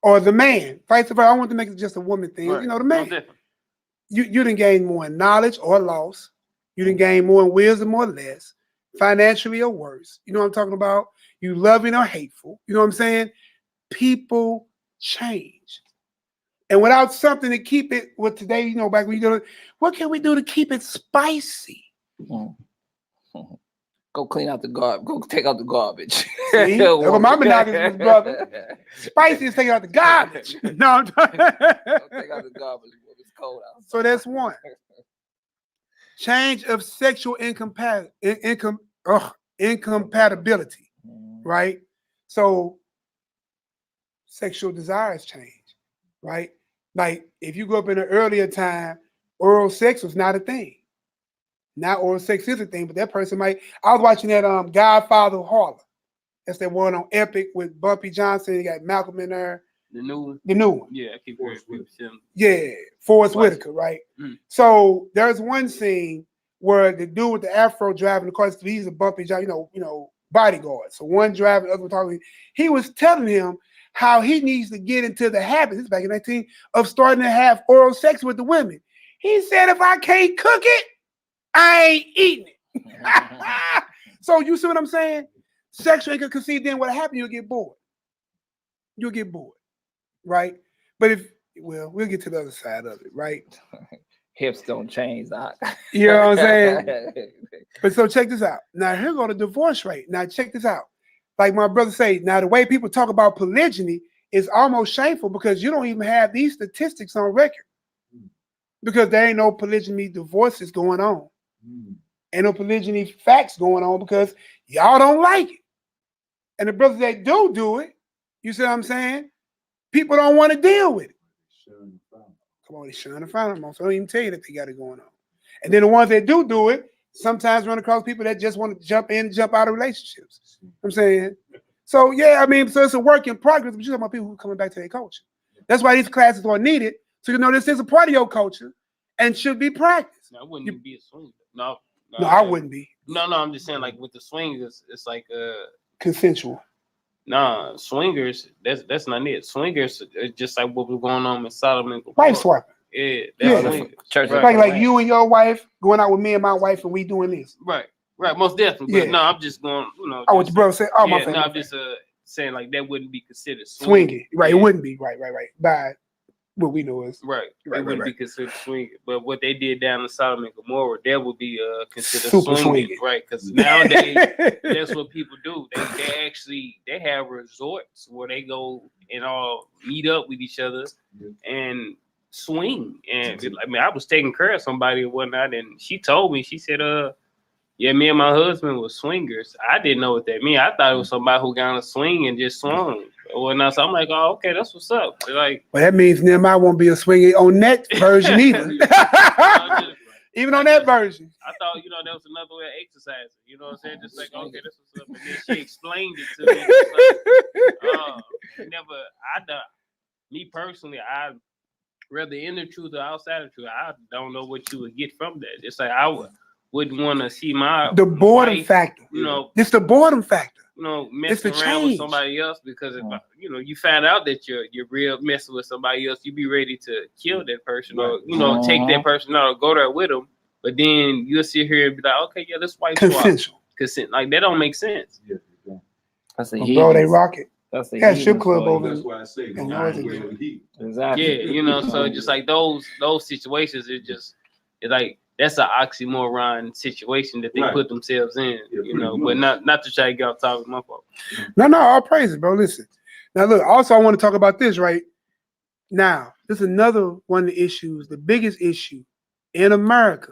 Or the man, vice versa. I want to make it just a woman thing. Right. You know, the No man. different. You didn't gain more in knowledge or loss. You didn't gain more in wisdom or less, financially or worse. You know what I'm talking about? You loving or hateful. You know what I'm saying? People change. And without something to keep it with today, you know, back when you go, what can we do to keep it spicy? Go clean out the garbage. Go take out the garbage. See? That's what my monogamous brother. Spicy is taking out the garbage. No, I'm talking. Go take out the garbage when it's cold out. So that's one. Change of sexual incompatibility, right? So sexual desires change, right? Like if you grew up in an earlier time, oral sex was not a thing. Now oral sex is a thing, but that person might. I was watching that Godfather Harlem. That's that one on Epic with Bumpy Johnson. You got Malcolm in there. The new one. The new one. Yeah, I keep hearing people saying. Yeah, Forrest Whitaker, right? So there's one scene where the dude with the afro driving the car, he's a Bumpy Johnson, you know, bodyguard. So one driving, the other one talking. He was telling him how he needs to get into the habit. This is back in 19 of starting to have oral sex with the women. He said, if I can't cook it, I ain't eating it. So you see what I'm saying? Sexual inconceived, then what happened? You'll get bored. You'll get bored, right? But we'll get to the other side of it, right? Hips don't change, Doc. You know what I'm saying? But so check this out. Now here go the divorce rate. Now check this out. Like my brother say, now the way people talk about polygyny is almost shameful because you don't even have these statistics on record. Because there ain't no polygyny divorces going on. Ain't no polygyny facts going on because y'all don't like it. And the brothers that do it, you see what I'm saying? People don't want to deal with it. Come on, they're trying to find them. So I don't even tell you that they got it going on. And then the ones that do it, sometimes run across people that just want to jump in and jump out of relationships. You know what I'm saying? So yeah, I mean, so it's a work in progress, but you're talking about people who are coming back to their culture. That's why these classes are needed. So you know this is a part of your culture and should be practiced. No, I wouldn't even be a swinger. No, I wouldn't be. No, I'm just saying, like with the swingers, it's like Consensual. Nah, swingers, that's not it. Swingers is just like what was going on in Sodom and Gomorrah. Wife swapping. Yeah, that's swingers. Church Right. Like you and your wife going out with me and my wife and we doing this. Right, most definitely. But Yeah. no, I'm just going, you know. Oh, what the brother said? Oh, my yeah, friend. no, I'm just saying like that wouldn't be considered Swinging. Right, Yeah. it wouldn't be. Right. By what we know is. Right, Right, it wouldn't right. be considered swinging. But what they did down in Sodom and Gomorrah, that would be considered Super swinging. swinging. Right, because nowadays that's what people do. They have resorts where they go and all meet up with each other and swing. And I mean, I was taking care of somebody one night, and she told me, she said, yeah, me and my husband were swingers. I didn't know what that meant. I thought it was somebody who got on a swing and just swung or whatnot. So I'm like, oh, okay, that's what's up. Like, well, that means NehemiYAH won't be a swinging on that version either. Even on that version. I thought, you know, that was another way of exercising. You know what I'm saying? Just like, okay, that's what's up. And then she explained it to me. Me personally, I rather in the truth or outside of the truth. I don't know what you would get from that. It's like I wouldn't want to see the boredom wife, factor. You know, it's the boredom factor. You know, messing around with somebody else because if you know you find out that you're real messing with somebody else, you be ready to kill that person or you know take that person out or go there with them. But then you'll sit here and be like, okay, yeah, this white consensual. Consent, like that don't make sense. That's a bro, they rock it. That's the strip club over. That's why I say exactly. Yeah, you know, so just like those situations, it's like that's an oxymoron situation that they put themselves in, you know, but not to try to get off topic, my fault. No, all praises, bro. Listen. Now look, also I want to talk about this right now. This is another one of the issues, the biggest issue in America,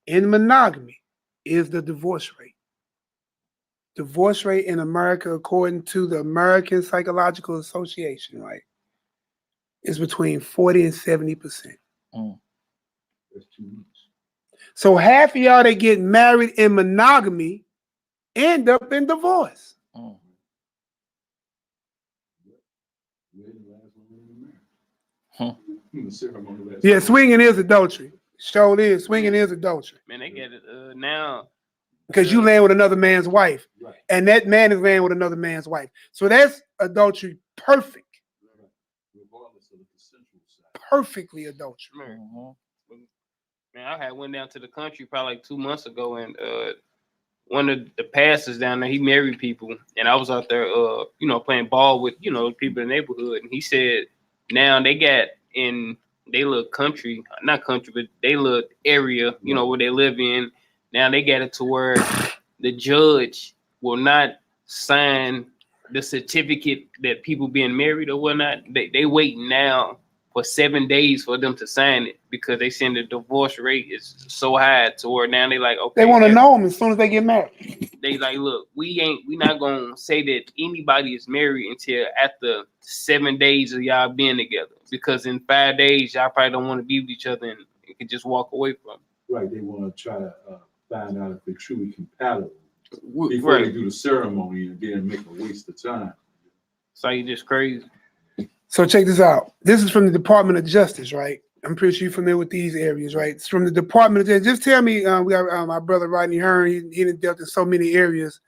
in monogamy, is the divorce rate. Divorce rate in America, according to the American Psychological Association, right, is between 40 and 70%. That's too much. So half of y'all that get married in monogamy end up in divorce. The ceremony last Yeah, swinging is adultery. Show is swinging is adultery. Man, they get it now. Because you laying with another man's wife. Right. And that man is laying with another man's wife. So that's adultery perfect. Regardless of the consensual side. Perfectly adultery. Man, I had went down to the country probably like 2 months ago, and one of the pastors down there, he married people, and I was out there, playing ball with, people in the neighborhood, and he said now they got in they little country, not country, but they little area, where they live in. Now they got it to where the judge will not sign the certificate that people being married or whatnot. They waiting now for 7 days for them to sign it because they saying the divorce rate is so high to where now they like, okay. They want to know them as soon as they get married. They like, look, we not gonna say that anybody is married until after 7 days of y'all being together. Because in 5 days, y'all probably don't want to be with each other and you can just walk away from it. Right, they want to try to find out if they're truly compatible before they do the ceremony and then make a waste of time. So you just crazy. So check this out. This is from the Department of Justice, right? I'm pretty sure you're familiar with these areas, right? It's from the Department of Justice. Just tell me, we got my brother Rodney Hearn. He done dealt in so many areas,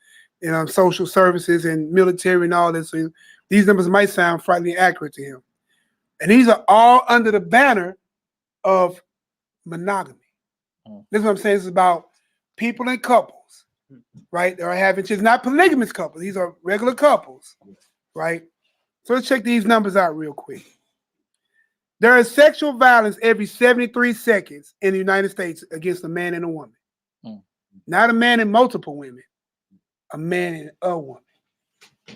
in social services and military and all this. So these numbers might sound frighteningly accurate to him. And these are all under the banner of monogamy. This is what I'm saying. This is about people and couples, right? They are having children, not polygamous couples. These are regular couples, right? So let's check these numbers out real quick. There is sexual violence every 73 seconds in the United States against a man and a woman. Not a man and multiple women, a man and a woman,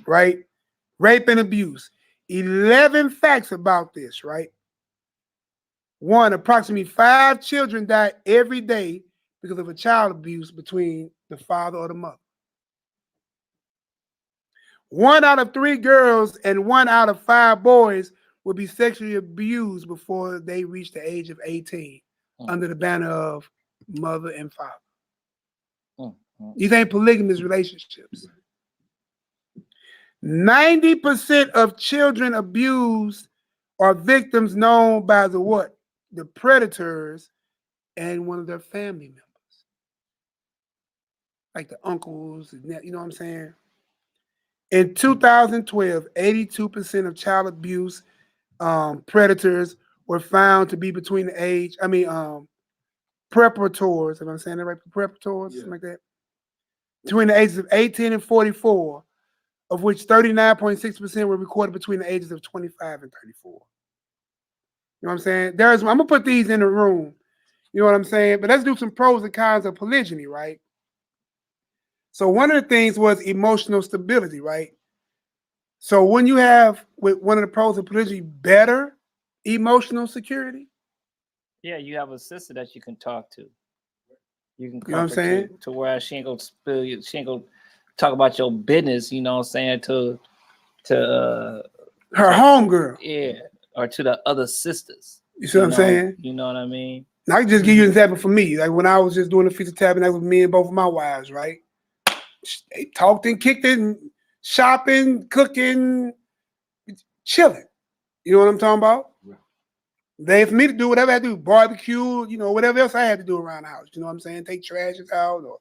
right? Rape and abuse. 11 facts about this, right? 1, approximately 5 children die every day because of a child abuse between the father or the mother. 1 out of 3 girls and 1 out of 5 boys will be sexually abused before they reach the age of 18 under the banner of mother and father. These ain't polygamous relationships. 90% of children abused are victims known by the what? The predators and one of their family members. Like the uncles, you know what I'm saying? In 2012, 82% of child abuse predators were found to be between the age, preparators, am I saying that right? Preparators, something like that. Between the ages of 18 and 44, of which 39.6% were recorded between the ages of 25 and 34. You know what I'm saying? I'm going to put these in the room. You know what I'm saying? But let's do some pros and cons of polygyny, right? So one of the things was emotional stability, right? So when you have, with one of the pros of polygyny, better emotional security. Yeah, you have a sister that you can talk to. You can You know what I'm saying? to where she ain't gonna spill you, she ain't gonna talk about your business, you know what I'm saying, to her homegirl. Yeah, or to the other sisters. You see what I'm saying? You know what I mean? I can just give you an example for me. Like when I was just doing the Feast of Tabernacles with me and both of my wives, right? They talked and kicked it, and shopping, cooking, chilling. You know what I'm talking about? Right. They for me to do whatever I had to do, barbecue, whatever else I had to do around the house. You know what I'm saying? Take trashes out or,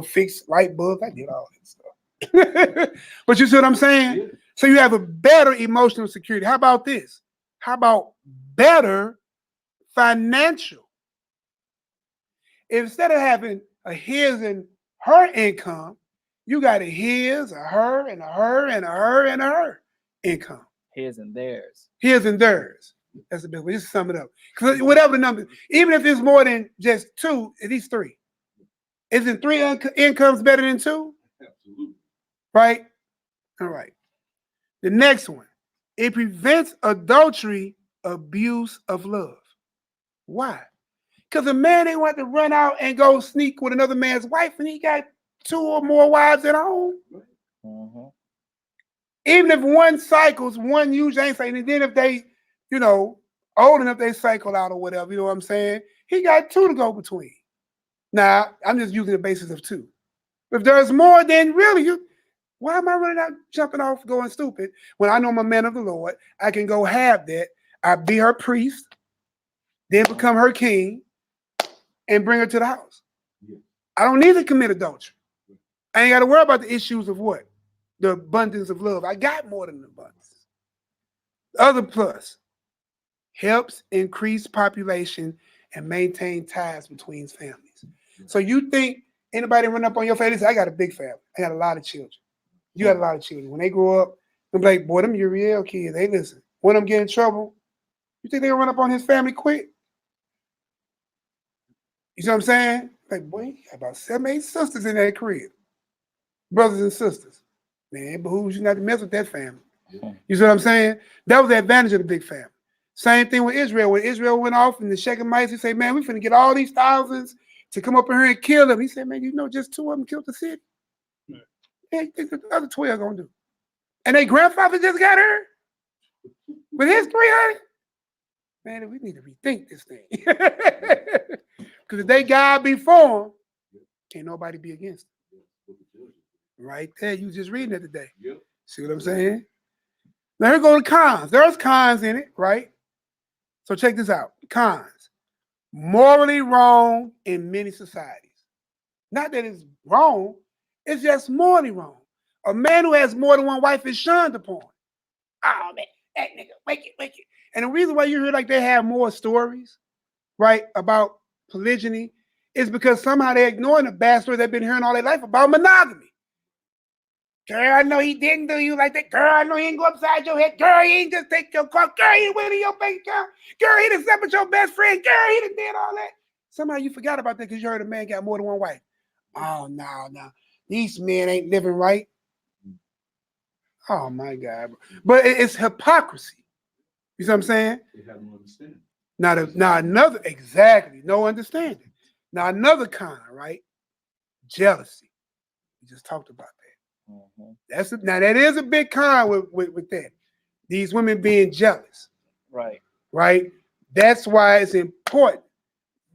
fix light bulbs. I did all that stuff. But you see what I'm saying? Yeah. So you have a better emotional security. How about this? How about better financial? Instead of having a his and her income, you got a his, a her, and a her, and a her, and a her income. His and theirs. His and theirs. That's the big one. Just sum it up. Because whatever the number, even if it's more than just 2, at least 3. Isn't 3 incomes better than 2? Absolutely. Right? All right. The next one. It prevents adultery, abuse of love. Why? Because a man ain't want to run out and go sneak with another man's wife and he got 2 or more wives at home. Mm-hmm. Even if one cycles, one usually ain't saying, and then if they, old enough, they cycle out or whatever, you know what I'm saying? He got 2 to go between. Now, I'm just using the basis of 2. If there's more, then really, why am I running out, jumping off, going stupid? When I know I'm a man of the Lord, I can go have that. I be her priest, then become her king, and bring her to the house. Yeah. I don't need to commit adultery. I ain't got to worry about the issues of what? The abundance of love. I got more than abundance. The other plus, helps increase population and maintain ties between families. So you think anybody run up on your family? I got a big family. I got a lot of children. You got a lot of children. When they grow up, they're like, boy, them Uriel kids. Hey, listen, when I'm getting in trouble, you think they'll run up on his family quick? You see what I'm saying? Like, boy, you got about 7, 8 sisters in that crib. Brothers and sisters. Man, it behooves you not to mess with that family. You see what I'm saying? That was the advantage of the big family. Same thing with Israel. When Israel went off and the Shechemites, he said, man, we finna get all these thousands to come up in here and kill them. He said, man, you know, just 2 of them killed the city. Yeah, you think the other 12 gonna do? And their grandfather just got hurt with his 300. Man, we need to rethink this thing. Because if they God before him, can't nobody be against him. Right there, you was just reading it today. Yep. See what I'm saying? Now here go the cons. There's cons in it, right? So check this out. Cons. Morally wrong in many societies. Not that it's wrong, it's just morally wrong. A man who has more than one wife is shunned upon. Oh man, that nigga, wicked. And the reason why you hear like they have more stories, right, about polygyny is because somehow they're ignoring the bad stories they've been hearing all their life about monogamy. Girl, I know he didn't do you like that. Girl, I know he didn't go upside your head. Girl, he ain't just take your car. Girl, he went in your bank account. Girl, he done slept with your best friend. Girl, he done did all that. Somehow you forgot about that because you heard a man got more than one wife. Oh, no. These men ain't living right. Oh, my God. But it's hypocrisy. You see what I'm saying? They have no understanding. Now another, exactly, no understanding. Now another con, right? Jealousy. We just talked about that. Now that is a big con with that. These women being jealous. Right? That's why it's important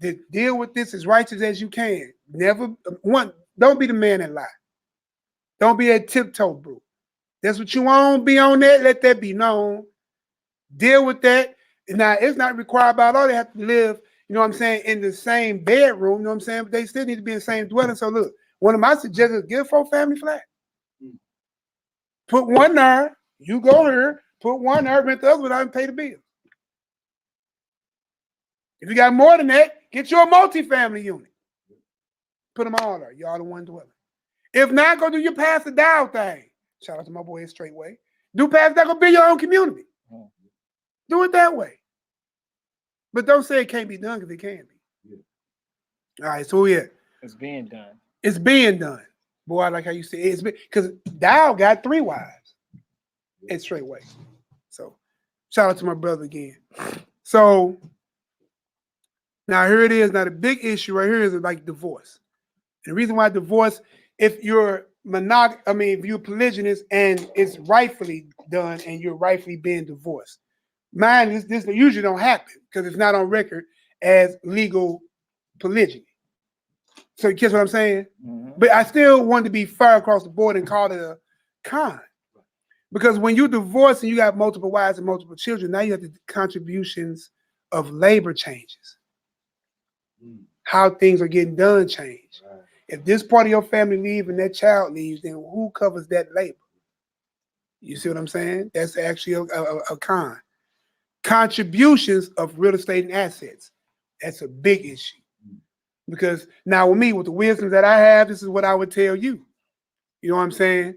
to deal with this as righteous as you can. Don't be the man that lie. Don't be that tiptoe bro. That's what you want, be on that, let that be known. Deal with that. Now it's not required by law. They have to live, you know what I'm saying, in the same bedroom, you know what I'm saying? But they still need to be in the same dwelling. So look, one of my suggestions is give 4 family flat. Put one there, you go here, put one there, rent the other one out and pay the bill. If you got more than that, get you a multi-family unit. Put them all there. You all in one dwelling. If not, go do your pass the dial thing. Shout out to my boy Straightway. Do pass that, go build your own community. Do it that way. But don't say it can't be done because it can be. All right, so yeah. It's being done. It's being done. Boy, I like how you say it's because Dow got 3 wives and Straightway. So shout out to my brother again. So now here it is. Now the big issue right here is like divorce. And the reason why divorce, if you're if you're polygynous and it's rightfully done and you're rightfully being divorced. Mine, this usually don't happen because it's not on record as legal polygyny. So you catch what I'm saying? But I still want to be fair across the board and call it a con. Because when you divorce and you got multiple wives and multiple children, now you have the contributions of labor changes. How things are getting done change. If this part of your family leaves and that child leaves, then who covers that labor? You see what I'm saying? That's actually a con. Contributions of real estate and assets. That's a big issue. Because now with me, with the wisdom that I have, this is what I would tell you. You know what I'm saying?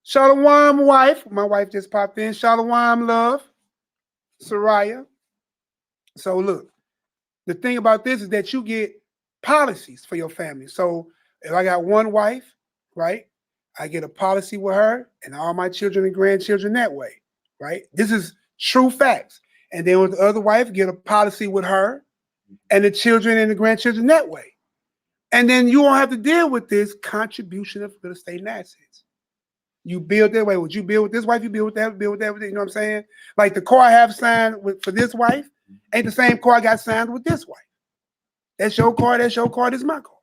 Shalom, wife. My wife just popped in. Shalom, love. Soraya. So look, the thing about this is that you get policies for your family. So if I got one wife, right, I get a policy with her and all my children and grandchildren that way, right? This is true facts. And then with the other wife, get a policy with her and the children and the grandchildren that way. And then you won't have to deal with this contribution of real estate and assets. You build that way. Would you build with this wife? You build with that, you know what I'm saying? Like the car I have signed for this wife ain't the same car I got signed with this wife. That's your car, this is my car.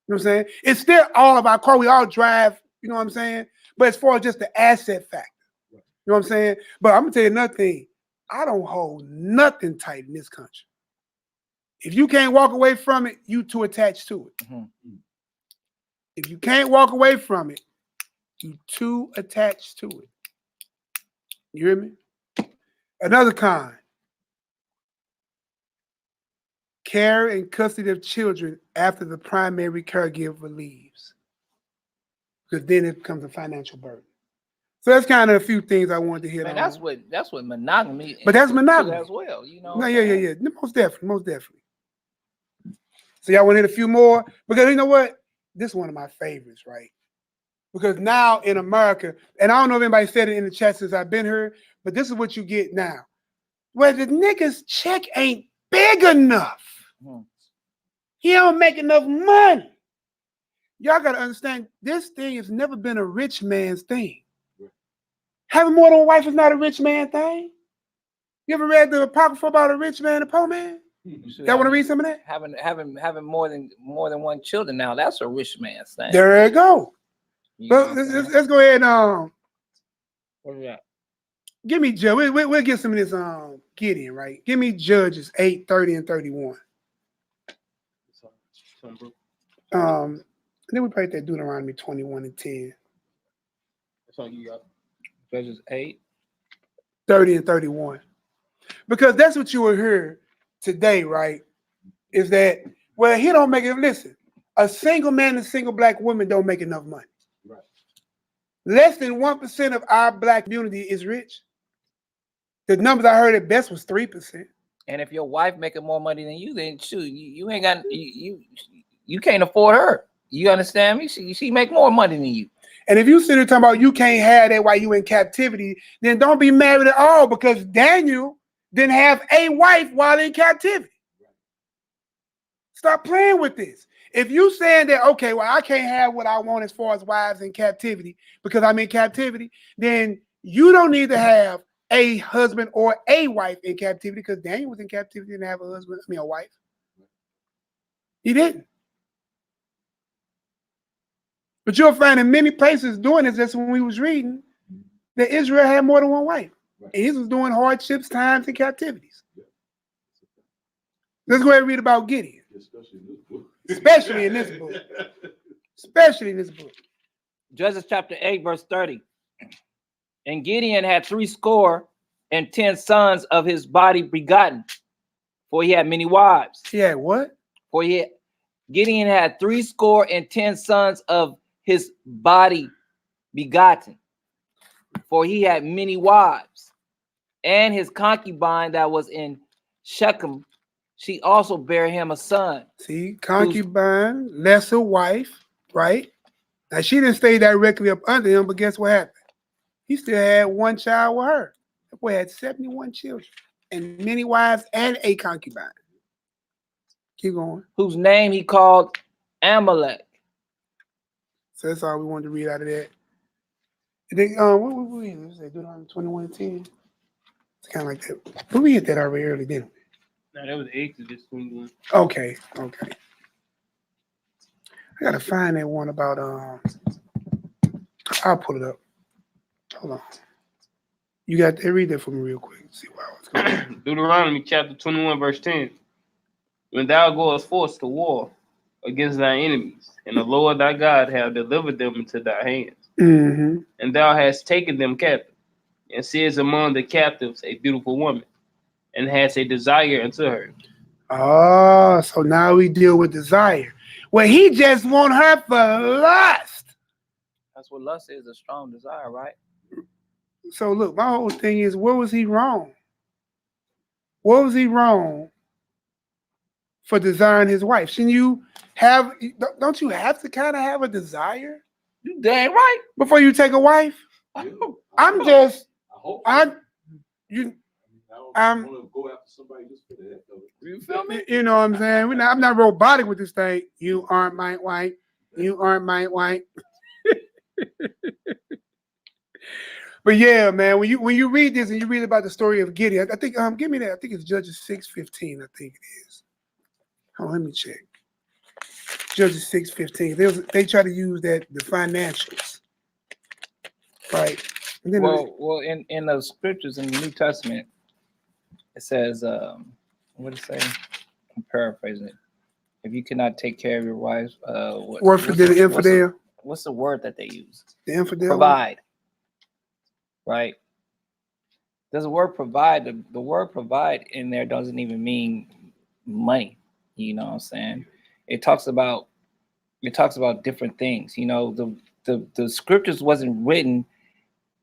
You know what I'm saying? It's still all of our car. We all drive, you know what I'm saying? But as far as just the asset factor, you know what I'm saying? But I'm going to tell you another thing. I don't hold nothing tight in this country. If you can't walk away from it, you too attached to it. Mm-hmm. If you can't walk away from it, you too attached to it. You hear me? Another kind. Care and custody of children after the primary caregiver leaves. Because then it becomes a financial burden. So that's kind of a few things I wanted to hit on. That's what monogamy. But that's monogamy as well. You know. No, yeah. Most definitely. So y'all want to hit a few more? Because you know what? This is one of my favorites, right? Because now in America, and I don't know if anybody said it in the chat since I've been here, but this is what you get now. Where the nigga's check ain't big enough. He don't make enough money. Y'all got to understand, this thing has never been a rich man's thing. Having more than one wife is not a rich man thing. You ever read the Apocrypha about a rich man and a poor man? Y'all want to read some of that? Having more than one children now, that's a rich man's thing. There you go. Let's go ahead and what is that? Give me Judge. We'll get some of this Gideon, right? Give me Judges 8, 30, and 31. And then we probably that Deuteronomy 21 and 10. That's all you got. Judges 8, 30, and 31. Because that's what you will hear today, right? Is that, well, he don't make it. Listen, a single man and a single black woman don't make enough money. Right. Less than 1% of our black community is rich. The numbers I heard at best was 3%. And if your wife making more money than you, then shoot, you ain't got you can't afford her. You understand me? She make more money than you. And if you sit here talking about you can't have that while you in captivity, then don't be married at all, because Daniel didn't have a wife while in captivity. Stop playing with this. If you saying that, okay, well, I can't have what I want as far as wives in captivity because I'm in captivity, then you don't need to have a husband or a wife in captivity, because Daniel was in captivity and didn't have a wife. He didn't. But you'll find in many places doing this, that's when we was reading, that Israel had more than one wife. Right. And he was doing hardships, times, and captivities. Yeah. Let's go ahead and read about Gideon. Especially in this book. Especially in this book. Judges chapter 8, verse 30. And Gideon had 70 sons of his body begotten, for he had many wives. He had what? Gideon had 70 sons of his body begotten, for he had many wives. And his concubine that was in Shechem, she also bare him a son. See, concubine, lesser wife, right? Now, she didn't stay directly up under him, but guess what happened? He still had one child with her. That boy had 71 children and many wives and a concubine. Keep going. Whose name he called Amalek. So that's all we wanted to read out of that. And then, what we say? Deuteronomy 21 and 10. It's kind of like that. But we hit that already early, didn't we? No, that was Exodus 21. Okay. I gotta find that one about I'll pull it up. Hold on. You got to read that for me real quick. See where I was going. Deuteronomy chapter 21, verse 10. When thou goest forth to war against thy enemies, and the Lord thy God have delivered them into thy hands, and thou hast taken them captive, and seest among the captives a beautiful woman, and hast a desire unto her. Oh, so now we deal with desire. Well, he just want her for lust. That's what lust is, a strong desire, right? So look, my whole thing is, where was he wrong? What was he wrong for desiring his wife? Shouldn't you have, don't you have to kind of have a desire? You dang right. Before you take a wife? I'm just, I'm want to go after somebody just for the heck of it. You feel me? You know what I'm saying? I'm not robotic with this thing. You aren't my wife. You aren't my wife. But yeah, man, when you read this and you read about the story of Gideon, I think give me that. I think it's Judges 6:15. I think it is. Oh, let me check. Judges 6:15. They try to use the financials, right? And then well, in the scriptures in the New Testament, it says, what does it say? I'm paraphrasing it. If you cannot take care of your wives, What's the infidel? What's the word that they use? The infidel. Provide. Right. There's a word provide. The word provide in there doesn't even mean money. You know what I'm saying? It talks about different things. You know, the scriptures wasn't written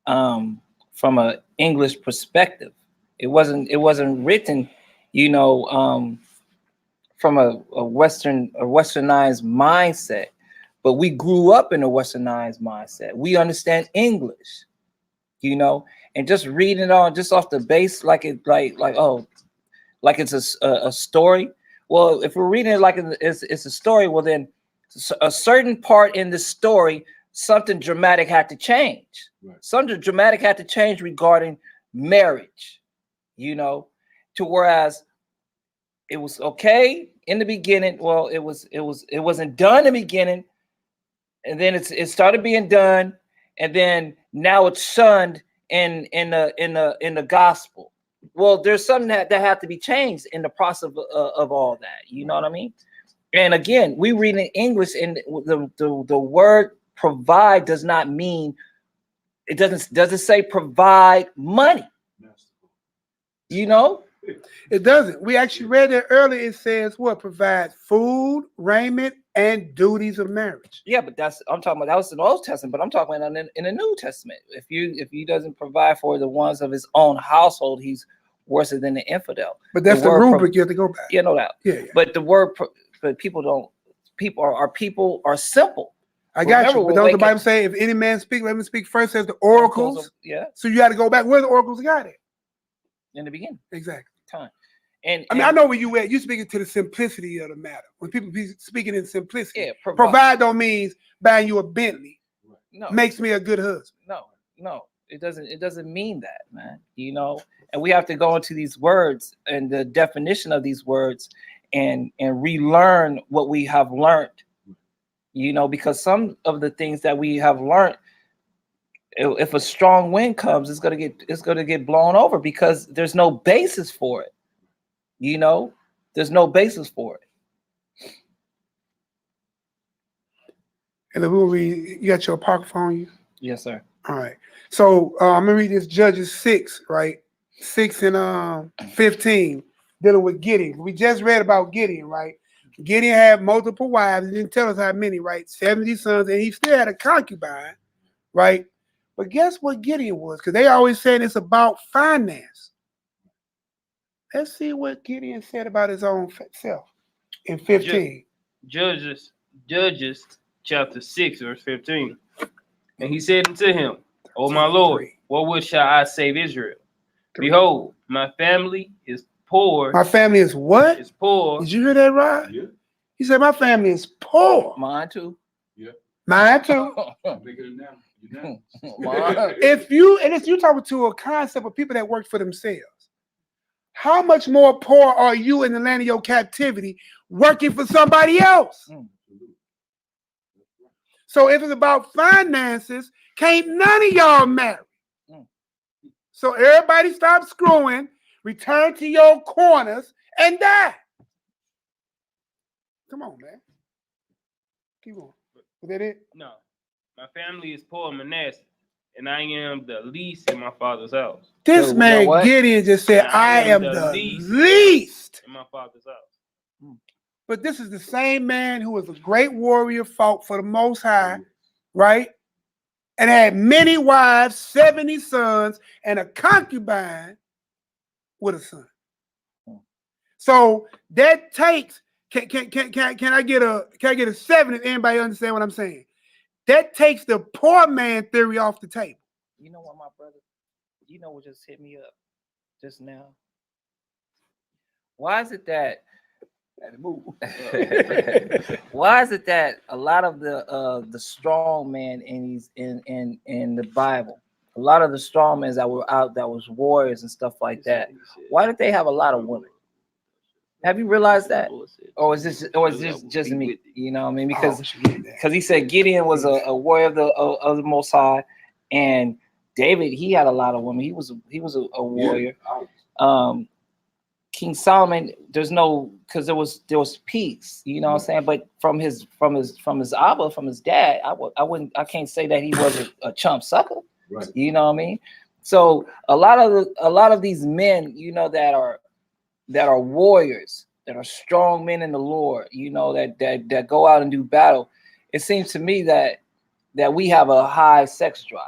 from an English perspective. It wasn't written, you know, from a westernized mindset. But we grew up in a westernized mindset. We understand English, you know, and just reading it on just off the base, like it's a story. Well, if we're reading it like it's a story, well then a certain part in the story, something dramatic had to change. Right. Something dramatic had to change regarding marriage, you know, to whereas it was okay in the beginning. Well, it wasn't done in the beginning, and then it started being done, and then now it's shunned in the gospel. Well, there's something that had to be changed in the process of all that. You know what I mean? And again, we read in English, and the word provide does not mean, it doesn't say provide money. You know? It doesn't. We actually read it earlier. It says what? Provide food, raiment, and duties of marriage. Yeah, but I'm talking about, that was in the Old Testament, but I'm talking about in the New Testament. If he doesn't provide for the ones of his own household, he's worse than the infidel. But that's the rubric you have to go by. Yeah, no doubt. Yeah. But the word, but people are simple. I got you. But don't the Bible say, if any man speak, let him speak first, says the oracles? Yeah. So you got to go back. Where the oracles got it? In the beginning. Exactly. Time. And I mean, I know where you at. You're speaking to the simplicity of the matter. When people be speaking in simplicity, yeah, provide don't mean buying you a Bentley. No. Makes me a good husband. No. It doesn't mean that, man. You know, and we have to go into these words and the definition of these words and relearn what we have learned. You know, because some of the things that we have learned, if a strong wind comes, it's gonna get blown over because there's no basis for it. You know, there's no basis for it. And then we'll read. You got your apocrypha on you? Yes, sir. All right. So I'm gonna read this Judges 6, right? 6 and 15, dealing with Gideon. We just read about Gideon, right? Gideon had multiple wives. He didn't tell us how many, right? 70 sons, and he still had a concubine, right? But guess what Gideon was? Because they always said it's about finance. Let's see what Gideon said about his own self in 15. Judges chapter 6, verse 15. And he said unto him, O my Lord, wherewith shall I save Israel? Behold, my family is poor. My family is what? Is poor. Did you hear that right? Yeah. He said, my family is poor. Mine too. Yeah. Mine too. Bigger than that. If you're talking to a concept of people that work for themselves, how much more poor are you in the land of your captivity working for somebody else? So if it's about finances, can't none of y'all marry. So everybody stop screwing, return to your corners, and die. Come on, man. Keep going. Is that it? No. My family is poor, Manasseh, and I am the least in my father's house. This man Gideon just said, I am the least in my father's house. But this is the same man who was a great warrior, fought for the Most High, right? And had many wives, 70 sons, and a concubine with a son. So that takes, can I get a 7 if anybody understand what I'm saying? That takes the poor man theory off the table. You know what, my brother? You know what just hit me up just now? Why is it that why is it that a lot of the strong men in the Bible, a lot of the strong men that were out, that was warriors and stuff like that, why did they have a lot of women? Have you realized that? Or is this just me? You know what I mean? Because he said Gideon was a warrior of the Most High, and David, he had a lot of women. He was a warrior. King Solomon, there's no, because there was peace, you know what I'm saying? But from his Abba, from his dad, I can't say that he was a chump sucker. Right. You know what I mean? So a lot of these men, you know, that are warriors, that are strong men in the Lord, you know, that go out and do battle. It seems to me that we have a high sex drive.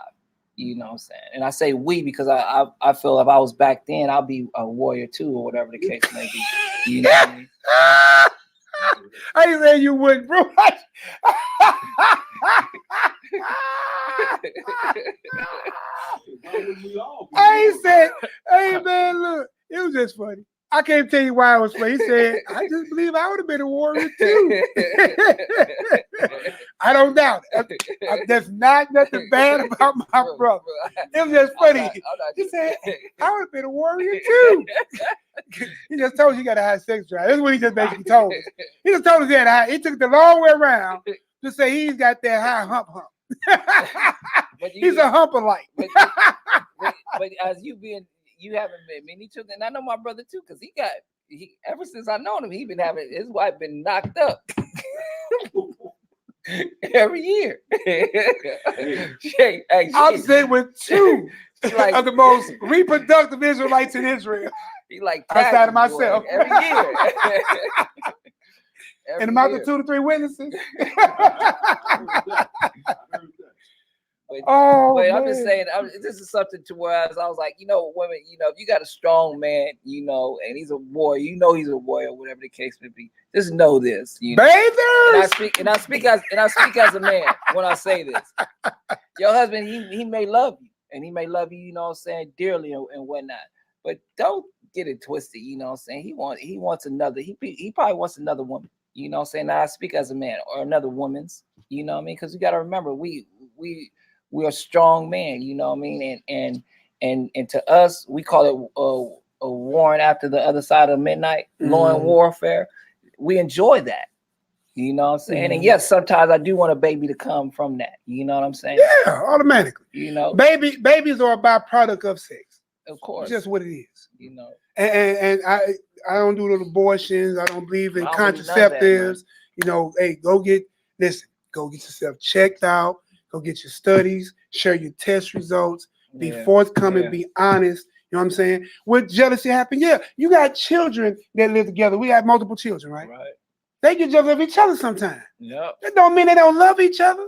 You know what I'm saying? And I say we because I feel if I was back then, I'll be a warrior too, or whatever the case may be. You know what I mean? I ain't saying you wouldn't, bro. I ain't said, hey man, look, it was just funny. I can't tell you why it was funny. He said, I just believe I would have been a warrior too. I don't doubt it. There's not nothing bad about my brother. It was just funny. He said, I would have been a warrior too. He just told you got a high sex drive. That's what he just basically told us. He just told us that he took the long way around to say he's got that high hump. He's a humper-like. But as you haven't met many children, and I know my brother too, because he ever since I known him, his wife been knocked up every year. I'm saying with two of the most reproductive Israelites in Israel. He like outside of myself every year. And amount of 2 to 3 witnesses. But man. I'm just saying, this is something to where I was like, you know, women, you know, if you got a strong man, you know, and he's a warrior, you know, he's a warrior, whatever the case may be. Just know this, you know. Bathers! And I speak as a man when I say this. Your husband, he may love you, and he may love you, you know what I'm saying, dearly and whatnot. But don't get it twisted, you know what I'm saying. He wants another. He probably wants another woman, you know what I'm saying. Now I speak as a man, or another woman's, you know what I mean, because you got to remember we are strong men, you know what I mean, and to us we call it a warring after the other side of midnight, lone warfare. We enjoy that, you know what I'm saying. And yes, sometimes I do want a baby to come from that, you know what I'm saying. Yeah, automatically. You know, babies are a byproduct of sex. Of course, it's just what it is. You know, and I don't do little abortions. I don't believe in contraceptives. You know, hey, go get yourself checked out. Go get your studies, share your test results, be forthcoming, be honest. You know what I'm saying? Would jealousy happen? Yeah. You got children that live together. We have multiple children, right? Right. They get jealous of each other sometimes. Yep. That don't mean they don't love each other.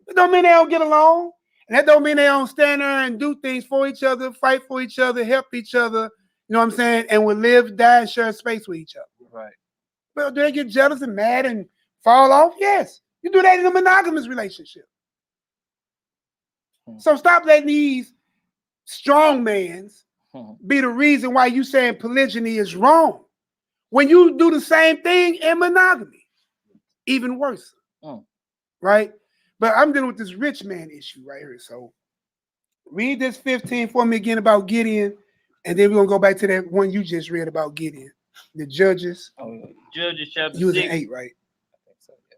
That don't mean they don't get along. And that don't mean they don't stand there and do things for each other, fight for each other, help each other. You know what I'm saying? And will live, die, and share space with each other. Right. Well, do they get jealous and mad and fall off? Yes. You do that in a monogamous relationship. So stop letting these strong mans be the reason why you saying polygyny is wrong. When you do the same thing in monogamy, even worse. Right? But I'm dealing with this rich man issue right here. So read this 15 for me again about Gideon, and then we're going to go back to that one you just read about Gideon. The Judges. Judges chapter 6. You was in 8, right? I think so, yeah.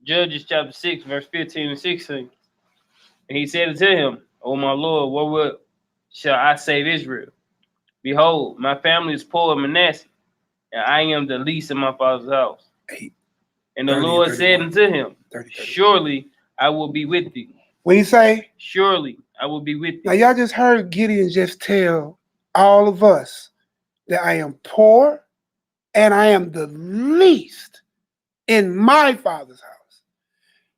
Judges chapter 6, verse 15 and 16. And he said unto him, O my Lord, wherewith shall I save Israel? Behold, my family is poor in Manasseh, and I am the least in my father's house. 8. And the Lord said unto him, surely I will be with thee. What do you say? Surely I will be with thee. Now, y'all just heard Gideon just tell all of us that I am poor and I am the least in my father's house.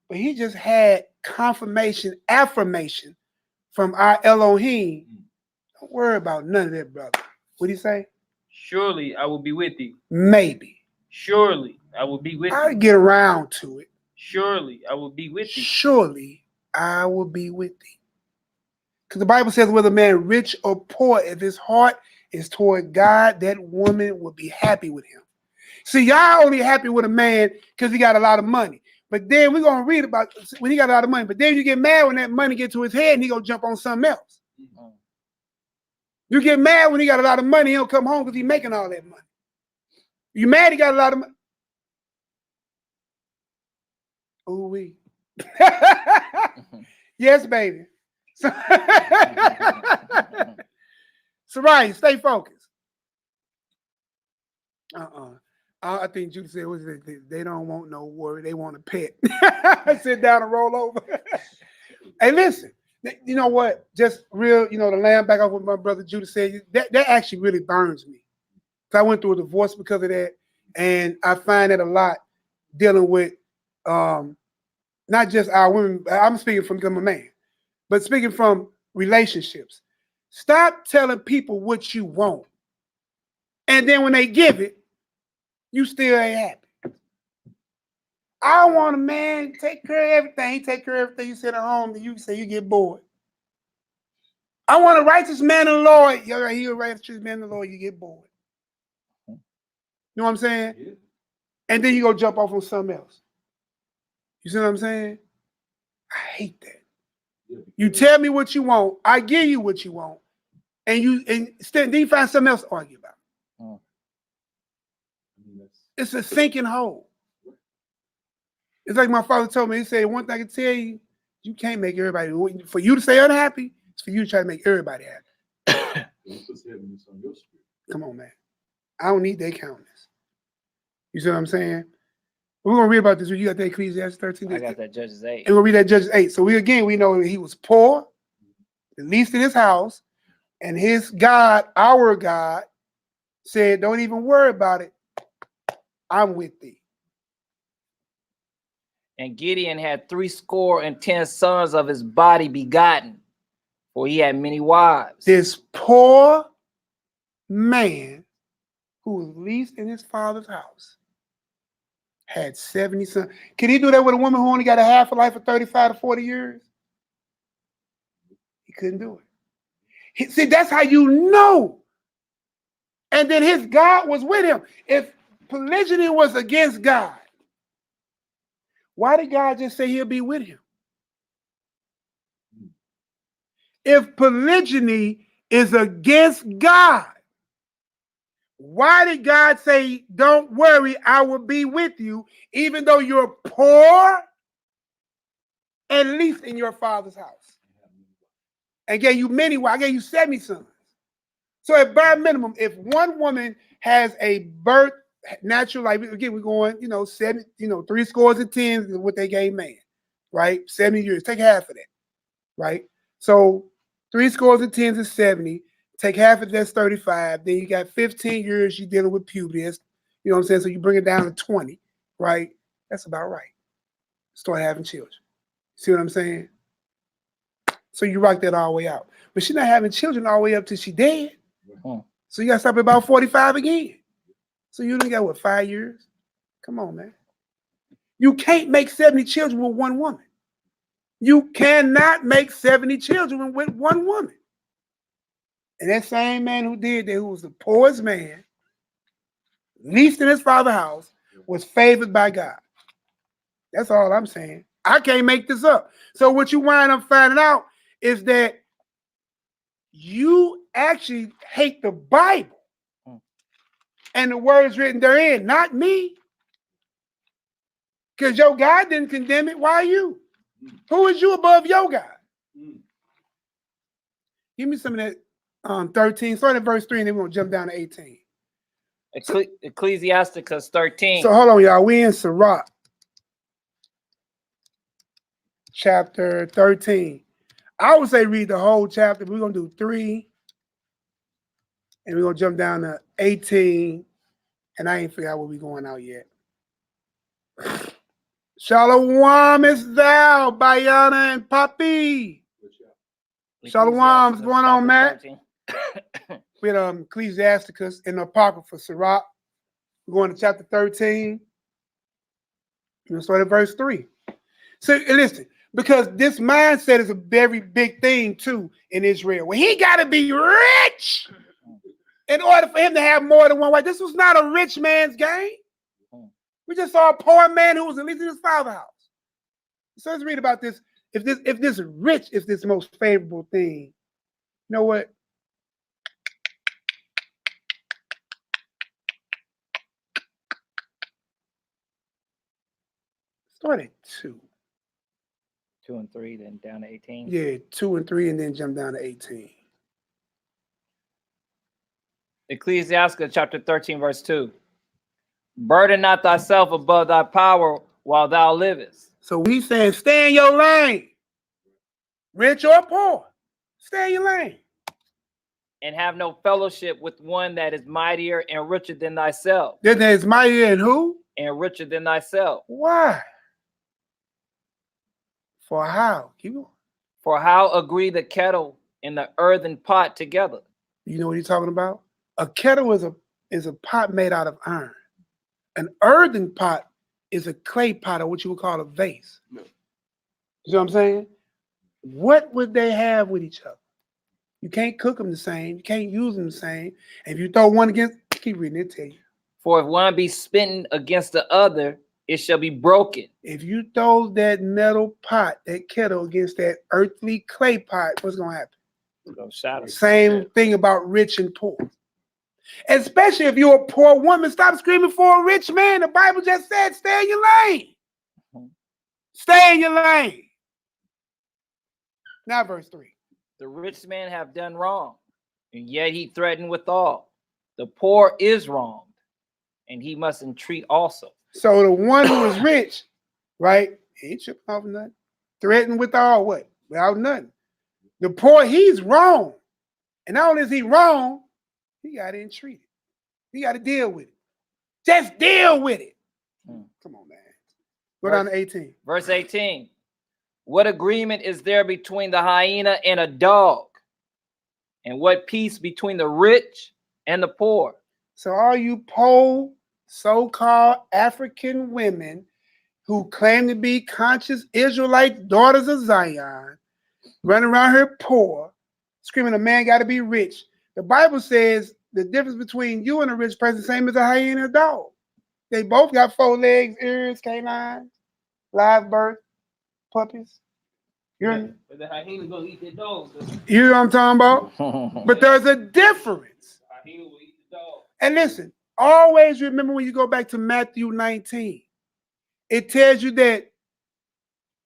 But he just had affirmation from our Elohim. Don't worry about none of that, brother. What do you say? Surely I will be with thee. Maybe. Surely I will be with thee. I'll get around to it. Surely I will be with thee. Surely I will be with thee. Because the Bible says whether a man rich or poor, if his heart is toward God, that woman will be happy with him. See, y'all only happy with a man because he got a lot of money. But then we're going to read about when he got a lot of money. But then you get mad when that money gets to his head and he going to jump on something else. You get mad when he got a lot of money, he'll come home because he's making all that money. You mad he got a lot of money? Ooh-wee. Yes, baby. So right, stay focused. I think Judah said, "Was they don't want no worry, they want a pet." Sit down and roll over. Hey, listen, you know what? Just real, the lamb back off what my brother Judah said. That actually really burns me. I went through a divorce because of that, and I find it a lot dealing with not just our women. I'm speaking from becoming a man, but speaking from relationships. Stop telling people what you want, and then when they give it, you still ain't happy. I want a man take care of everything. He take care of everything. You sit at home, and you say you get bored. I want a righteous man in the Lord. You're right, you're a righteous man in the Lord. You get bored. You know what I'm saying? Yeah. And then you go jump off on something else. You see what I'm saying? I hate that. Yeah. You tell me what you want, I give you what you want, and then you find something else to argue about. Oh. It's a sinking hole. It's like my father told me. He said, one thing I can tell you, you can't make everybody. For you to stay unhappy, it's for you to try to make everybody happy. Come on, man. I don't need their countenance. You see what I'm saying? We're going to read about this. You got that Ecclesiastes 13? I got that Judges 8. And we'll read that Judges 8. So we know he was poor, the least in his house, and his God, our God, said, don't even worry about it. I'm with thee. And Gideon had 70 sons of his body begotten, for he had many wives. This poor man who was least in his father's house had 70 sons. Can he do that with a woman who only got a half a life of 35 to 40 years? He couldn't do it. See, that's how you know. And then his God was with him. If polygyny was against God, why did God just say he'll be with him? If polygyny is against God, why did God say, don't worry, I will be with you, even though you're poor and least in your father's house? And gave you many wives. I gave you 70 sons. So at bare minimum, if one woman has a birth natural life, again, we're going, 7, 3 scores and 10s is what they gave man, right? 70 years. Take half of that, right? So 3 scores and 10s is 70. Take half of that's 35. Then you got 15 years you're dealing with puberty. That's, you know what I'm saying? So you bring it down to 20, right? That's about right. Start having children. See what I'm saying? So you rock that all the way out. But she's not having children all the way up till she dead. So you got to stop at about 45 again. So you only got, what, 5 years? Come on, man. You can't make 70 children with one woman. You cannot make 70 children with one woman. And that same man who did that, who was the poorest man, least in his father's house, was favored by God. That's all I'm saying. I can't make this up. So what you wind up finding out is that you actually hate the Bible and the words written therein, not me. Because your God didn't condemn it. Why you? Who is you above your God? Give me some of that 13. Start at verse 3 and then we're going to jump down to 18. Ecclesiasticus 13. So hold on, y'all. We in Sirach, chapter 13. I would say read the whole chapter. We're going to do 3. And we're going to jump down to 18. And I ain't figured out where we're going out yet. Shalom is thou, Bayana and Papi. Shalom, what's going on, Matt? We had Ecclesiasticus in the Apocrypha, Sirach. We're going to chapter 13. We're going to start at verse 3. So listen, because this mindset is a very big thing too in Israel. Well, he got to be rich in order for him to have more than one wife. This was not a rich man's game. We just saw a poor man who was at least in his father's house. So let's read about this. If this rich is this most favorable thing, you know what? Start at 2. 2 and 3, then down to 18. Yeah, 2 and 3, and then jump down to 18. Ecclesiasticus chapter 13, verse 2. Burden not thyself above thy power while thou livest. So he's saying, stay in your lane. Rich or poor, stay in your lane. And have no fellowship with one that is mightier and richer than thyself. That is mightier than who? And richer than thyself. Why? For how? Keep going. For how agree the kettle and the earthen pot together? You know what he's talking about? A kettle is a pot made out of iron. An earthen pot is a clay pot, or what you would call a vase. No. You know what I'm saying? What would they have with each other? You can't cook them the same. You can't use them the same. And if you throw one against, keep reading it, tell you. For if one be smitten against the other, it shall be broken. If you throw that metal pot, that kettle against that earthly clay pot, what's going to happen? Same thing about rich and poor. Especially if you're a poor woman, stop screaming for a rich man. The Bible just said, stay in your lane. Stay in your lane. Now verse 3. The rich man have done wrong, and yet he threatened withal. The poor is wronged, and he must entreat also. So the one who is rich, right, he ain't tripping off nothing. Threatened withal what? Without nothing. The poor, he's wrong. And not only is he wrong, he got to entreat it. He got to deal with it. Just deal with it. Come on, man. Go down to 18. Verse 18. What agreement is there between the hyena and a dog? And what peace between the rich and the poor? So all you poor, so-called African women who claim to be conscious Israelite daughters of Zion, running around here poor, screaming a man got to be rich. The Bible says the difference between you and a rich person, same as a hyena and a dog. They both got 4 legs, ears, canines, live birth, puppies. But the hyena gonna eat the dog. You know what I'm talking about? But there's a difference. The hyena will eat the dog. And listen, always remember when you go back to Matthew 19, it tells you that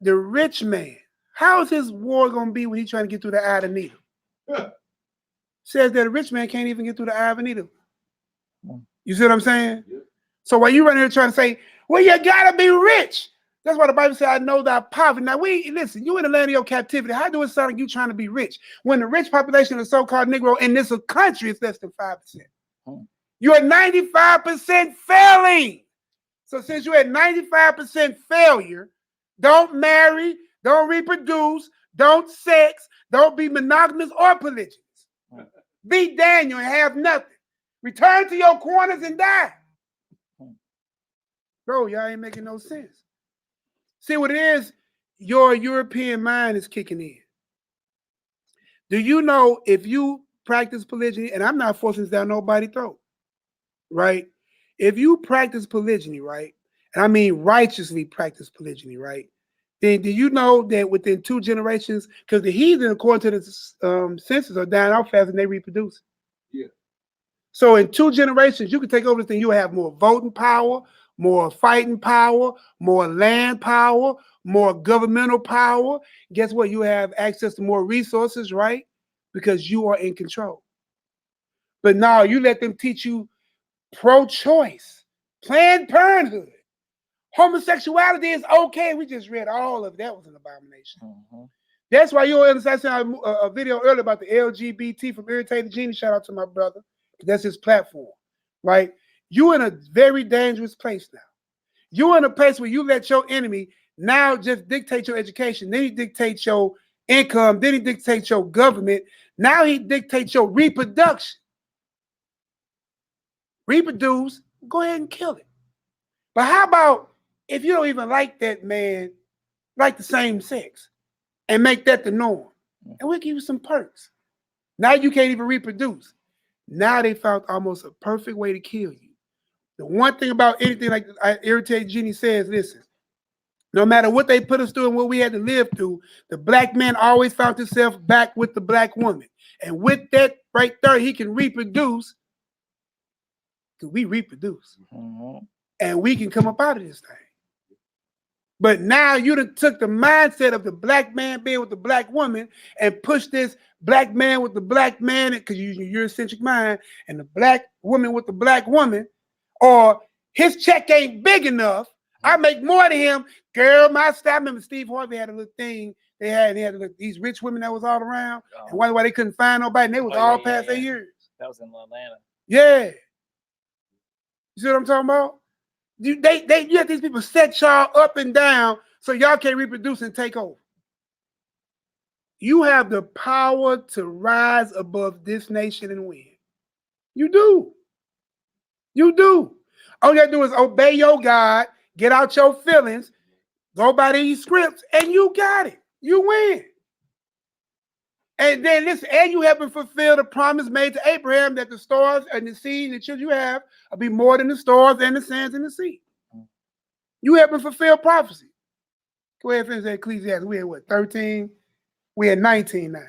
the rich man, how is his war going to be when he's trying to get through the eye of the needle? Says that a rich man can't even get through the eye of a needle. You see what I'm saying? Yeah. So while you run here trying to say, well, you got to be rich. That's why the Bible says, I know thy poverty. Now, listen, you in the land of your captivity. How do it sound like you trying to be rich? When the rich population of the so-called Negro in this country is less than 5%. You're 95% failing. So since you're at 95% failure, don't marry, don't reproduce, don't sex, don't be monogamous or polygynous. Be Daniel and have nothing. Return to your corners and die. Bro, y'all ain't making no sense. See what it is? Your European mind is kicking in. Do you know if you practice polygyny, and I'm not forcing this down nobody's throat, right? If you practice polygyny, right, and I mean righteously practice polygyny, right, then do you know that within 2 generations, because the heathen, according to the census, are dying out fast and they reproduce. Yeah. So in 2 generations, you can take over this thing. You'll have more voting power, more fighting power, more land power, more governmental power. Guess what? You have access to more resources, right? Because you are in control. But now you let them teach you pro-choice, Planned Parenthood. Homosexuality is okay. We just read all of that was an abomination. That's why you understand a video earlier about the LGBT from Irritated Genie. Shout out to my brother. That's his platform, right? You're in a very dangerous place now. You're in a place where you let your enemy now just dictate your education. Then he dictates your income. Then he dictates your government. Now he dictates your reproduction. Reproduce, go ahead and kill it. But how about if you don't even like that man, like the same sex, and make that the norm? And we'll give you some perks. Now you can't even reproduce. Now they found almost a perfect way to kill you. The one thing about anything like Irritated Genie says, listen, no matter what they put us through and what we had to live through, the black man always found himself back with the black woman. And with that right there, he can reproduce, because we reproduce. And we can come up out of this thing. But now you done took the mindset of the black man being with the black woman and pushed this black man with the black man, because you're Eurocentric mind, and the black woman with the black woman, or His check ain't big enough. I make more than him. Girl, my staff. I remember Steve Harvey had a little thing. They had these rich women that was all around. And wonder why they couldn't find nobody. And they was all past their years. That was in Atlanta. Yeah. You see what I'm talking about? You have these people set y'all up and down so y'all can't reproduce and take over. You have the power to rise above this nation and win. You do. You do. All you gotta do is obey your God, get out your feelings, go by these scripts, and you got it. You win. And then listen, and you haven't fulfilled the promise made to Abraham that the stars and the seed and the children you have will be more than the stars and the sands in the sea. You haven't fulfilled prophecy. Go ahead and finish that Ecclesiastes. We had what, 13? We had 19 now.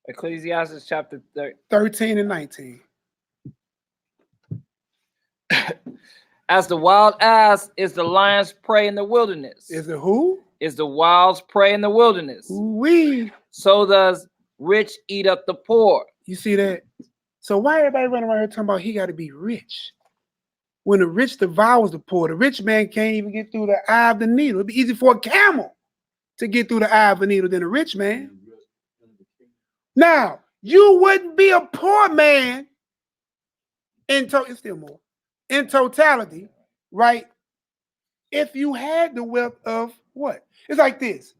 Ecclesiastes chapter 13 and 19. As the wild ass is the lion's prey in the wilderness. Is it who? Is the wild's prey in the wilderness. We. So does rich eat up the poor. You see that? So why everybody running around here talking about he got to be rich? When the rich devours the poor, the rich man can't even get through the eye of the needle. It'd be easy for a camel to get through the eye of a needle than a rich man. Now, you wouldn't be a poor man it's still more. In totality, right? If you had the wealth of what? It's like this.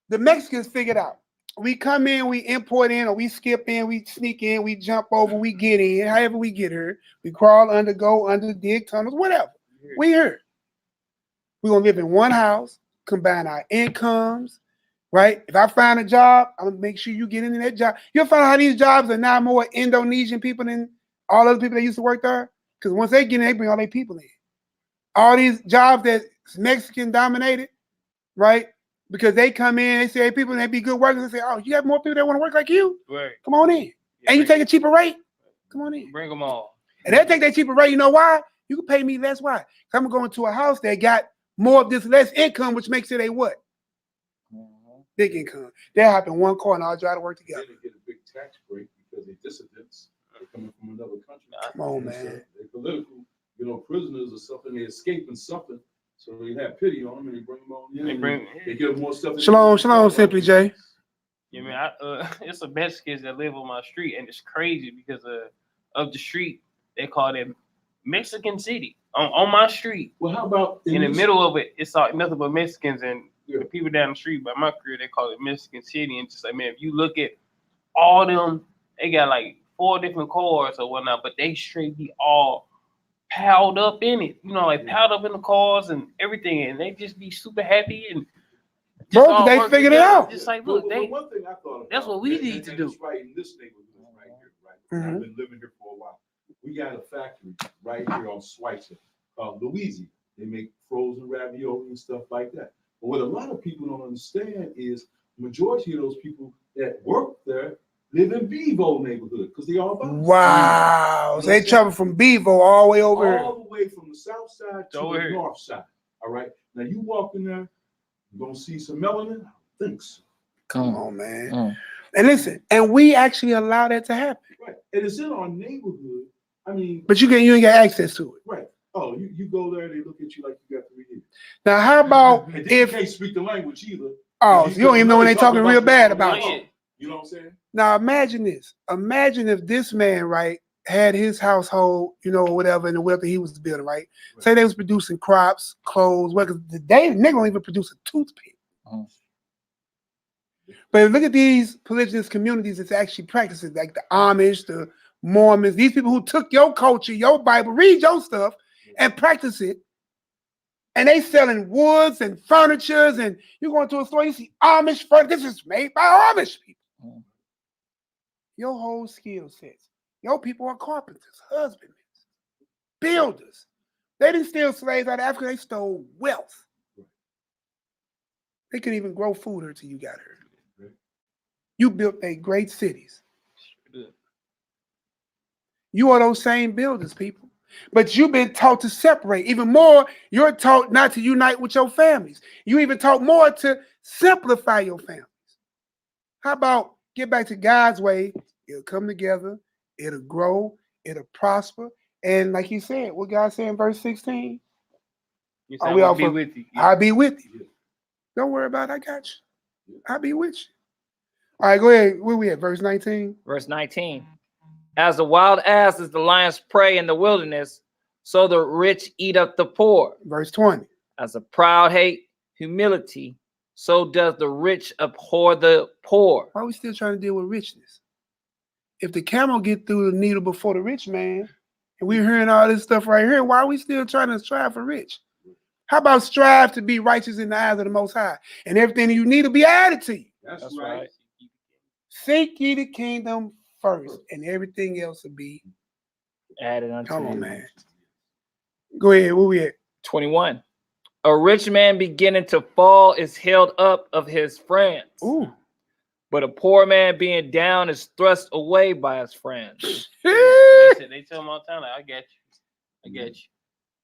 The Mexicans figured out. We come in, we import in, or we skip in, we sneak in, we jump over, we get in, however we get here. We crawl under, go under, dig tunnels, whatever. We here. We're going to live in one house, combine our incomes, right? If I find a job, I'm going to make sure you get into that job. You'll find out how these jobs are now more Indonesian people than all other people that used to work there. Because once they get in, they bring all their people in. All these jobs that's Mexican dominated, right? Because they come in, they say, hey, people, and they be good workers. They say, oh, you have more people that want to work like you? Right. Come on in. Yeah, and you take a cheaper rate? Come on in. Bring them all. And they'll take that cheaper rate. You know why? You can pay me less. Why? I'm going to go into a house that got more of this less income, which makes it a what? Big income. They'll hop in one car and all try to work together. Then they get a big tax break because they're dissidents. They're coming from another country. Come on, man. So they're political, prisoners or something. They're escaping something. So they have pity on them and they bring them on in. They give them more stuff. Shalom, Simply J. Yeah, man. It's some Mexicans that live on my street, and it's crazy because of the street. They call it Mexican City on my street. Well, how about in the middle of it? It's all nothing but Mexicans, and the people down the street by my career, they call it Mexican City. And just like, man, if you look at all them, they got like 4 different cars or whatnot, but they straight be all piled up in it, like piled up in the cars and everything, and they just be super happy and bro, they figured it out. Just like, look, one thing I thought that's what we need to do. Right in this neighborhood, right here, right. I've been living here for a while. We got a factory right here on Schweitzer called Louisiana. They make frozen ravioli and stuff like that. But what a lot of people don't understand is the majority of those people that work there live in Bevo neighborhood because they all buy. Wow. So they travel from Bevo all the way over here. All the way from the south side to the north side. All right. Now you walk in there, you're gonna see some melanin. I don't think so. Come on, man. And listen, and we actually allow that to happen. Right. And it's in our neighborhood. I mean, but you ain't got access to it. Right. Oh, you go there, they look at you like you got 3 years. Now, how about if you can't speak the language either? Oh, you don't even know when they talking real bad about you. You know what I'm saying? Now imagine this. Imagine if this man, right, had his household, whatever, in the wealth that he was building, right? Say they was producing crops, clothes, because they don't even produce a toothpick. But look at these polygamous communities that's actually practicing, like the Amish, the Mormons, these people who took your culture, your Bible, read your stuff, and practice it. And they selling woods and furnitures, and you go into a store, you see Amish furniture. This is made by Amish people. Your whole skill sets. Your people are carpenters, husbandmen, builders. They didn't steal slaves out of Africa. They stole wealth. They couldn't even grow food until you got here. You built great cities. You are those same builders, people. But you've been taught to separate. Even more, you're taught not to unite with your families. You even taught more to simplify your families. How about get back to God's way? It'll come together. It'll grow. It'll prosper. And like you said, what God said in verse 16, You Are said we I'll all be for- with you. I'll be with you. Don't worry about it. I got you. I'll be with you. All right, go ahead. Where we at? Verse 19. Verse 19. As the wild ass is the lion's prey in the wilderness, so the rich eat up the poor. Verse 20. As the proud hate humility, so does the rich abhor the poor. Why are we still trying to deal with richness? If the camel get through the needle before the rich man, and we're hearing all this stuff right here, why are we still trying to strive for rich? How about strive to be righteous in the eyes of the Most High, and everything you need to be added to you? That's right. Seek ye the kingdom first, and everything else will be Added unto Come on, you. man. Go ahead. Where we at? 21. A rich man beginning to fall is held up of his friends. Ooh. But a poor man being down is thrust away by his friends. They tell me all the time, like, I got you. I got you.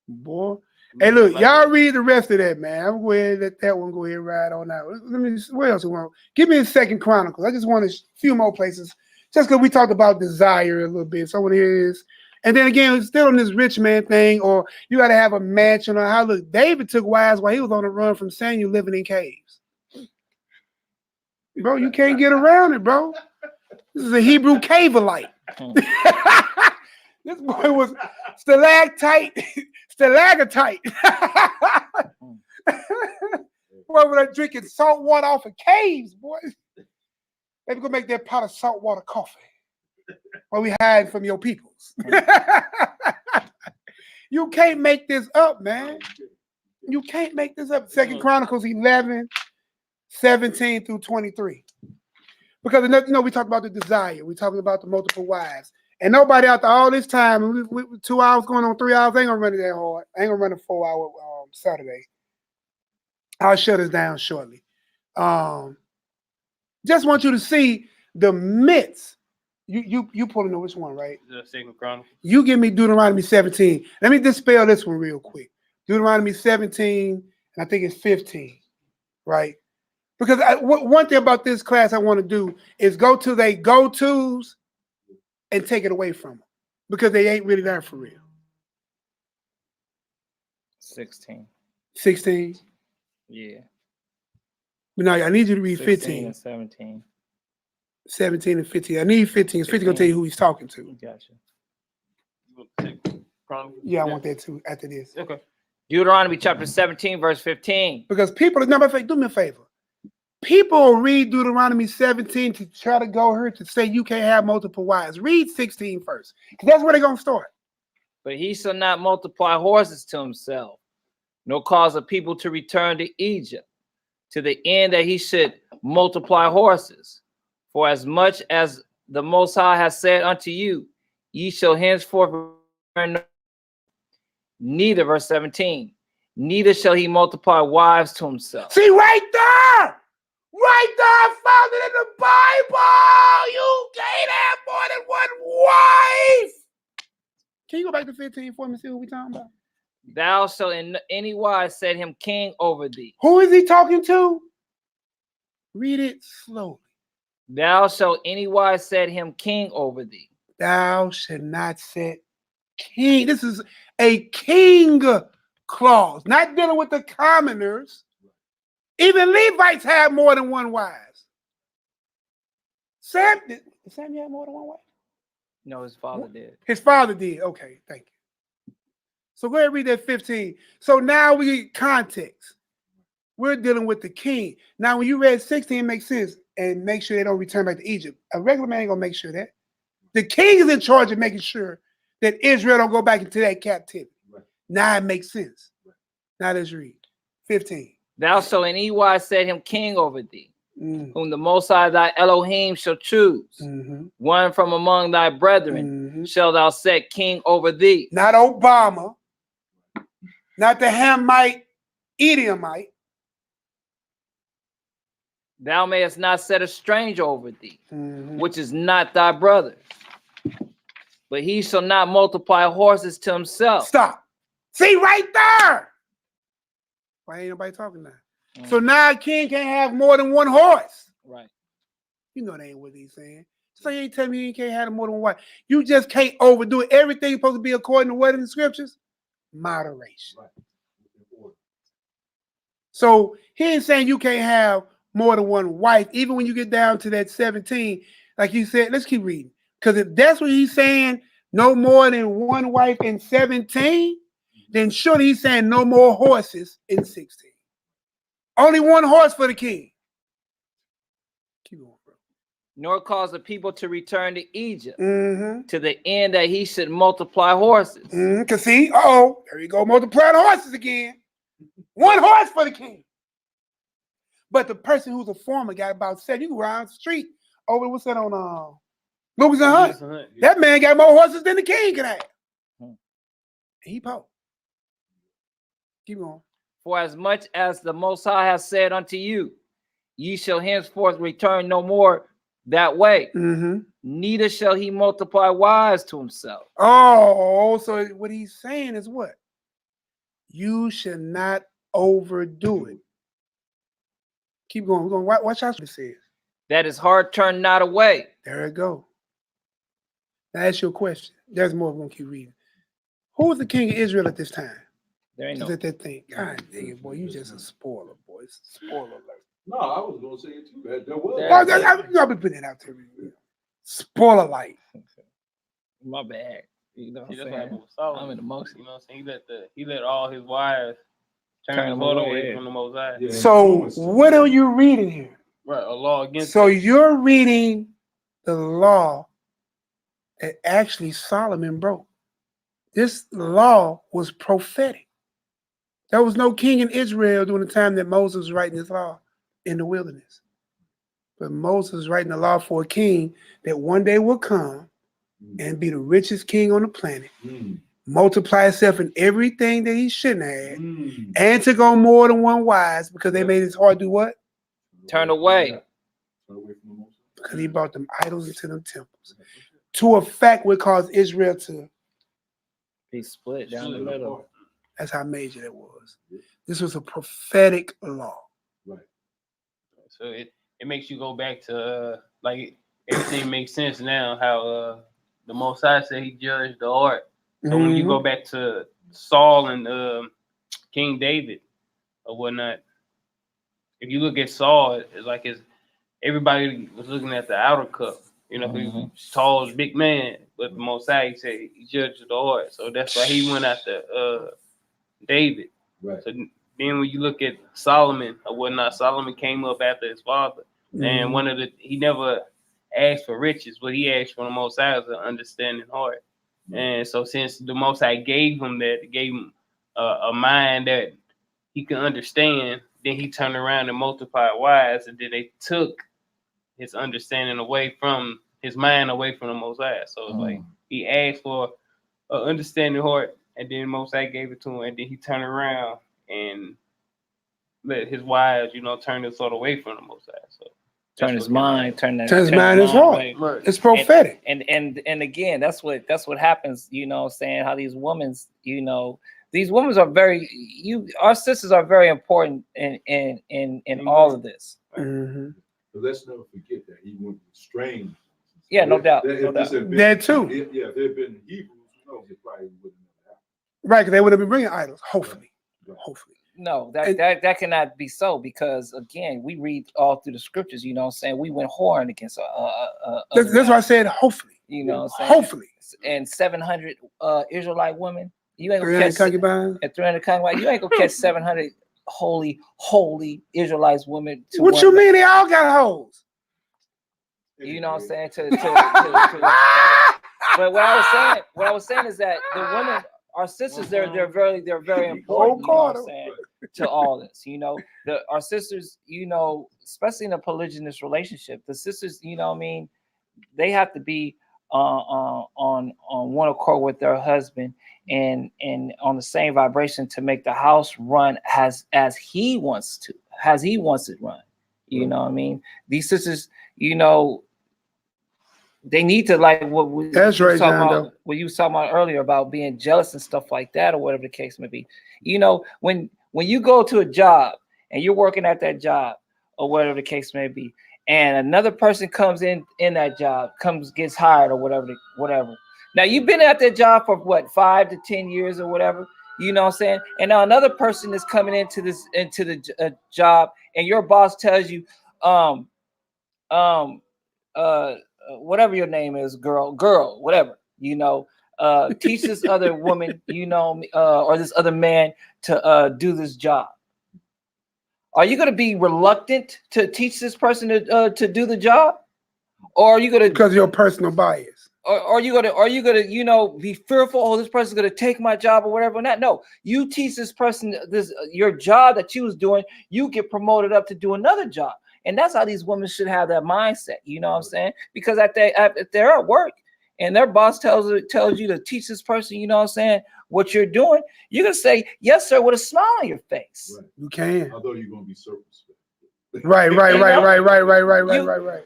Boy. Hey, look, y'all read the rest of that, man. I'm going to let that one go ahead and ride on out. Let me. What else we want? Give me a Second Chronicles. I just want a few more places, just because we talked about desire a little bit. So I want to hear this. And then again, still on this rich man thing, or you got to have a mansion, or how look, David took wives while he was on the run from Samuel living in caves. Bro, you can't get around it, bro. This is a Hebrew caveolite. This boy was stalactite. Boy, when they're drinking salt water off of caves, boy. Maybe go make that pot of salt water coffee while we hide from your peoples. You can't make this up, man. You can't make this up. Second Chronicles 11, 17 through 23. Because, you know, we talked about the desire. We talking about the multiple wives. And nobody after all this time, we 2 hours going on 3 hours, ain't gonna run it that hard. I ain't gonna run a 4 hour Saturday. I'll shut us down shortly. Just want you to see the myths. You pulling on which one, right? The Second Chronicles. You give me Deuteronomy 17. Let me dispel this one real quick. Deuteronomy 17, and I think it's 15, right? Because one thing about this class I want to do is go to they go-tos and take it away from them because they ain't really there for real. 16. 16. Yeah. But now I need you to read 16 15. and 17. 17 and 15. I need 15. 15 gonna tell you who he's talking to. Gotcha. Yeah, I want that too after this. Okay. Deuteronomy chapter 17, verse 15. Because people, no, do me a favor. People read Deuteronomy 17 to try to go here to say you can't have multiple wives. Read 16 first. Because that's where they're gonna start. But he shall not multiply horses to himself, nor cause a people to return to Egypt, to the end that he should multiply horses. For as much as the Most High has said unto you, ye shall henceforth return. Neither, verse 17, neither shall he multiply wives to himself. See right there! Right there, I found it in the Bible! You can't have more than one wife! Can you go back to 15 for me and see what we're talking about? Thou shalt in any wise set him king over thee. Who is he talking to? Read it slowly. Thou shalt any wise set him king over thee. Thou should not set king. This is a king clause, not dealing with the commoners. Even Levites have more than one wives. Sam, did Samuel have more than one wife? No, his father did. His father did. Okay, thank you. So go ahead and read that 15. So now we get context. We're dealing with the king. Now, when you read 16, it makes sense. And make sure they don't return back to Egypt. A regular man ain't gonna make sure that. The king is in charge of making sure that Israel don't go back into that captivity. Right. Now it makes sense. Right. Now let's read 15. Thou shalt in any wise set him king over thee, whom the Most High thy Elohim shall choose. One from among thy brethren shall thou set king over thee. Not Obama, not the Hamite, Edomite. Thou mayest not set a stranger over thee, which is not thy brother. But he shall not multiply horses to himself. Stop. See right there. Why ain't nobody talking now? So now a king can't have more than one horse. Right. You know that ain't what he's saying. So you ain't telling me you can't have more than one wife. You just can't overdo it. Everything's supposed to be according to what in the scriptures? Moderation. Right. So he ain't saying you can't have more than one wife, even when you get down to that 17. Like you said, let's keep reading. Because if that's what he's saying, no more than one wife in 17, then surely he's saying no more horses in 16. Only one horse for the king. Keep going, bro. Nor cause the people to return to Egypt Mm-hmm. to the end that he should multiply horses. Because see, there you go, multiplying horses again. One horse for the king. But the person who's a farmer got about 7. You can ride the street over, what's that on Lucas and Hunt? That man got more horses than the king can have. And he poor. Keep going. For as much as the Most High has said unto you, ye shall henceforth return no more that way. Mm-hmm. Neither shall he multiply wives to himself. Oh, so what he's saying is what? You should not overdo it. Keep going. We're going to watch out what it says. That his heart turn not away. There it go. Now ask your question. There's more. We're going to keep reading. Who was the king of Israel at this time? There ain't no. At that thing. God dang it, boy. You just a spoiler, boy. It's a spoiler alert. No, I was gonna say it too. There was. I'll be putting it out there. Spoiler light. My bad. You know what I'm See, that's saying? why I'm in emotion. You know what I'm saying? He let all his wives Turn turn them the vote away. away from the Most High. Yeah, So what are you reading here? Right, a law against So it. you're reading the law that actually Solomon broke. This law was prophetic. There was no king in Israel during the time that Moses was writing this law in the wilderness. But Moses was writing the law for a king that one day will come and be the richest king on the planet, multiply himself in everything that he shouldn't have, and took on more than one wives because they made his heart do what? Turn away. Turn away from the Most High. Because he brought them idols into them temples. To a fact would cause Israel to, Be split down the middle. that's how major that was. This was a prophetic law. Right. So it makes you go back to like everything makes sense now. How the Most High said He judged the heart. So when you go back to Saul and King David or whatnot, if you look at Saul, it's like everybody was looking at the outer cup. You know, he was tall, big man, but the Most High, He said He judged the heart. So that's why He went after David. Right. So then when you look at Solomon or whatnot, Solomon came up after his father. And he never asked for riches, but he asked for the Most High as an understanding heart. And so since the Most High gave him a mind that he could understand, then he turned around and multiplied wives, and then they took his understanding away from his mind, away from the Most High. So it's like he asked for an understanding heart, and then Most High gave it to him, and then he turned around and let his wives, turn his sort of away from the Most High. So Turn his mind, turn his mind, his heart. Right. It's prophetic. And again, that's what happens, saying how these women, these women are our sisters are very important in all of this. Mm-hmm. But let's never forget that he went with strange. Yeah, no doubt. That too. Yeah, if there had been Hebrews, it probably wouldn't have happened. Right, because they would have been bringing idols, hopefully. Right. Hopefully. No, that cannot be so, because again, we read all through the scriptures, saying we went whoring against That's why I said hopefully. Hopefully. And 700 Israelite women. You ain't gonna 300 catch concubines. at 300 concubines. You ain't gonna catch 700 holy Israelites women. What you mean? They all got hoes. You know what I'm saying? But what I was saying is that the women, our sisters, they're very important. You know what I'm saying, to all this. Our sisters, especially in a polygynous relationship, the sisters, they have to be on one accord with their husband and on the same vibration to make the house run as he wants it run. You know what I mean? These sisters, they need to, like what we That's right, what you was talking about earlier about being jealous and stuff like that, or whatever the case may be. When you go to a job and you're working at that job or whatever the case may be, and another person comes in that job, gets hired or whatever. Now you've been at that job for what, 5 to 10 years or whatever, you know what I'm saying? And now another person is coming into the job, and your boss tells you, whatever your name is, girl, whatever, you know, teach this other woman, you know, or this other man to do this job. Are you going to be reluctant to teach this person to do the job, or are you going to, because of your personal bias? Or are you gonna, you know, be fearful? Oh, this person's gonna take my job or whatever. Not, no. You teach this person your job that you was doing. You get promoted up to do another job, and that's how these women should have that mindset. You know what I'm saying? Because if they're at work and their boss tells you to teach this person, you know what I'm saying, what you're doing, you're gonna say yes, sir, with a smile on your face. Right. You can. Although you're gonna be circumspect. Right.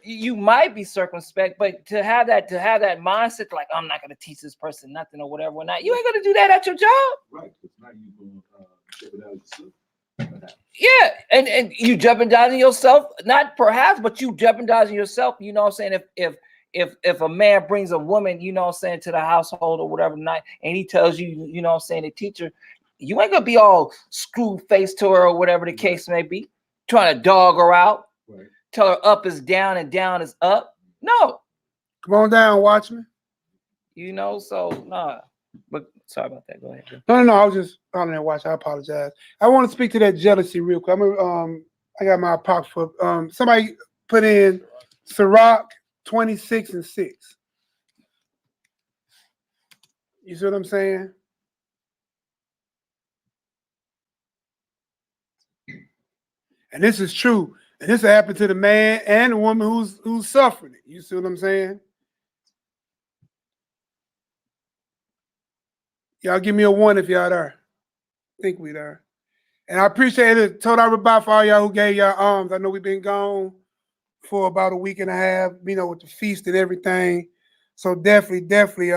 You might be circumspect, but to have that mindset, like, I'm not going to teach this person nothing or whatever, not, you ain't going to do that at your job. Right, because now you're going to jeopardize yourself. Yeah, and you jeopardizing yourself, not perhaps, but you jeopardizing yourself. You know what I'm saying? If a man brings a woman, you know what I'm saying, to the household or whatever night, and he tells you, you know what I'm saying, the teacher, you ain't going to be all screw face to her or whatever the case may be, trying to dog her out, right, tell her up is down and down is up. No. Come on down, Watchman. You know, so nah. But sorry about that. Go ahead. No. I was just calling that watch. I apologize. I want to speak to that jealousy real quick. I got my apocrypha. Somebody put in Sirach 26:6. You see what I'm saying? And this is true. And this happened to the man and the woman who's suffering it. You see what I'm saying? Y'all give me a 1 if y'all there. I think we there. And I appreciate it. TORAH LAW for all y'all who gave y'all alms. I know we've been gone for about a week and a half, you know, with the feast and everything. So definitely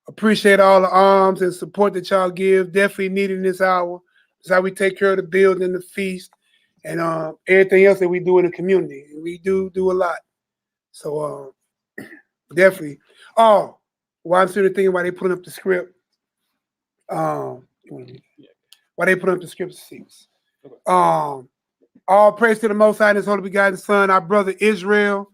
appreciate all the alms and support that y'all give. Definitely needed in this hour. That's how we take care of the building, the feast, and everything else that we do in the community. We do a lot. So definitely. Oh, while I'm sitting thinking why they putting up the script. Why they put up the script 6. All praise to the Most High and His Holy Begotten Son, our brother Israel.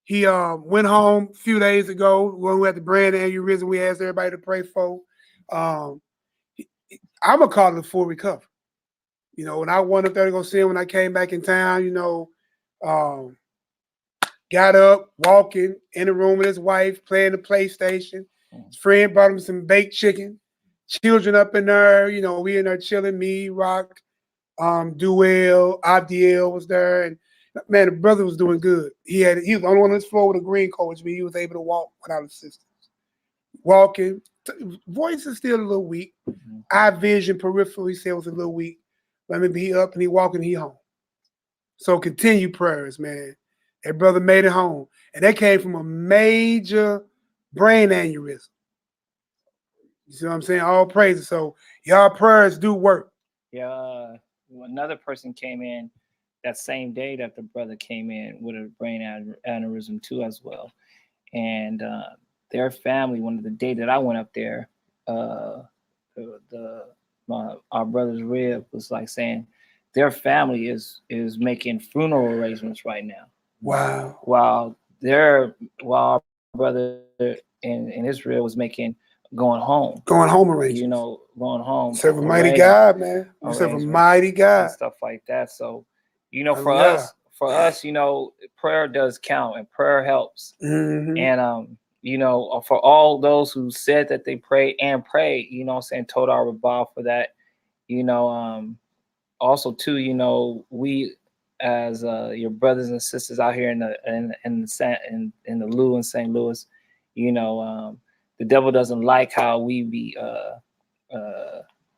He went home a few days ago when we had the brand aneurysm we asked everybody to pray for. I'm gonna call it a full recovery. You know, when I went up there to go see him, when I came back in town, you know, got up, walking in the room with his wife, playing the PlayStation. His friend brought him some baked chicken. Children up in there, you know, we in there chilling. Me, Rock, Duel, Abdiel was there, and man, the brother was doing good. He was the only one on his floor with a green coat, which means he was able to walk without assistance. Walking, voice is still a little weak. Eye vision, peripheral, he said was a little weak. But maybe he up and he walking, he home. So continue prayers, man. That brother made it home, and that came from a major brain aneurysm. You see what I'm saying? All praises. So y'all prayers do work. Yeah. Another person came in that same day that the brother came in with a brain aneurysm too as well. And their family, one of the day that I went up there, our brother's rib was like saying their family is making funeral arrangements right now. Wow. While our brother in Israel was making going home arrangements. You know, going home. Serve a mighty God, man. You serve a mighty God. And stuff like that. So, you know, for us, you know, prayer does count and prayer helps. Mm-hmm. And you know, for all those who said that they prayed, you know, saying TORAH LAW for that. You know, also too, you know, we as your brothers and sisters out here in the Lou in St. Louis, you know, the devil doesn't like how we be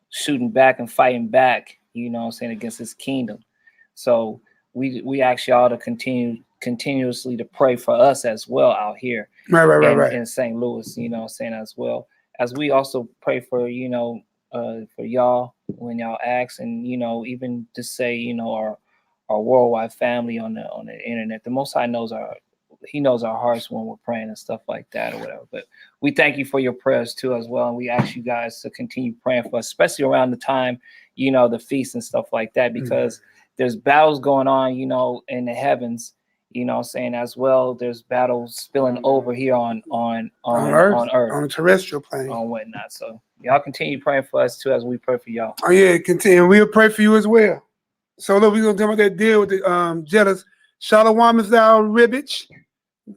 shooting back and fighting back, you know what I'm saying, against his kingdom. So we ask y'all to continuously to pray for us as well out here in St. Louis, you know what I'm saying, as well as we also pray for, you know, for y'all when y'all ask, and, you know, even to say, you know, worldwide family on the internet. The Most High knows He knows our hearts when we're praying and stuff like that or whatever. But we thank you for your prayers too as well, and we ask you guys to continue praying for us, especially around the time, the feast and stuff like that, because there's battles going on, in the heavens, saying as well. There's battles spilling over here on Earth, on the terrestrial plane, on whatnot. So y'all continue praying for us too as we pray for y'all. Oh yeah, continue. We'll pray for you as well. So look, we're gonna talk about that deal with the jealous. Shalom is our ribbage.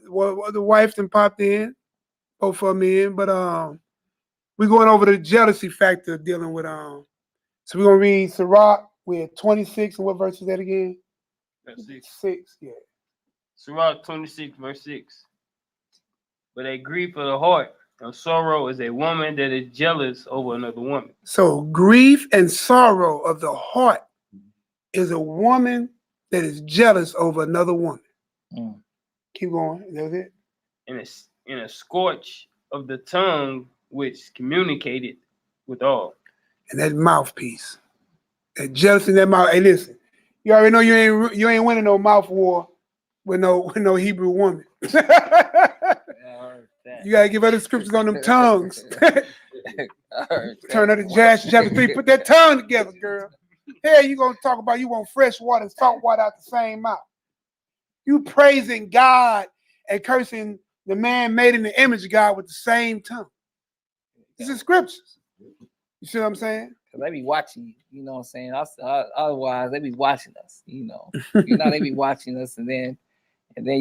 Well, the wife then popped in, both of them in, but we're going over the jealousy factor dealing with So we're gonna read Sirach. We're at 26, and what verse is that again? Verse 6. 6, yeah. Sirach 26, verse 6. But a grief of the heart and sorrow is a woman that is jealous over another woman. So grief and sorrow of the heart is a woman that is jealous over another woman. Keep going. That's it. And a scorch of the tongue which communicated with all. And that mouthpiece. That jealousy in that mouth. Hey, listen. You already know you ain't winning no mouth war with no Hebrew woman. You gotta give her the scriptures on them tongues. Turn her to Joshua chapter 3. Put that tongue together, girl. Hey, you gonna talk about you want fresh water and salt water out the same mouth. You praising God and cursing the man made in the image of God with the same tongue. These are scriptures. You see what I'm saying? They be watching you, what I'm saying? Otherwise, they be watching us, they be watching us, and then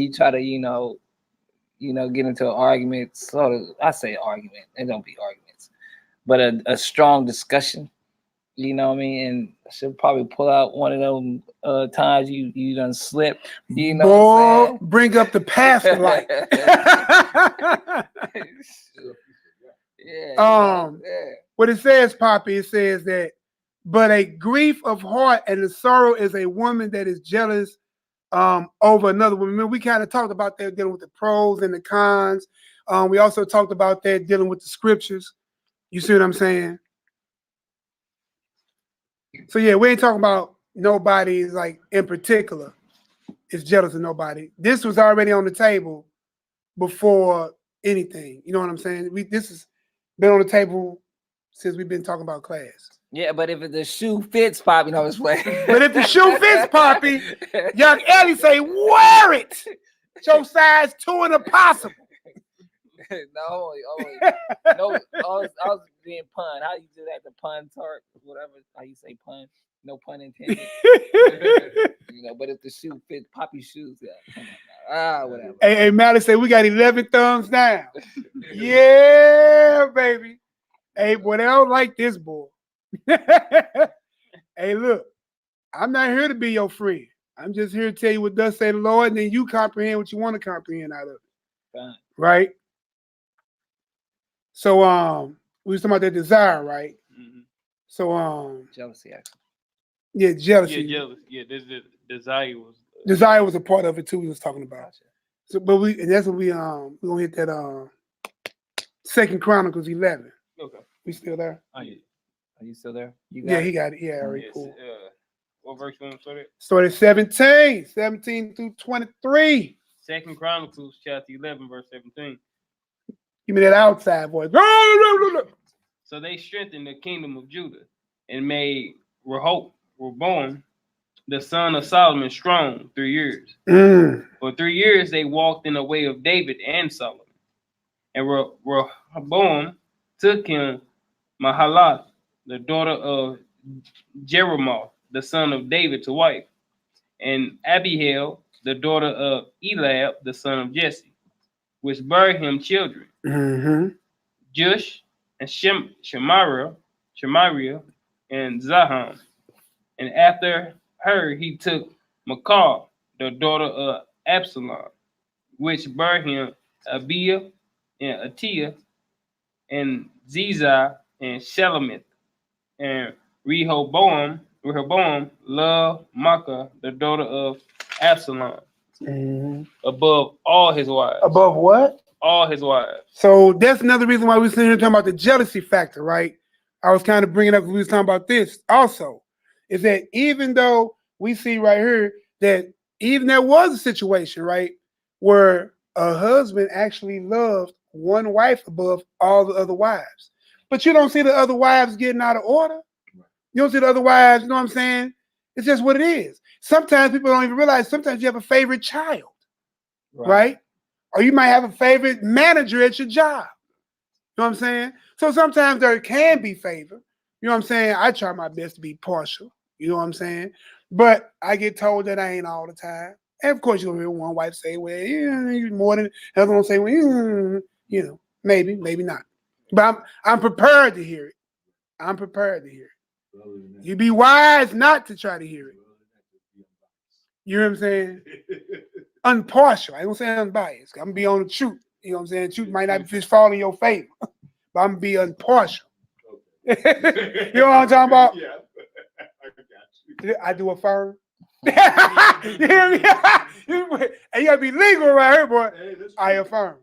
you try to, get into an argument. Sort of, I say argument. They don't be arguments, but a strong discussion. You know what I mean? And I should probably pull out one of them times you done slipped. You know what I'm saying? Bring up the past life. What it says, Poppy, it says that, but a grief of heart and the sorrow is a woman that is jealous over another woman. Remember, we kind of talked about that dealing with the pros and the cons. We also talked about that dealing with the scriptures. You see what I'm saying? So yeah, we ain't talking about nobody like in particular is jealous of nobody. This was already on the table before anything. You know what I'm saying? This has been on the table since we've been talking about class. Yeah, but if the shoe fits, Poppy, it's playing. But if the shoe fits, Poppy, young Ellie say, wear it. Show size 2 and a possible. No, I was being pun. How you do that? The pun tart, whatever. How you say pun? No pun intended. But if the shoe fits, Poppy shoes, yeah. Whatever. Hey, Mally say we got 11 thumbs down. Yeah, baby. Hey, boy, they don't like this boy. Hey, look, I'm not here to be your friend. I'm just here to tell you what thus say the Lord, and then you comprehend what you want to comprehend out of it. Fine. Right? So we was talking about that desire, right? Mm-hmm. So jealousy, actually. Yeah, jealousy. Yeah, jealousy. Yeah, this desire was desire was a part of it too. We was talking about. Gotcha. So, but that's what we're gonna hit that 2 Chronicles 11. Okay. We still there? Oh, yeah. Are you still there? He got it. Yeah, all right, cool. What verse you want to start at? Start at 17 through 23. 2 Chronicles chapter 11, verse 17. Give me that outside voice. So they strengthened the kingdom of Judah and made Rehoboam, the son of Solomon, strong 3 years. For 3 years they walked in the way of David and Solomon. And Rehoboam took him Mahalath, the daughter of Jeremoth, the son of David, to wife, and Abihail, the daughter of Eliab, the son of Jesse, which bare him children. Jush and Shemariah and Zaham. And after her he took Michal, the daughter of Absalom, which bare him Abiah and Atiah and Ziza and Shelomith. And Rehoboam loved Maacah, the daughter of Absalom, above all his wives. Above what? All his wives. So that's another reason why we're sitting here talking about the jealousy factor, right? I was kind of bringing up, we was talking about this also, is that even though we see right here that even there was a situation, right, where a husband actually loved one wife above all the other wives. But you don't see the other wives getting out of order. You don't see the other wives, you know what I'm saying? It's just what it is. Sometimes people don't even realize sometimes you have a favorite child, right? Or you might have a favorite manager at your job. You know what I'm saying? So sometimes there can be favor. You know what I'm saying? I try my best to be partial. You know what I'm saying? But I get told that I ain't all the time. And of course, you'll hear one wife say, well, yeah, more than the other one say, well, you know, maybe, maybe not. But I'm prepared to hear it. I'm prepared to hear it. You be wise not to try to hear it. You know what I'm saying? Unpartial. I don't say unbiased. I'm gonna be on the truth. You know what I'm saying? Truth might not just fall in your favor, but I'm gonna be impartial. You know what I'm talking about? Yeah, I got you. I do affirm. You hear me? And you gotta be legal right here, boy. Hey, I affirm.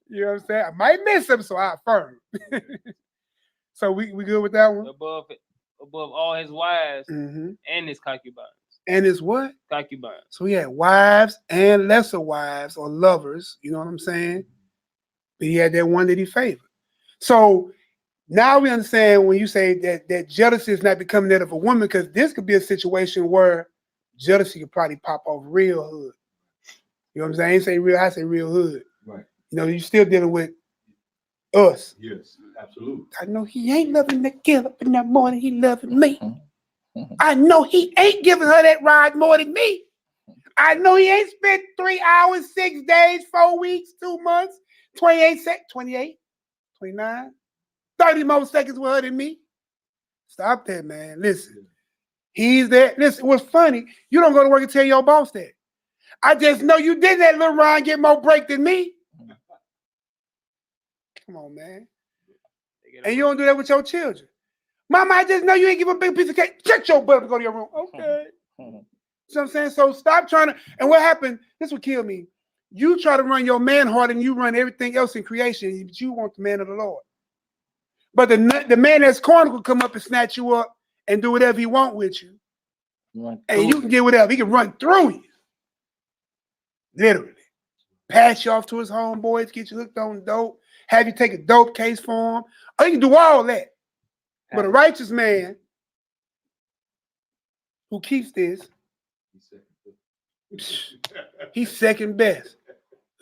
You know what I'm saying? I might miss him, so I affirm. So we good with that one? Above all his wives Mm-hmm. and his concubines. And it's what? Concubines. So he had wives and lesser wives or lovers, you know what I'm saying? But he had that one that he favored. So now we understand when you say that jealousy is not becoming that of a woman, because this could be a situation where jealousy could probably pop off real hood. You know what I'm saying? I ain't say real, I say real hood. Right. You know, you're still dealing with us. Yes, absolutely. I know he ain't loving that girl up in that morning. He loving me. I know he ain't giving her that ride more than me. I know he ain't spent 3 hours, 6 days, 4 weeks, 2 months, 28 seconds, 28, 29, 30 more seconds with her than me. Stop that, man. Listen, he's there. Listen, what's funny, you don't go to work and tell your boss that. I just know you did that little Ron get more break than me. Come on, man. And you don't do that with your children. Mama, I just know you ain't give a big piece of cake. Shut your butt up and go to your room. Okay. You know what I'm saying? So stop trying to, and what happened, this would kill me. You try to run your man hard and you run everything else in creation, but you want the man of the Lord. But the man that's carnal will come up and snatch you up and do whatever he want with you. And you can get whatever. He can run through you. Literally. Pass you off to his homeboys, get you hooked on dope, have you take a dope case for him. Or you can do all that. But a righteous man who keeps this, he's second best.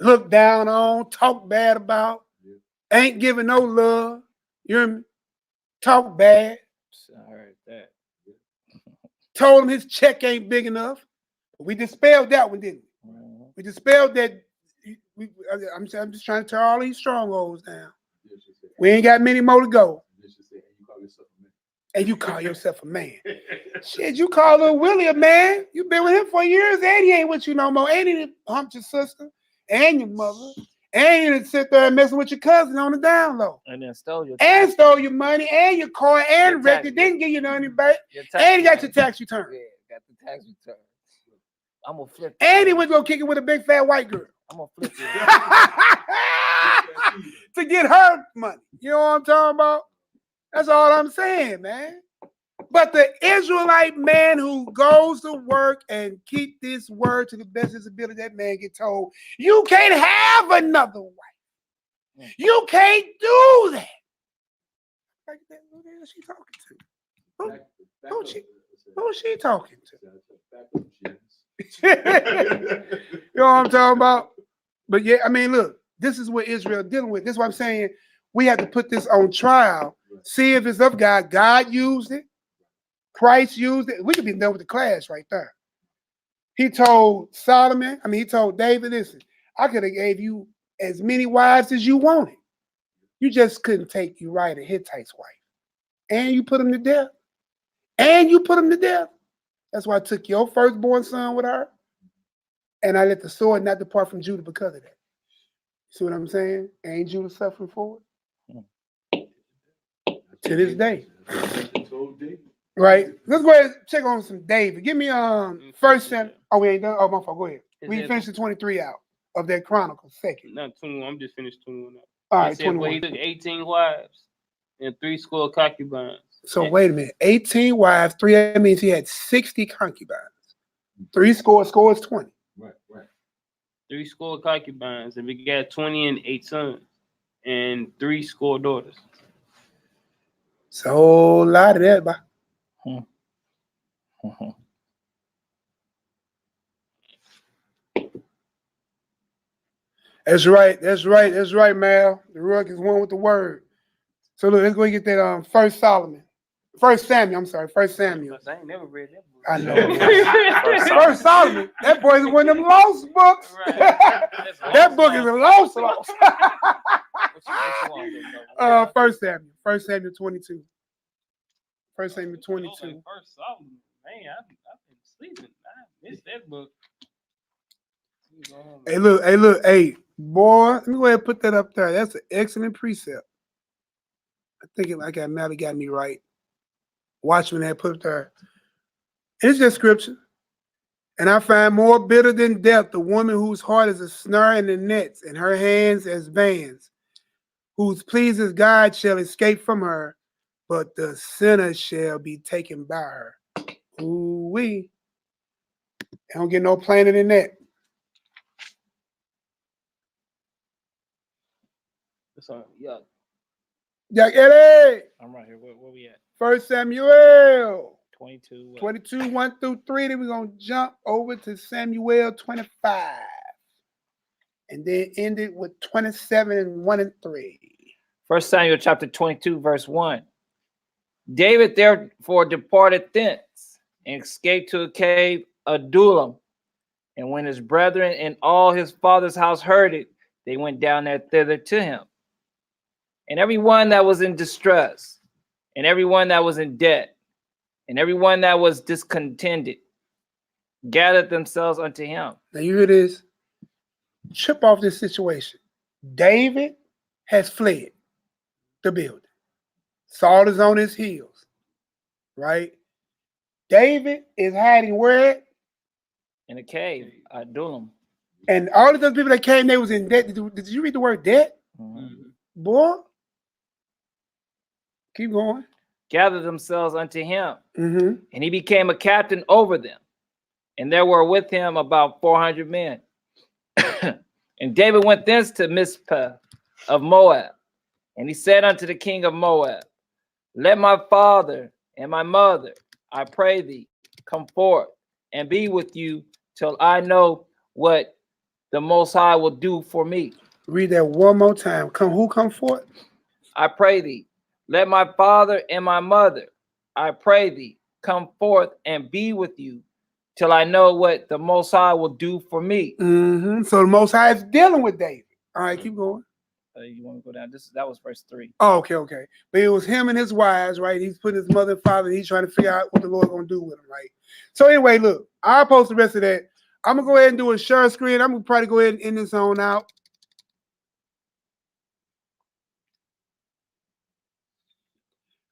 Look down on, talk bad about, ain't giving no love. You hear me? Talk bad. I heard that. Told him his check ain't big enough. We dispelled that one, didn't we? We dispelled that. I'm just trying to tear all these strongholds down. We ain't got many more to go. And you call yourself a man. Shit, you call little Willie a man. You been with him for years and he ain't with you no more. And he humped your sister and your mother. And you didn't sit there and messing with your cousin on the down low. And then stole your stole your money and your car and wrecked it. Didn't give you nothing back. And he got your tax return. Yeah, got the tax return. I'm gonna flip it. And he went to go kick it with a big fat white girl. I'm gonna flip it. To get her money. You know what I'm talking about? That's all I'm saying, man. But the Israelite man who goes to work and keep this word to the best of his ability, that man get told, you can't have another wife. You can't do that. Who is she talking to? Who's she talking to? You know what I'm talking about? But yeah, I mean, look, this is what Israel dealing with. This is what I'm saying. We have to put this on trial. See if it's of God. God used it. Christ used it. We could be done with the class right there. He told Solomon, he told David, listen, I could have gave you as many wives as you wanted. You just couldn't take Uriah the Hittite's wife. And you put him to death. That's why I took your firstborn son with her. And I let the sword not depart from Judah because of that. See what I'm saying? Ain't Judah suffering for it? To this day. Right? Let's go ahead and check on some David. Give me First Samuel. Oh, we ain't done. Oh, my fault. Go ahead. We finished the 23 out of that Chronicles second. Not 21. I'm just finished 21 out. All right, said, 21. well, he took 18 wives and 3 concubines. So wait a minute. 18 wives, 3, that means he had 60 concubines. 3 scores 20. Right, right. 3 score concubines, and we got 20 and 8 sons, and 3 score daughters. It's a whole lot of that, boy. That's right. That's right. That's right, Mal. The rug is one with the word. So look, let's go and get that First Samuel. I ain't never read that book. I know. First Solomon. That boy is one of them lost books. Right. That book is a lost. First Samuel 22. First Samuel 22. First Solomon. Man, I've been sleeping. I missed that book. Hey, boy, let me go ahead and put that up there. That's an excellent precept. I think like I Mally got me right. Watchman had put it there. It's just scripture. And I find more bitter than death the woman whose heart is a snare in the nets, and her hands as bands, whose pleases God shall escape from her, but the sinner shall be taken by her. Ooh-wee. I don't get no plainer than that. Yeah. Jack Eddie. I'm right here. Where we at? First Samuel 22. 22, 1 through 3. Then we're going to jump over to Samuel 25. And then end it with 27 and 1 and 3. 1 Samuel chapter 22, verse 1. David therefore departed thence and escaped to a cave of Adullam. And when his brethren and all his father's house heard it, they went down there thither to him. And everyone that was in distress, and everyone that was in debt, and everyone that was discontented, gathered themselves unto him. Now you hear this? Chip off this situation. David has fled the building. Saul is on his heels, right? David is hiding where? In a cave, Adullam. And all of those people that came, they was in debt. Did you read the word debt? Mm-hmm. Boy, keep going. Gathered themselves unto him, Mm-hmm. and he became a captain over them. And there were with him about 400 men. And David went thence to Mizpah of Moab. And he said unto the king of Moab, let my father and my mother, I pray thee, come forth and be with you till I know what the Most High will do for me. Read that one more time. Who come forth? I pray thee, let my father and my mother, I pray thee, come forth and be with you till I know what the Most High will do for me. Mm-hmm. So the Most High is dealing with David. All right, keep going. You want to go down? That was verse 3. Oh, okay. But it was him and his wives, right? He's putting his mother and father, and he's trying to figure out what the Lord gonna do with him, right? So anyway, look, I'll post the rest of that. I'm gonna go ahead and do a share screen. I'm gonna probably go ahead and end this on out.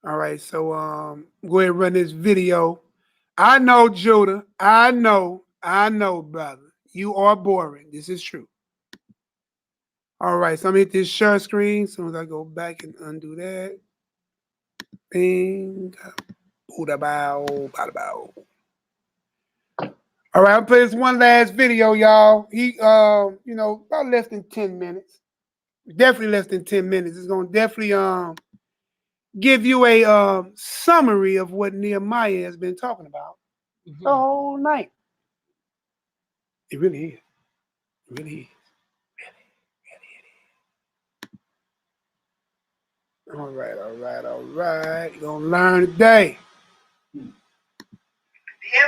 All right, so go ahead and run this video. I know, Judah. I know, brother. You are boring. This is true. All right, so I'm gonna hit this share screen. As soon as I go back and undo that. Bing. Bada bow, bada bow. All right, I'll play this one last video, y'all. He about less than 10 minutes. Definitely less than 10 minutes. It's gonna definitely give you a summary of what NehemiYAH has been talking about the whole night. It really is. It really is. All right. You're gonna learn today. The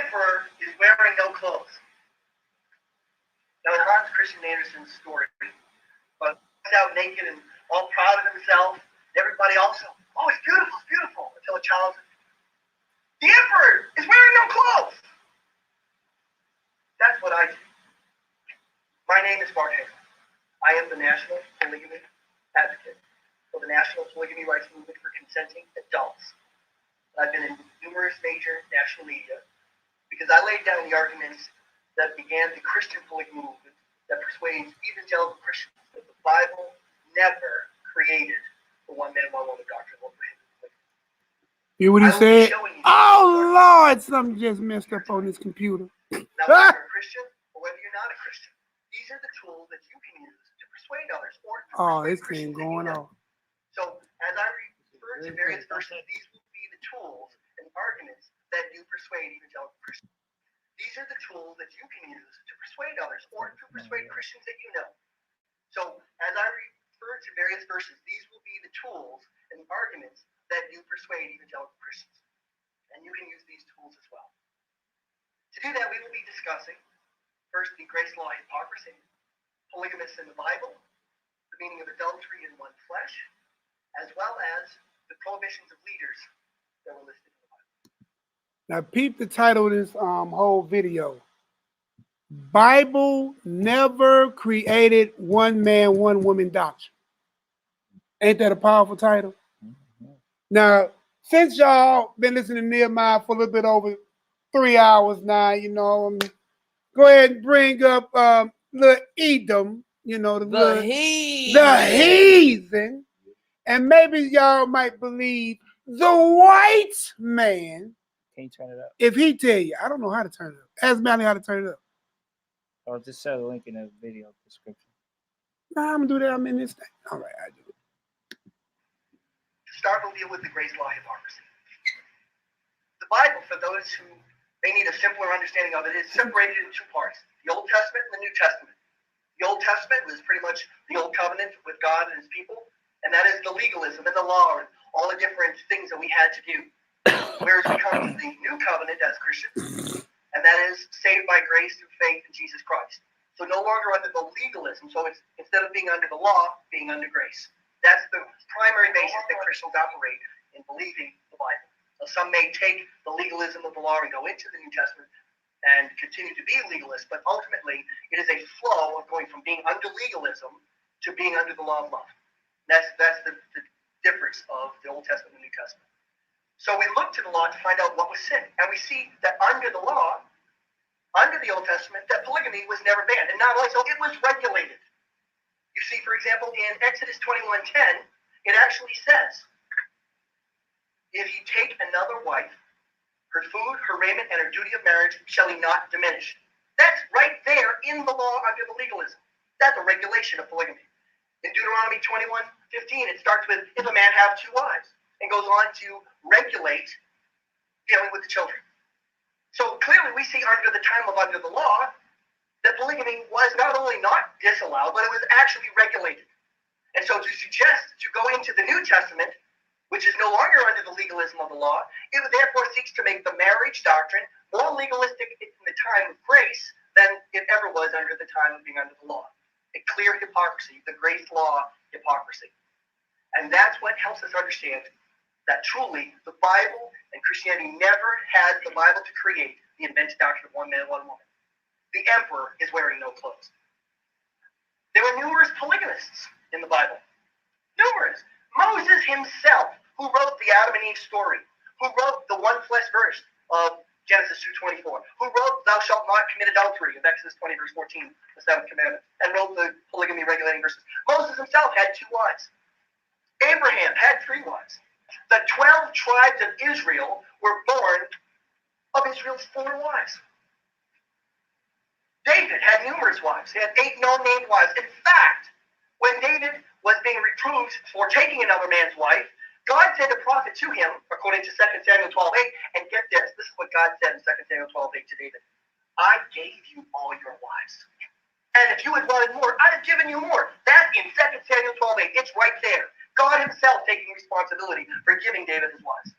emperor is wearing no clothes. Now, it's not Christian Anderson's story, but he's out naked and all proud of himself. Everybody also, oh, it's beautiful, until a child says, the emperor is wearing no clothes. That's what I do. My name is Mark Hager. I am the National Polygamy Advocate for the National Polygamy Rights Movement for Consenting Adults. I've been in numerous major national media because I laid down the arguments that began the Christian polygamy movement that persuades evangelical Christians that the Bible never created the one man, one woman doctrine or prohibited polygamy. Hear what he I will be said? showing you Oh, Lord, something just messed up on this computer. now, whether you're a Christian or whether you're not a Christian, these are the tools that you can use to persuade others or to Oh, persuade this Christians thing that you going know. off. So, as I refer to various verses, these will be the tools and arguments that you persuade evangelical Christians. These are the tools that you can use to persuade others or to persuade Christians that you know. So, as I refer to various verses, these will be the tools and arguments that you persuade evangelical Christians. And you can use these tools as well. To do that, we will be discussing first the grace law hypocrisy, polygamists in the Bible, the meaning of adultery in one flesh, as well as the prohibitions of leaders that were listed in the Bible. Now, peep the title of this whole video. Bible never created one man, one woman doctrine. Ain't that a powerful title? Now, since y'all been listening to NehemiYAH for a little bit over 3 hours now, you know, go ahead and bring up little Edom, you know, the heathen. And maybe y'all might believe the white man. Can you turn it up? If he tell you, I don't know how to turn it up. Ask Manny how to turn it up. Or just set a link in the video description. Nah, I'm gonna do that. I'm in this thing. All right, I do it. To start, we'll deal with the grace law hypocrisy. The Bible, for those who may need a simpler understanding of it, is separated in two parts: the Old Testament and the New Testament. The Old Testament was pretty much the Old Covenant with God and His people, and that is the legalism and the law and all the different things that we had to do. Whereas we come to the New Covenant as Christians, and that is saved by grace through faith in Jesus Christ. So no longer under the legalism. So it's instead of being under the law, being under grace. That's the primary basis that Christians operate in believing the Bible. Now, some may take the legalism of the law and go into the New Testament and continue to be legalist, but ultimately it is a flow of going from being under legalism to being under the law of love. That's the difference of the Old Testament and the New Testament. So we look to the law to find out what was sin, and we see that under the law, under the Old Testament, that polygamy was never banned, and not only so, it was regulated. You see, for example, in Exodus 21:10, it actually says, if you take another wife, her food, her raiment, and her duty of marriage shall he not diminish. That's right there in the law under the legalism. That's a regulation of polygamy. In Deuteronomy 21:15, it starts with, if a man have two wives, and goes on to regulate dealing with the children. So clearly we see under the time of under the law that polygamy was not only not disallowed, but it was actually regulated. And so to suggest to go into the New Testament, which is no longer under the legalism of the law, it therefore seeks to make the marriage doctrine more legalistic in the time of grace than it ever was under the time of being under the law. A clear hypocrisy, the grace law hypocrisy. And that's what helps us understand that truly the Bible and Christianity never had the Bible to create the invented doctrine of one man, one woman. The emperor is wearing no clothes. There were numerous polygamists in the Bible. Numerous. Moses himself, who wrote the Adam and Eve story, who wrote the one flesh verse of Genesis 2:24, who wrote thou shalt not commit adultery of Exodus 20 verse 14, the seventh commandment, and wrote the polygamy regulating verses. Moses himself had 2 wives. Abraham had 3 wives. The 12 tribes of Israel were born of Israel's 4 wives. David had numerous wives. He had 8 no-named wives. In fact, when David was being reproved for taking another man's wife, God sent a prophet to him, according to 2 Samuel 12:8, and get this is what God said in 2 Samuel 12:8 to David. I gave you all your wives. And if you had wanted more, I'd have given you more. That's in 2 Samuel 12:8. It's right there. God himself taking responsibility for giving David his wives.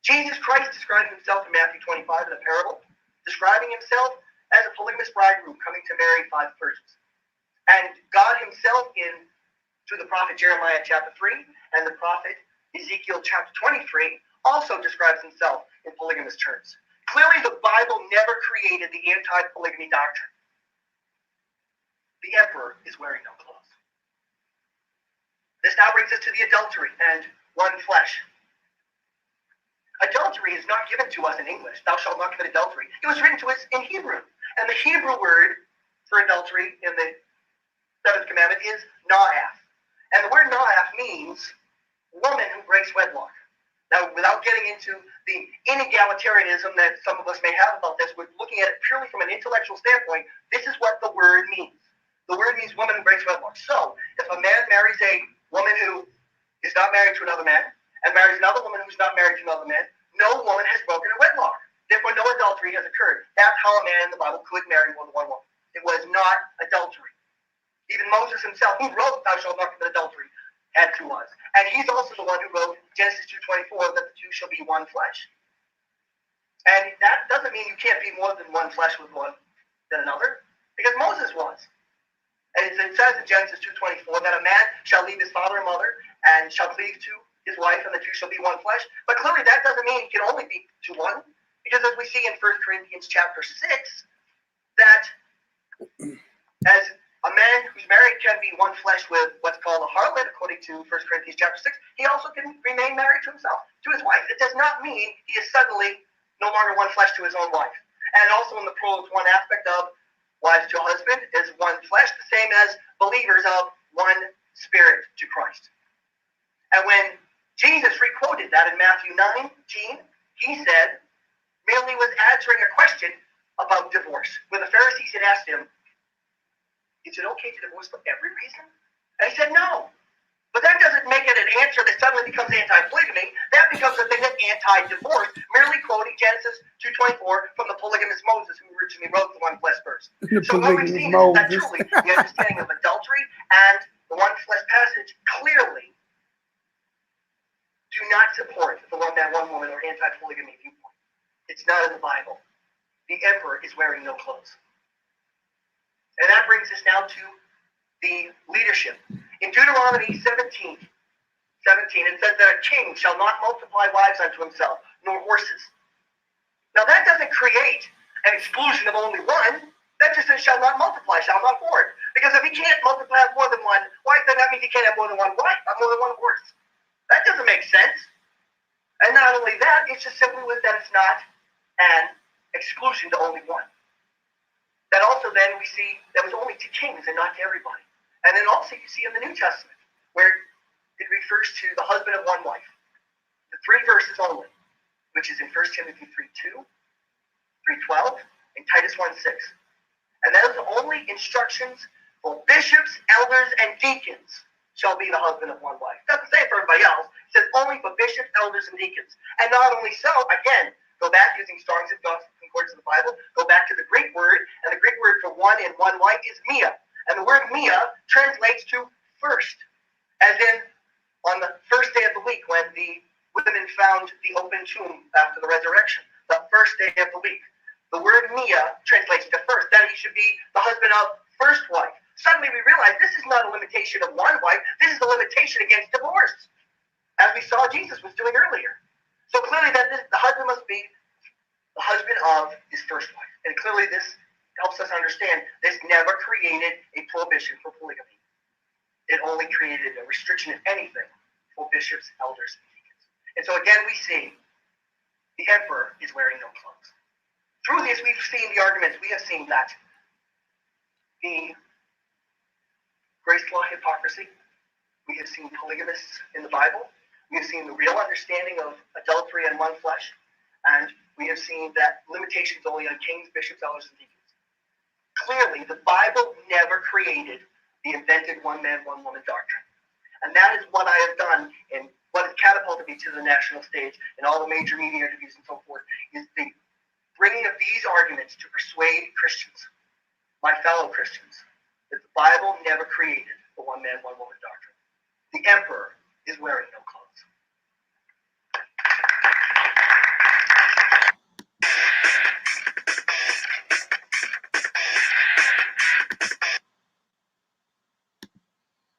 Jesus Christ describing himself in Matthew 25 in a parable, describing himself as a polygamous bridegroom coming to marry 5 virgins. And God himself through the prophet Jeremiah chapter 3 and the prophet Ezekiel chapter 23 also describes himself in polygamous terms. Clearly the Bible never created the anti-polygamy doctrine. The emperor is wearing no clothes. This now brings us to the adultery and one flesh. Adultery is not given to us in English. Thou shalt not commit adultery. It was written to us in Hebrew. And the Hebrew word for adultery in the 7th commandment is na'af. And the word na'af means woman who breaks wedlock. Now, without getting into the inegalitarianism that some of us may have about this, we're looking at it purely from an intellectual standpoint. This is what the word means. The word means woman who breaks wedlock. So, if a man marries a woman who is not married to another man, and marries another woman who's not married to another man, no woman has broken a wedlock. Therefore, no adultery has occurred. That's how a man in the Bible could marry more than one woman. It was not adultery. Even Moses himself, who wrote, "Thou shalt not commit adultery," had 2 wives. And he's also the one who wrote Genesis 2:24, that the two shall be one flesh. And that doesn't mean you can't be more than one flesh with one than another, because Moses was. And it says in Genesis 2:24 that a man shall leave his father and mother and shall cleave to his wife, and the two shall be one flesh. But clearly that doesn't mean it can only be to one, because as we see in 1 Corinthians chapter 6, that as a man who's married can be one flesh with what's called a harlot, according to 1 Corinthians chapter 6. He also can remain married to himself, to his wife. It does not mean he is suddenly no longer one flesh to his own wife. And also in the pros, one aspect of wives to a husband is one flesh, the same as believers of one spirit to Christ. And when Jesus requoted that in Matthew 19, he said, merely was answering a question about divorce. When the Pharisees had asked him, is it okay to divorce for every reason? And he said, no. But that doesn't make it an answer that suddenly becomes anti-polygamy. That becomes a thing that's anti-divorce, merely quoting Genesis 2:24 from the polygamous Moses, who originally wrote the one flesh verse. So what we've seen is that truly the understanding of adultery and the one flesh passage clearly do not support the one man, one woman, or anti-polygamy viewpoint. It's not in the Bible. The emperor is wearing no clothes. And that brings us now to the leadership. In Deuteronomy 17, it says that a king shall not multiply wives unto himself, nor horses. Now that doesn't create an exclusion of only one. That just says shall not multiply, shall not hoard. Because if he can't multiply more than one wife, then that means he can't have more than one wife, more than one horse. That doesn't make sense. And not only that, it's just simply with that it's not an exclusion to only one. That also then we see that was only to kings and not to everybody. And then also you see in the New Testament where it refers to the husband of one wife. The 3 verses only, which is in 1 Timothy 3:2, 3:12, and Titus 1:6. And those are only instructions for bishops, elders, and deacons shall be the husband of one wife. It doesn't say it for everybody else. It says only for bishops, elders, and deacons. And not only so, again, go back using Strong's Concordance of the Bible, go back to the Greek word, and the Greek word for one and one wife is mia. And the word mia translates to first, as in on the first day of the week when the women found the open tomb after the resurrection, the first day of the week. The word mia translates to first, that he should be the husband of first wife. Suddenly we realize this is not a limitation of one wife, this is a limitation against divorce, as we saw Jesus was doing earlier. So clearly that the husband must be the husband of his first wife. And clearly this helps us understand this never created a prohibition for polygamy. It only created a restriction, if anything, for bishops, elders, and deacons. And so again we see the emperor is wearing no clothes. Through this we've seen the arguments. We have seen that the grace law hypocrisy. We have seen polygamists in the Bible. We have seen the real understanding of adultery and one flesh. And we have seen that limitations only on kings, bishops, elders, and deacons. Clearly, the Bible never created the invented one man, one woman doctrine. And that is what I have done and what has catapulted me to the national stage and all the major media interviews and so forth, is the bringing of these arguments to persuade Christians, my fellow Christians, that the Bible never created the one man, one woman doctrine. The emperor is wearing no clothes.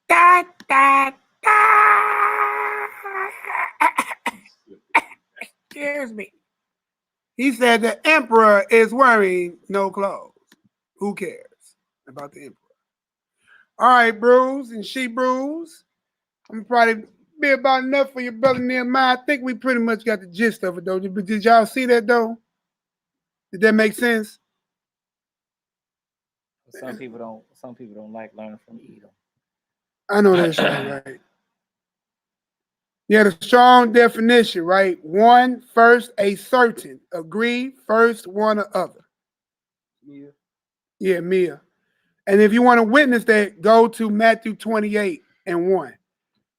Da, da, da. Scares me. He said the emperor is wearing no clothes. Who cares about the emperor? All right, Bruce and She Bruce. I'm probably be about enough for your brother Nehemiah. I think we pretty much got the gist of it, though. But did y'all see that, though? Did that make sense? Some people don't like learning from Edom. I know that's right. Yeah, the strong definition, right? One, first, a certain. Agree, first, one or other. Yeah. Yeah, Mia. And if you want to witness that, go to Matthew 28 and 1.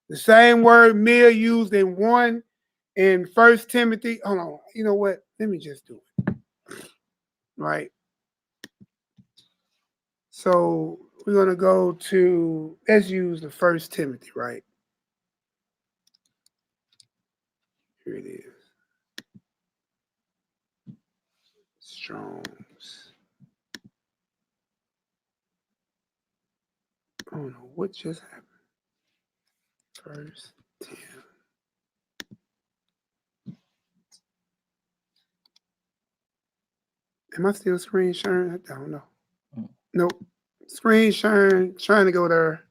The same word Mia used in 1 in 1 Timothy. Hold on. You know what? Let me just do it. Right. So we're going to go to, let's use the 1 Timothy, right? Here it is. Strong's. I don't know what just happened. First 10. Am I still screen sharing? I don't know. Nope. Screen sharing, trying to go there.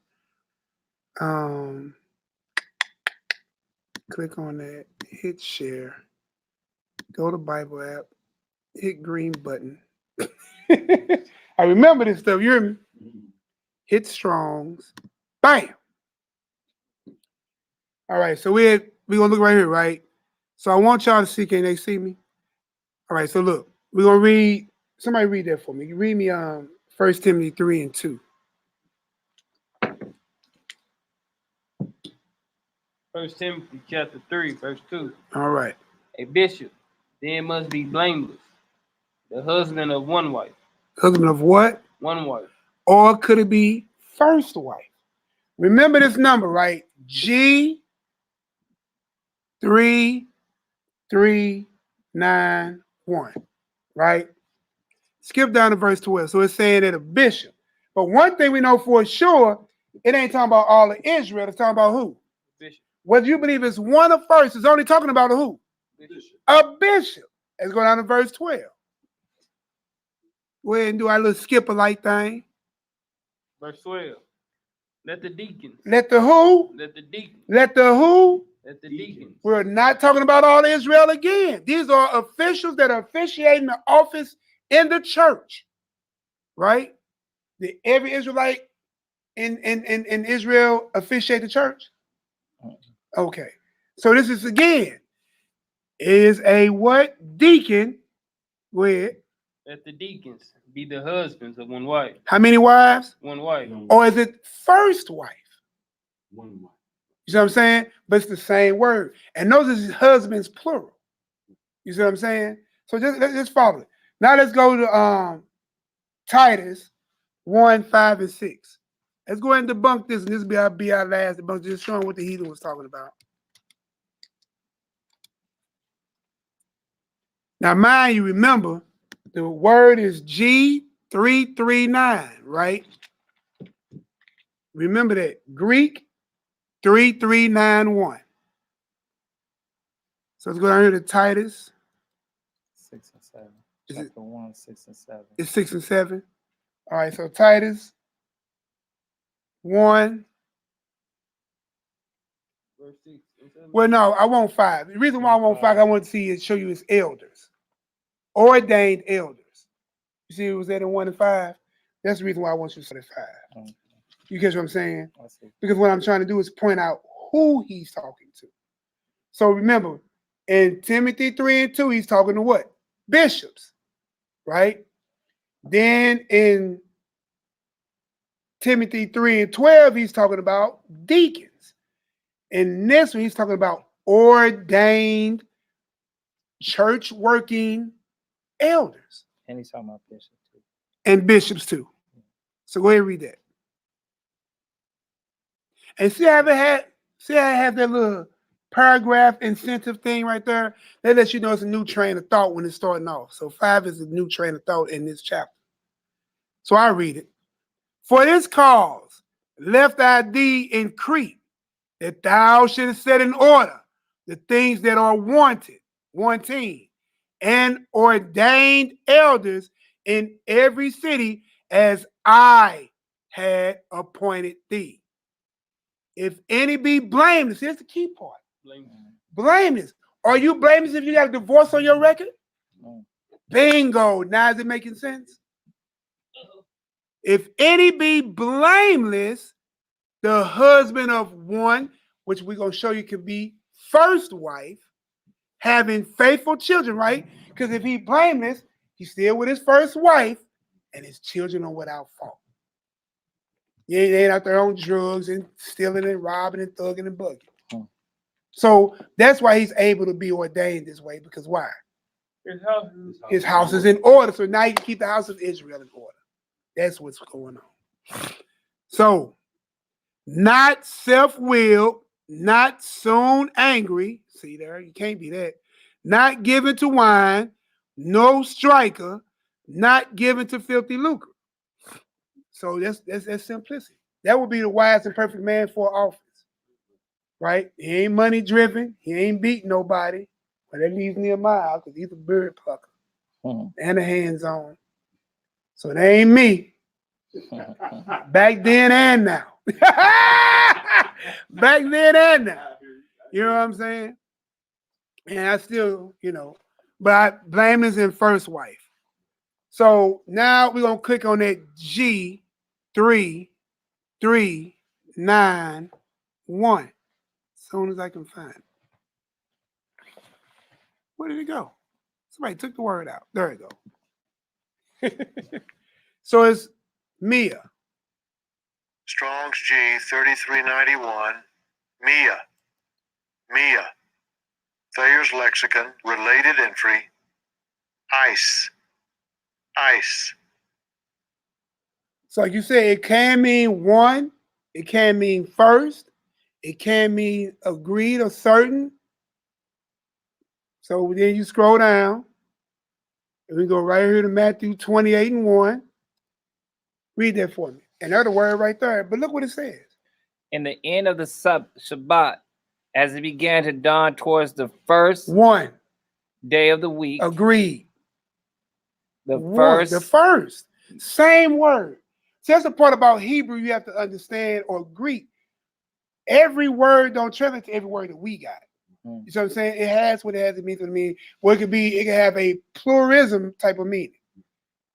Click on that, hit share, go to Bible app, hit green button. I remember this stuff, you hear me? Hit Strong's, bam. All right, so we're gonna look right here, right? So I want y'all to see, can they see me? All right, so look, we're gonna read, somebody read that for me. You read me 1 Timothy 3 and 2. 1 Timothy chapter 3, verse 2. All right. A bishop then must be blameless, the husband of one wife. Husband of what? One wife. Or could it be first wife? Remember this number, right? G3391, right? Skip down to verse 12. So it's saying that a bishop. But one thing we know for sure, it ain't talking about all of Israel. It's talking about who? Bishop. Whether you believe it's one or first, it's only talking about a who? Bishop. A bishop. Let's go down to verse 12. Go ahead and do our little skip-a-like thing. Verse 12. Let the deacons. Let the who? Let the deacons. Let the who? Let the deacons. We're not talking about all Israel again. These are officials that are officiating the office in the church, right? Did every Israelite in Israel officiate the church? Okay. So this is again, is a what? Deacon. Go ahead. Let the deacons be the husbands of one wife. How many wives? One wife. Or is it first wife? One wife. You see what I'm saying? But it's the same word. And those is husbands plural. You see what I'm saying? So just follow it. Now let's go to Titus 1, 5, and 6. Let's go ahead and debunk this, and this will be our last debunk, just showing what the heathen was talking about. Now, mind you, remember, the word is G339, right? Remember that. Greek 3391. So let's go down here to Titus. 6 and 7. Chapter 1, 6 and 7. It's 6 and 7. All right, so Titus 1. Verse 6 and 7. Well, no, I want 5. The reason why I want 5, I want to see it show you his elders. Ordained elders. You see it was that in 1 and 5? That's the reason why I want you to say 5. Okay. You catch what I'm saying? I see. Because what I'm trying to do is point out who he's talking to. So remember, in Timothy 3 and 2, he's talking to what? Bishops, right? Then in Timothy 3 and 12, he's talking about deacons. In this one, he's talking about ordained church working elders. And he's talking about bishops too. And bishops too. So go ahead and read that. And see how I have that little paragraph incentive thing right there? That lets you know it's a new train of thought when it's starting off. So 5 is a new train of thought in this chapter. So I read it. For this cause left I thee in Crete, that thou shouldest set in order the things that are wanting, and ordained elders in every city as I had appointed thee. If any be blameless, here's the key part. Blameless. Are you blameless if you got a divorce on your record? No. Bingo. Now is it making sense? If any be blameless, the husband of one, which we're going to show you can be first wife, having faithful children, right? Because if he blameless, he's still with his first wife, and his children are without fault. They ain't out there on drugs and stealing and robbing and thugging and bugging. So that's why he's able to be ordained this way, because why? His house is in order. So now you can keep the house of Israel in order. That's what's going on. So, not self-willed, not soon angry. See there, you can't be that. Not given to wine, no striker, not given to filthy lucre. So that's simplicity. That would be the wise and perfect man for office. Right? He ain't money driven. He ain't beating nobody. But that leaves NehemiYAH out because he's a bird plucker and a hands-on. So that ain't me. Back then and now. Back then and now. You know what I'm saying? And I still, but I blame this in first wife. So now we're going to click on that G3391. As soon as I can find it. Where did it go? Somebody took the word out. There it go. So it's MELCHIZEDEK. Strong's G 3391. MELCHIZEDEK. Thayer's Lexicon, related entry. ICE. So like you said, it can mean one, it can mean first, it can mean agreed or certain. So then you scroll down, and we go right here to Matthew 28:1. Read that for me. Another word right there, but look what it says. In the end of the Shabbat, as it began to dawn towards the first day of the week. Agreed. The first. Same word. So that's the part about Hebrew you have to understand, or Greek. Every word don't translate to every word that we got. You know what I'm saying? It has what it has, it means what it means. Well, it can have a pluralism type of meaning.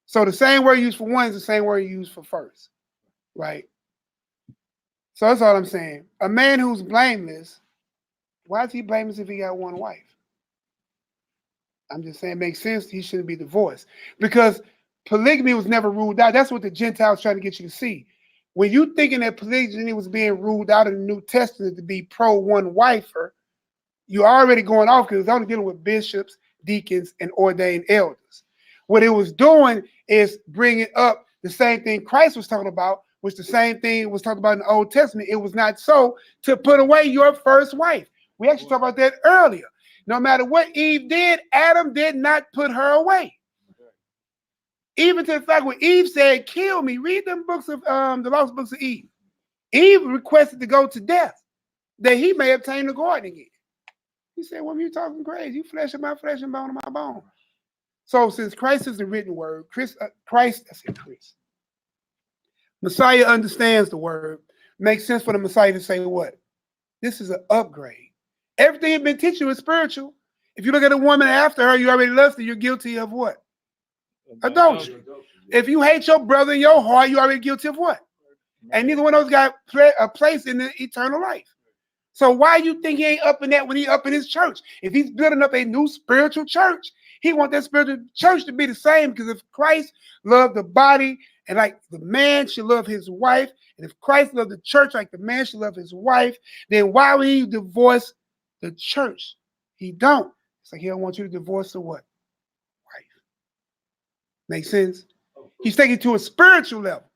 So the same word used for one is the same word used for first. Right? So that's all I'm saying. A man who's blameless, why is he blameless if he got one wife? I'm just saying it makes sense. He shouldn't be divorced. Because polygamy was never ruled out. That's what the Gentiles trying to get you to see. When you thinking that polygyny was being ruled out in the New Testament to be pro one wifer, you're already going off because it's only dealing with bishops, deacons, and ordained elders. What it was doing is bringing up the same thing Christ was talking about, which the same thing was talked about in the Old Testament. It was not so to put away your first wife. We actually talked about that earlier. No matter what Eve did, Adam did not put her away. Even to the fact when Eve said, kill me, read them books of the lost books of Eve. Eve requested to go to death, that he may obtain the garden again. He said, woman, you talking crazy. You flesh of my flesh and bone of my bone. So since Christ is the written word, Messiah understands the word, makes sense for the Messiah to say what? This is an upgrade. Everything he's been teaching you is spiritual. If you look at a woman after her, you already lusted, you're guilty of what? Adultery. If you hate your brother in your heart, you're already guilty of what? And neither one of those got a place in the eternal life. So why you think he ain't up in that when he up in his church? If he's building up a new spiritual church, he wants that spiritual church to be the same, because if Christ loved the body and like the man should love his wife, and if Christ loved the church like the man should love his wife, then why would he divorce the church? He don't. It's like he don't want you to divorce the what? Wife. Make sense? He's taking it to a spiritual level.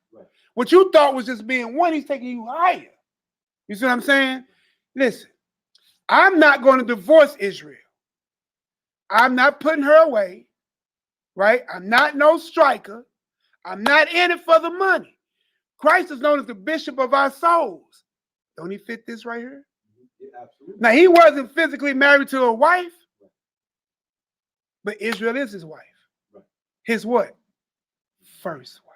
What you thought was just being one, he's taking you higher. You see what I'm saying? Listen, I'm not going to divorce Israel. I'm not putting her away, right? I'm not no striker. I'm not in it for the money. Christ is known as the bishop of our souls. Don't he fit this right here? Yeah, absolutely. Now, he wasn't physically married to a wife, but Israel is his wife. Right. His what? First wife.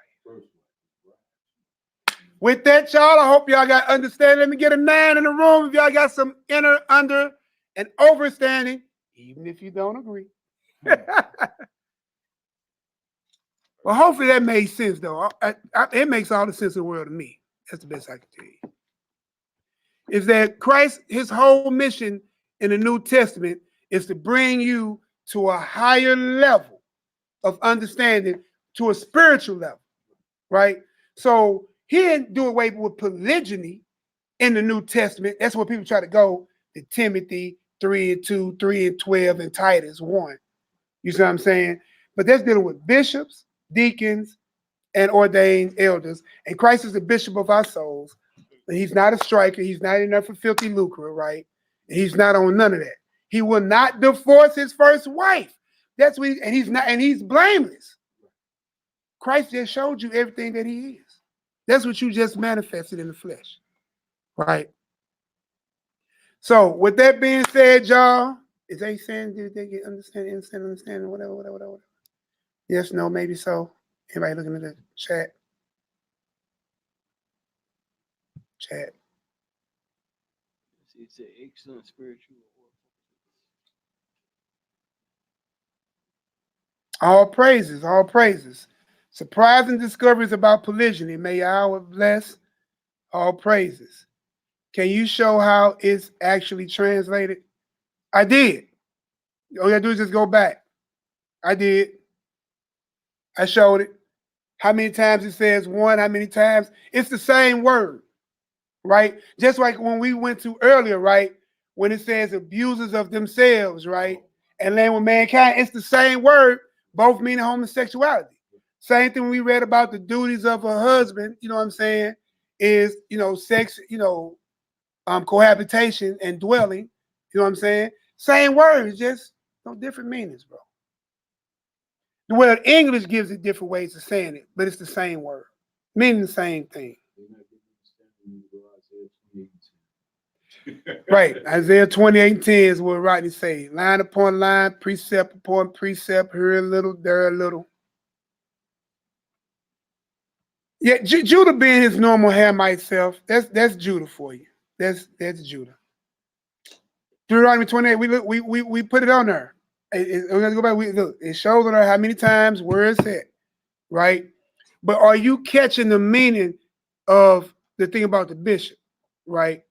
With that, y'all, I hope y'all got understanding. Let me get a 9 in the room if y'all got some inner, under, and overstanding, even if you don't agree. Well, hopefully that made sense, though. It makes all the sense in the world to me. That's the best I can tell you. Is that Christ, his whole mission in the New Testament is to bring you to a higher level of understanding, to a spiritual level, right? So he didn't do away with polygyny in the New Testament. That's where people try to go to Timothy 3:2, 3:12, and Titus 1. You see what I'm saying? But that's dealing with bishops, deacons, and ordained elders. And Christ is the bishop of our souls. And he's not a striker. He's not in there for filthy lucre, right? And he's not on none of that. He will not divorce his first wife. That's what and he's not, and he's blameless. Christ just showed you everything that he is. That's what you just manifested in the flesh, right? So with that being said, y'all, is they saying, did they get understanding, whatever? Yes, no, maybe so. Everybody looking at the chat. It's an excellent spiritual. All praises, all praises. Surprising discoveries about polygyny. May Yahweh bless. All praises. Can you show how it's actually translated? I did. All you gotta do is just go back. I did. I showed it. How many times it says one, how many times? It's the same word, right? Just like when we went to earlier, right? When it says abusers of themselves, right? And land with mankind, it's the same word, both meaning homosexuality. Same thing we read about the duties of a husband, you know what I'm saying, is, sex, cohabitation and dwelling, you know what I'm saying? Same words, just no different meanings, bro. The word English gives it different ways of saying it, but it's the same word, meaning the same thing. Right. Isaiah 28:10 is what Rodney say. Line upon line, precept upon precept, here a little, there a little. Yeah, Judah being his normal Hamite self, that's Judah for you. That's Judah. Deuteronomy 28, we put it on there. We're gonna go back. Look, it shows on there how many times where it's at, right? But are you catching the meaning of the thing about the bishop, right?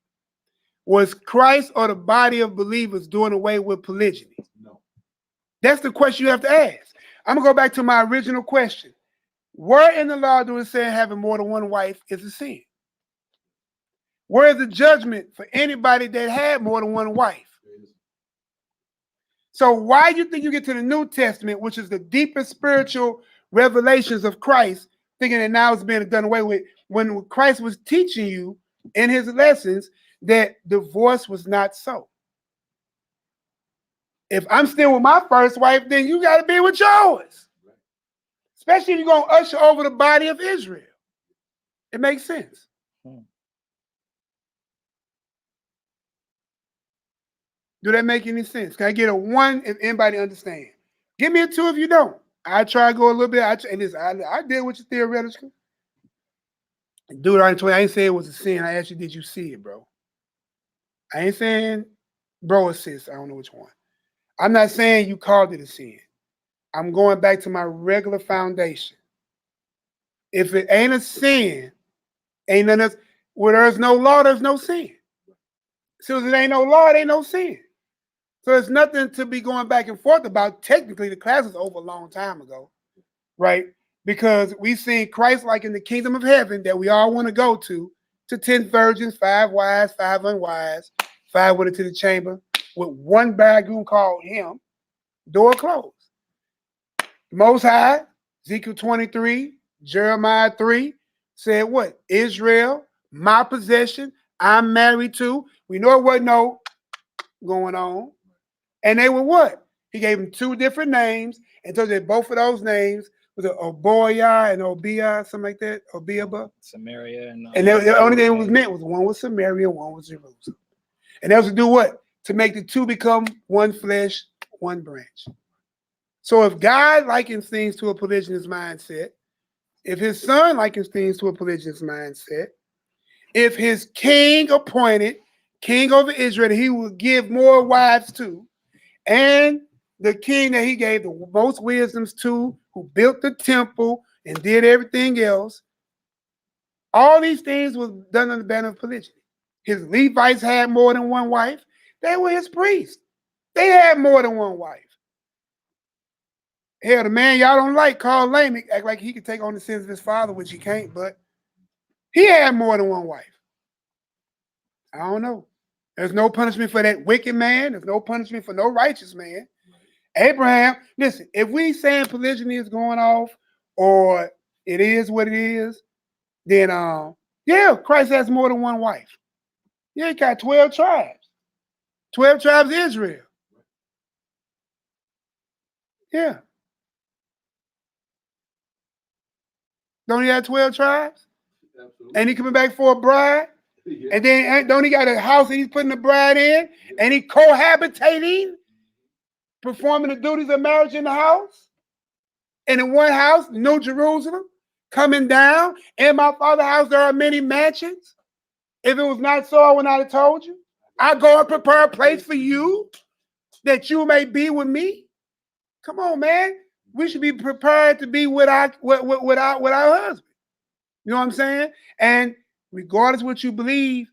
Was Christ or the body of believers doing away with polygyny? No. That's the question you have to ask. I'm gonna go back to my original question. Where in the law do it say having more than one wife is a sin? Where is the judgment for anybody that had more than one wife? So why do you think you get to the New Testament, which is the deepest spiritual revelations of Christ, thinking that now it's being done away with, when Christ was teaching you in his lessons that divorce was not so? If I'm still with my first wife, then you got to be with yours. Especially if you're going to usher over the body of Israel. It makes sense. Do that make any sense? Can I get a 1 if anybody understand? Give me a 2 if you don't. I try to go a little bit. I did what you theoretical. Dude, I ain't say it was a sin. I asked you, did you see it, bro? I ain't saying bro or sis. I don't know which one. I'm not saying you called it a sin. I'm going back to my regular foundation. If it ain't a sin, ain't nothing else. Where there's no law, there's no sin. So if it ain't no law, it ain't no sin. So there's nothing to be going back and forth about. Technically, the class is over a long time ago, right? Because we've seen Christ like in the kingdom of heaven that we all want to go to 10 virgins, 5 wise, 5 unwise, 5 went into the chamber with one bridegroom called him, door closed. Most High, Ezekiel 23, Jeremiah 3, said what? Israel, my possession, I'm married to. We know it wasn't no going on. And they were what? He gave them 2 different names and told that both of those names was Oboyah and Obiah, something like that. Obiah. Samaria and the only thing it was meant was one was Samaria, one was Jerusalem. And that was to do what? To make the 2 become one flesh, one branch. So if God likens things to a polygynous mindset, if his son likens things to a polygynous mindset, if his king appointed king over Israel, he will give more wives to, and the king that he gave the most wisdoms to, who built the temple and did everything else, all these things was done under the banner of polygyny. His Levites had more than one wife. They were his priests. They had more than one wife. Hell, the man y'all don't like, called Lamech, act like he could take on the sins of his father, which he can't, but he had more than one wife. I don't know. There's no punishment for that wicked man. There's no punishment for no righteous man. Abraham, listen, if we saying polygyny is going off or it is what it is, then yeah, Christ has more than one wife. Yeah, he got 12 tribes. 12 tribes of Israel. Yeah. Don't he have 12 tribes? Absolutely. And he coming back for a bride? Yeah. And then don't he got a house that he's putting the bride in? And he cohabitating, performing the duties of marriage in the house? And in one house, New Jerusalem, coming down. In my father's house, there are many mansions. If it was not so, I would not have told you. I go and prepare a place for you that you may be with me. Come on, man. We should be prepared to be with our husband. You know what I'm saying? And regardless of what you believe,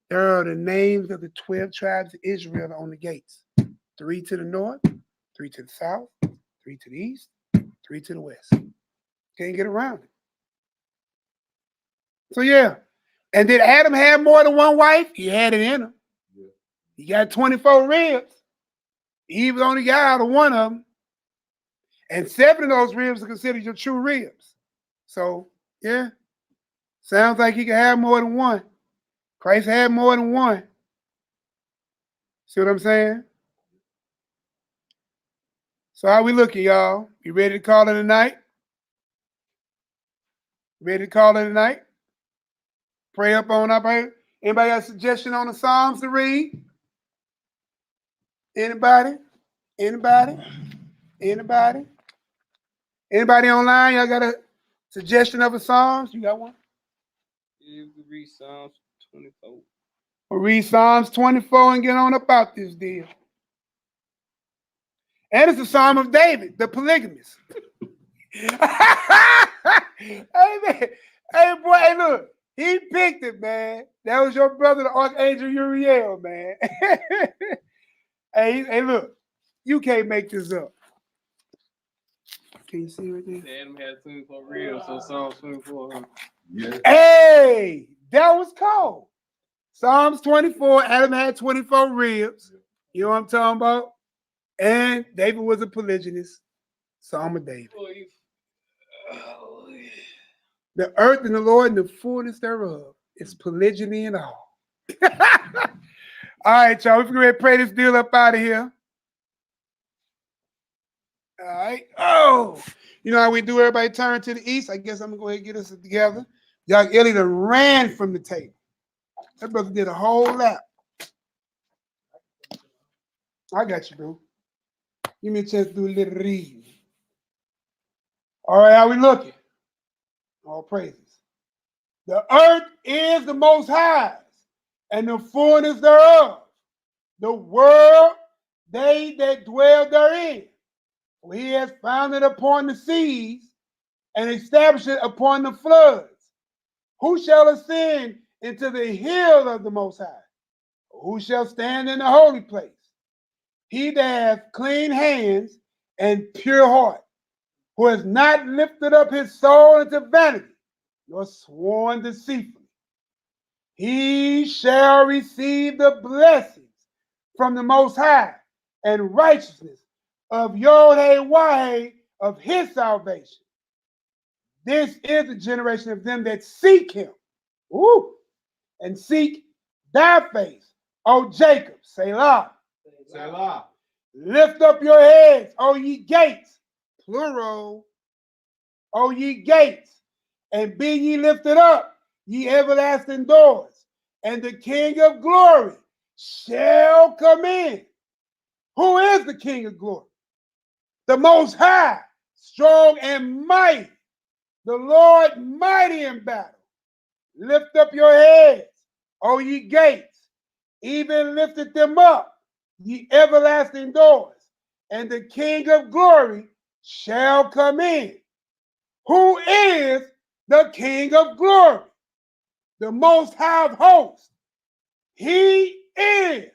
there are the names of the 12 tribes of Israel on the gates. 3 to the north, 3 to the south, 3 to the east, 3 to the west. Can't get around it. So yeah. And did Adam have more than one wife? He had it in him. He got 24 ribs. Eve was only got out of one of them. And 7 of those ribs are considered your true ribs. So, yeah. Sounds like he can have more than one. Christ had more than one. See what I'm saying? So how we looking, y'all? You ready to call it a night? Ready to call it a night? Pray up on up here. Anybody got a suggestion on the Psalms to read? Anybody? Anybody? Anybody? Anybody online? Y'all got a suggestion of a Psalms? You got one? You can read Psalms 24. We'll read Psalms 24 and get on about this deal. And it's the Psalm of David, the polygamist. Hey, man. Hey, boy, hey, look. He picked it, man. That was your brother, the Archangel Uriel, man. Hey, look. You can't make this up. Can you see right there? Adam had 24 ribs, so Psalms 24. Yeah. Hey, that was cold. Psalms 24, Adam had 24 ribs. You know what I'm talking about? And David was a polygynist. Psalm of David. The earth and the Lord and the fullness thereof is polygyny and all. All right, y'all. We're going to pray this deal up out of here. All right. Oh, you know how we do? Everybody turn to the east. I guess I'm going to go ahead and get us together. Y'all, Ellie done ran from the table. That brother did a whole lap. I got you, bro. Give me a chance to do a little reading. All right, how we looking? All praises. The earth is the Most High's, and the fullness thereof. The world, they that dwell therein. For he has founded upon the seas and established it upon the floods. Who shall ascend into the hill of the Most High? Who shall stand in the holy place? He that hath clean hands and pure heart, who has not lifted up his soul into vanity, nor sworn deceitfully. He shall receive the blessings from the Most High and righteousness of YHWH of his salvation. This is the generation of them that seek him. Woo! And seek thy face, O Jacob, Selah. Selah. Lift up your heads, O ye gates, plural, O ye gates, and be ye lifted up, ye everlasting doors, and the King of glory shall come in. Who is the King of glory? The Most High, strong and mighty, the Lord mighty in battle. Lift up your heads, O ye gates, even lifted them up, ye everlasting doors, and the King of glory shall come in. Who is the King of glory? The Most High of hosts. He is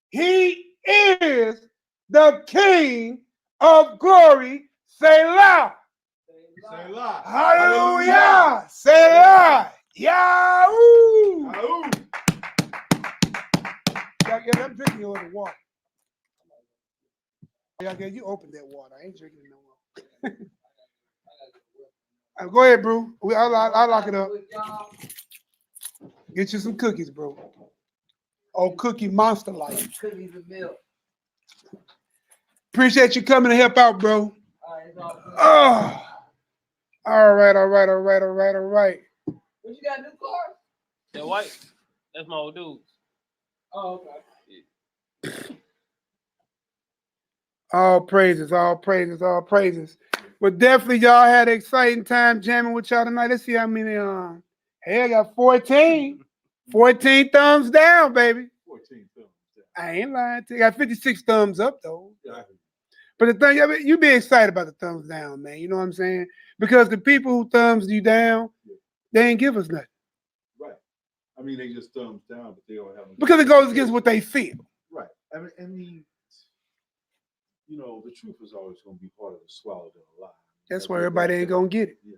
He is the King of glory. Selah. Selah. Hallelujah. Selah. Yahoo. Yeah, I'm drinking a little water. Yeah, you opened that water. I ain't drinking it no more. Go ahead, bro. I'll lock it up. Get you some cookies, bro. Oh, Cookie Monster Light. Cookies and milk. Appreciate you coming to help out, bro. Oh. All right. What you got, new car? That white, that's my old dude. Oh, okay. All praises. Well, definitely y'all had an exciting time jamming with y'all tonight. Let's see how many. Hey, I got 14. 14 thumbs down, baby. 14 thumbs down. I ain't lying to you. I got 56 thumbs up, though. Yeah. But the thing, you be excited about the thumbs down, man. You know what I'm saying? Because the people who thumbs you down, they ain't give us nothing. Right. I mean, they just thumbs down, but they don't have. Because it goes against what they feel. Right. I mean, you know, the truth is always going to be harder to swallow than a lie. That's why everybody ain't gonna get it. Yeah.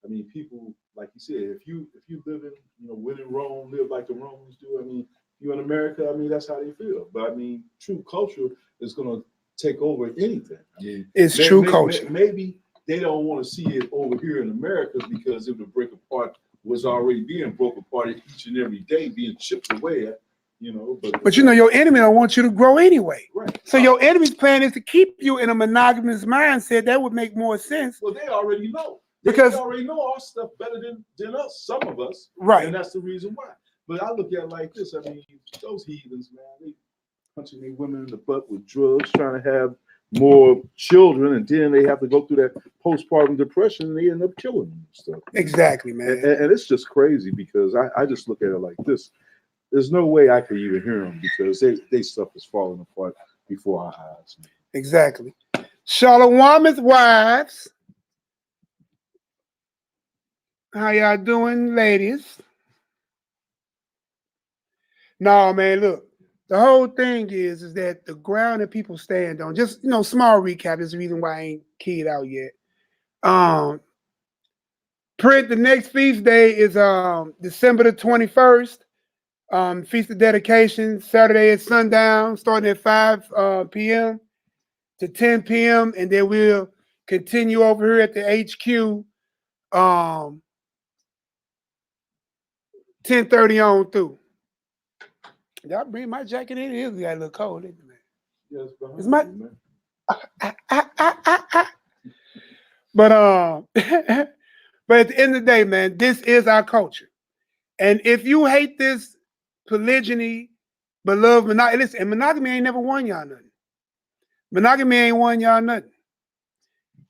I mean, people, like you said, if you live in, when in Rome, live like the Romans do. I mean, you in America, I mean, that's how they feel. But I mean, true culture is going to take over anything. I mean, it's true culture. Maybe they don't want to see it over here in America because it would break apart. Was already being broke apart each and every day, being chipped away at. But your enemy don't want you to grow anyway. Right. So your enemy's plan is to keep you in a monogamous mindset. That would make more sense. Well, they already know. They already know our stuff better than us, some of us. Right. And that's the reason why. But I look at it like this. I mean, those heathens, man, they punching their women in the butt with drugs, trying to have more children, and then they have to go through that postpartum depression, and they end up killing them and stuff. Exactly, man. And it's just crazy because I just look at it like this. There's no way I could even hear them because they stuff is falling apart before our eyes. Man. Exactly. Shalom, wives. How y'all doing, ladies? No, man, look. The whole thing is that the ground that people stand on, just, small recap is the reason why I ain't keyed out yet. The next feast day is December the 21st. Feast of Dedication, Saturday at sundown, starting at 5 p.m. to 10 p.m. And then we'll continue over here at the HQ 10:30 on through. Y'all bring my jacket in. It got a little cold, isn't it? Yes, it's my. But but at the end of the day, man, this is our culture. And if you hate this polygyny, but love monogamy, listen, and monogamy ain't never won y'all nothing. Monogamy ain't won y'all nothing.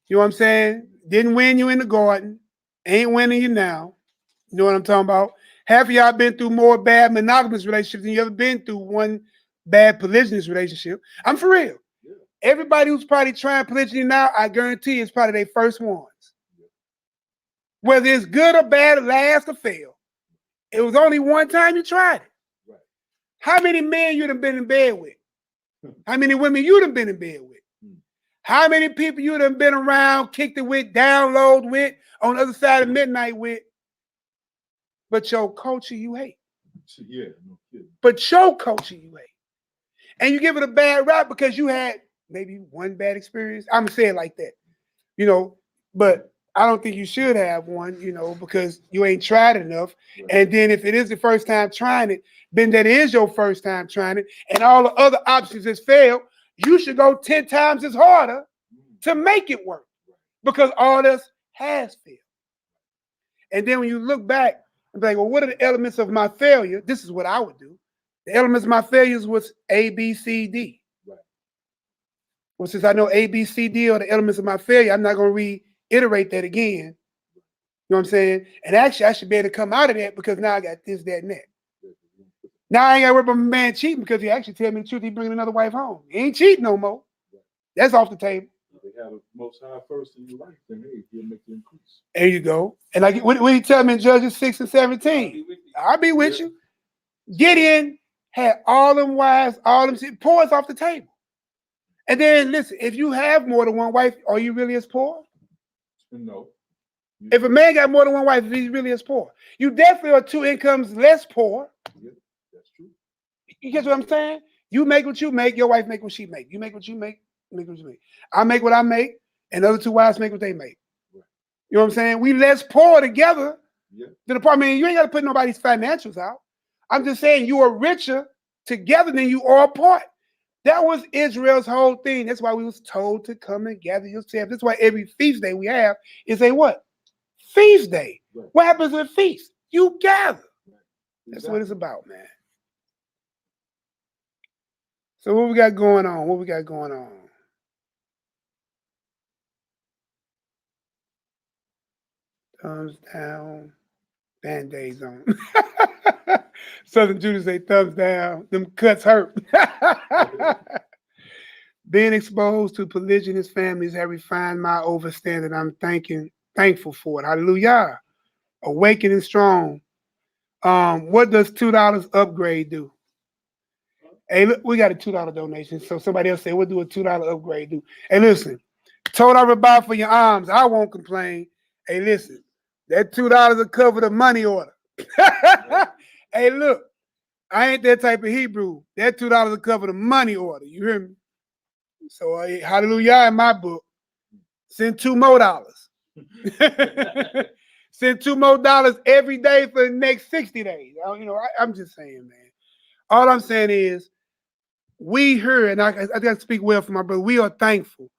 You know what I'm saying? Didn't win you in the garden. Ain't winning you now. You know what I'm talking about? Half of y'all been through more bad monogamous relationships than you ever been through one bad polygynous relationship. I'm for real. Yeah. Everybody who's probably trying polygyny now, I guarantee it's probably their first ones. Yeah. Whether it's good or bad, last or fail. It was only one time you tried it. Right. How many men you done been in bed with? How many women you done been in bed with? How many people you done been around, kicked it with, download with, on the other side of midnight with? But your culture you hate. Yeah, no kidding. But your culture you hate. And you give it a bad rap because you had maybe one bad experience. I'm going to say it like that. But I don't think you should have one, because you ain't tried it enough. Right. And then if it is the first time trying it, then that is your first time trying it, and all the other options has failed, you should go 10 times as harder to make it work, because all this has failed. And then when you look back and be like, well, what are the elements of my failure? This is what I would do. The elements of my failures was A, B, C, D. Right. Well, since I know A, B, C, D are the elements of my failure, I'm not going to reiterate that again. You know what I'm saying? And actually, I should be able to come out of that because now I got this, that, and that. Now I ain't got to worry about my man cheating because he actually tell me the truth. He bringing another wife home. He ain't cheating no more. That's off the table. They have the Most High first in your life, then hey, he'll make the increase. There you go. And like when he tell me in Judges 6 and 17, I'll be with you. Gideon had all them wives, all them poor off the table. And then listen, if you have more than one wife, are you really as poor? No. If a man got more than one wife, he's really as poor. You definitely are 2 incomes less poor. Yeah, that's true. You get what I'm saying? You make what you make, your wife make what she make. You make what you make what you make. I make what I make, and the other 2 wives make what they make. Right. You know what I'm saying? We less poor together. Yeah. To the point, I mean, you ain't got to put nobody's financials out. I'm just saying you are richer together than you are apart. That was Israel's whole thing. That's why we was told to come and gather yourself. That's why every feast day we have is a what? Feast day. Right. What happens at feast? You gather. Right. That's what it's about, man. So what we got going on? What we got going on? Thumbs down, band-aids on. Southern Judas say thumbs down. Them cuts hurt. Being exposed to polygynous families have refined my overstanding. I'm thankful for it. Hallelujah. Awakening strong. What does $2 upgrade do? Hey, look, we got a $2 donation. So somebody else say, we'll do a $2 upgrade do. Hey, listen, TORAH LAW for your arms. I won't complain. Hey, listen, that $2 will cover the money order. Hey, look, I ain't that type of Hebrew. That $2 will cover the money order. You hear me? So, hallelujah in my book. Send $2 more. Send $2 more every day for the next 60 days. You know, I'm just saying, man. All I'm saying is, we here, and I got to speak well for my brother, we are thankful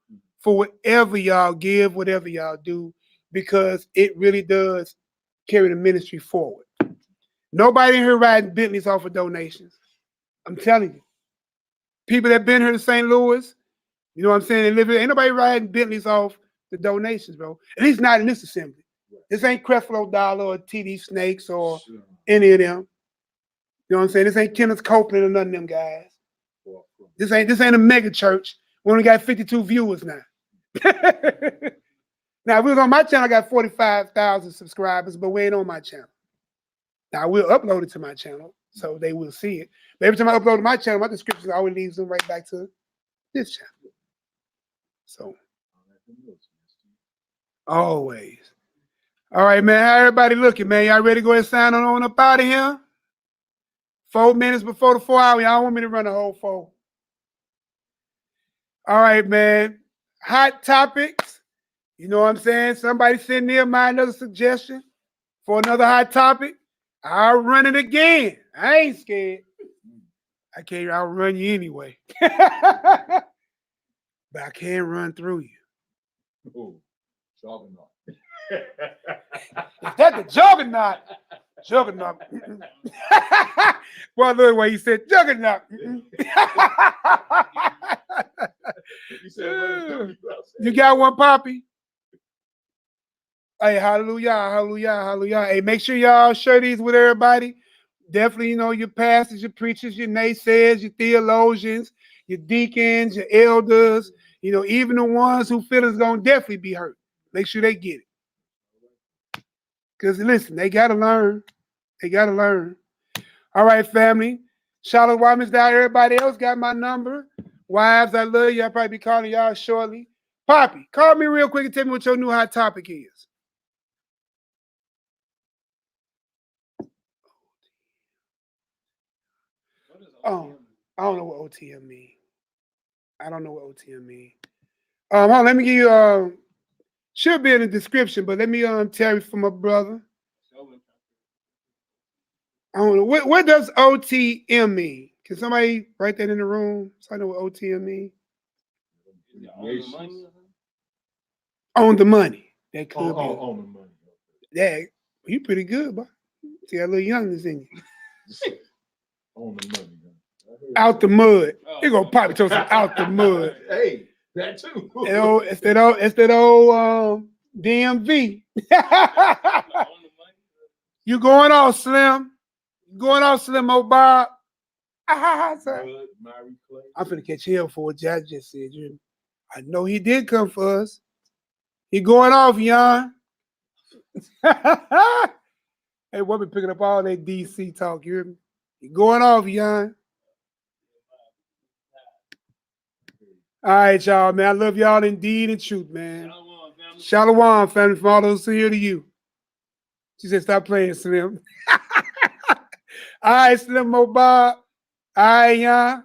for whatever y'all give, whatever y'all do, because it really does carry the ministry forward. Nobody in here riding Bentleys off of donations. I'm telling you. People that been here to St. Louis, you know what I'm saying, they live here, ain't nobody riding Bentleys off the donations, bro. At least not in this assembly. This ain't Creflo Dollar or TD Snakes or any of them. You know what I'm saying? This ain't Kenneth Copeland or none of them guys. This ain't a mega church. We only got 52 viewers now. Now, if we was on my channel, I got 45,000 subscribers, but we ain't on my channel. Now, we'll upload it to my channel, so they will see it. But every time I upload to my channel, my description always leaves them right back to this channel. So, always. All right, man. How everybody looking, man? Y'all ready to go ahead and sign on up out of here? 4 minutes before the 4 hour. Y'all want me to run the whole 4. All right, man. Hot topics. You know what I'm saying? Somebody send NehemiYAH another suggestion for another hot topic. I'll run it again. I ain't scared. I can't outrun you anyway. But I can't run through you. Oh, juggernaut. Is that the juggernaut? Juggernaut. Well, look what he said, juggernaut. You got one, Poppy? Hey, hallelujah, hallelujah, hallelujah. Hey, make sure y'all share these with everybody. Definitely, you know, your pastors, your preachers, your naysayers, your theologians, your deacons, your elders, you know, even the ones who feel it's going to definitely be hurt. Make sure they get it. Because, listen, they got to learn. They got to learn. All right, family. Shalom, Mr. Down. Everybody else got my number. Wives, I love you. I'll probably be calling y'all shortly. Poppy, call me real quick and tell me what your new hot topic is. Oh, I don't know what OTM mean. I don't know what OTM mean. Hold on, let me give you should be in the description, but let me tell you from my brother. I don't know what does OTM mean. Can somebody write that in the room so I know what OTM mean? On the money. That could be. On the money. Yeah, you pretty good, boy. See that little youngness in you. On the money. Out the mud. You're gonna probably tell some out the mud. Hey, that too. It's that old DMV. You going off, Slim? Going off, Slim O'Bob? I'm finna catch hell for what Jack just said. I know he did come for us. He going off, Jan. Hey, what been picking up all that DC talk? You hear me? He going off, Jan. All right, y'all, man. I love y'all indeed in truth, man. Shalom, family. Shalom, family, from all those who here to you. She said, stop playing, Slim. All right, Slim Mo Bob. All right, y'all.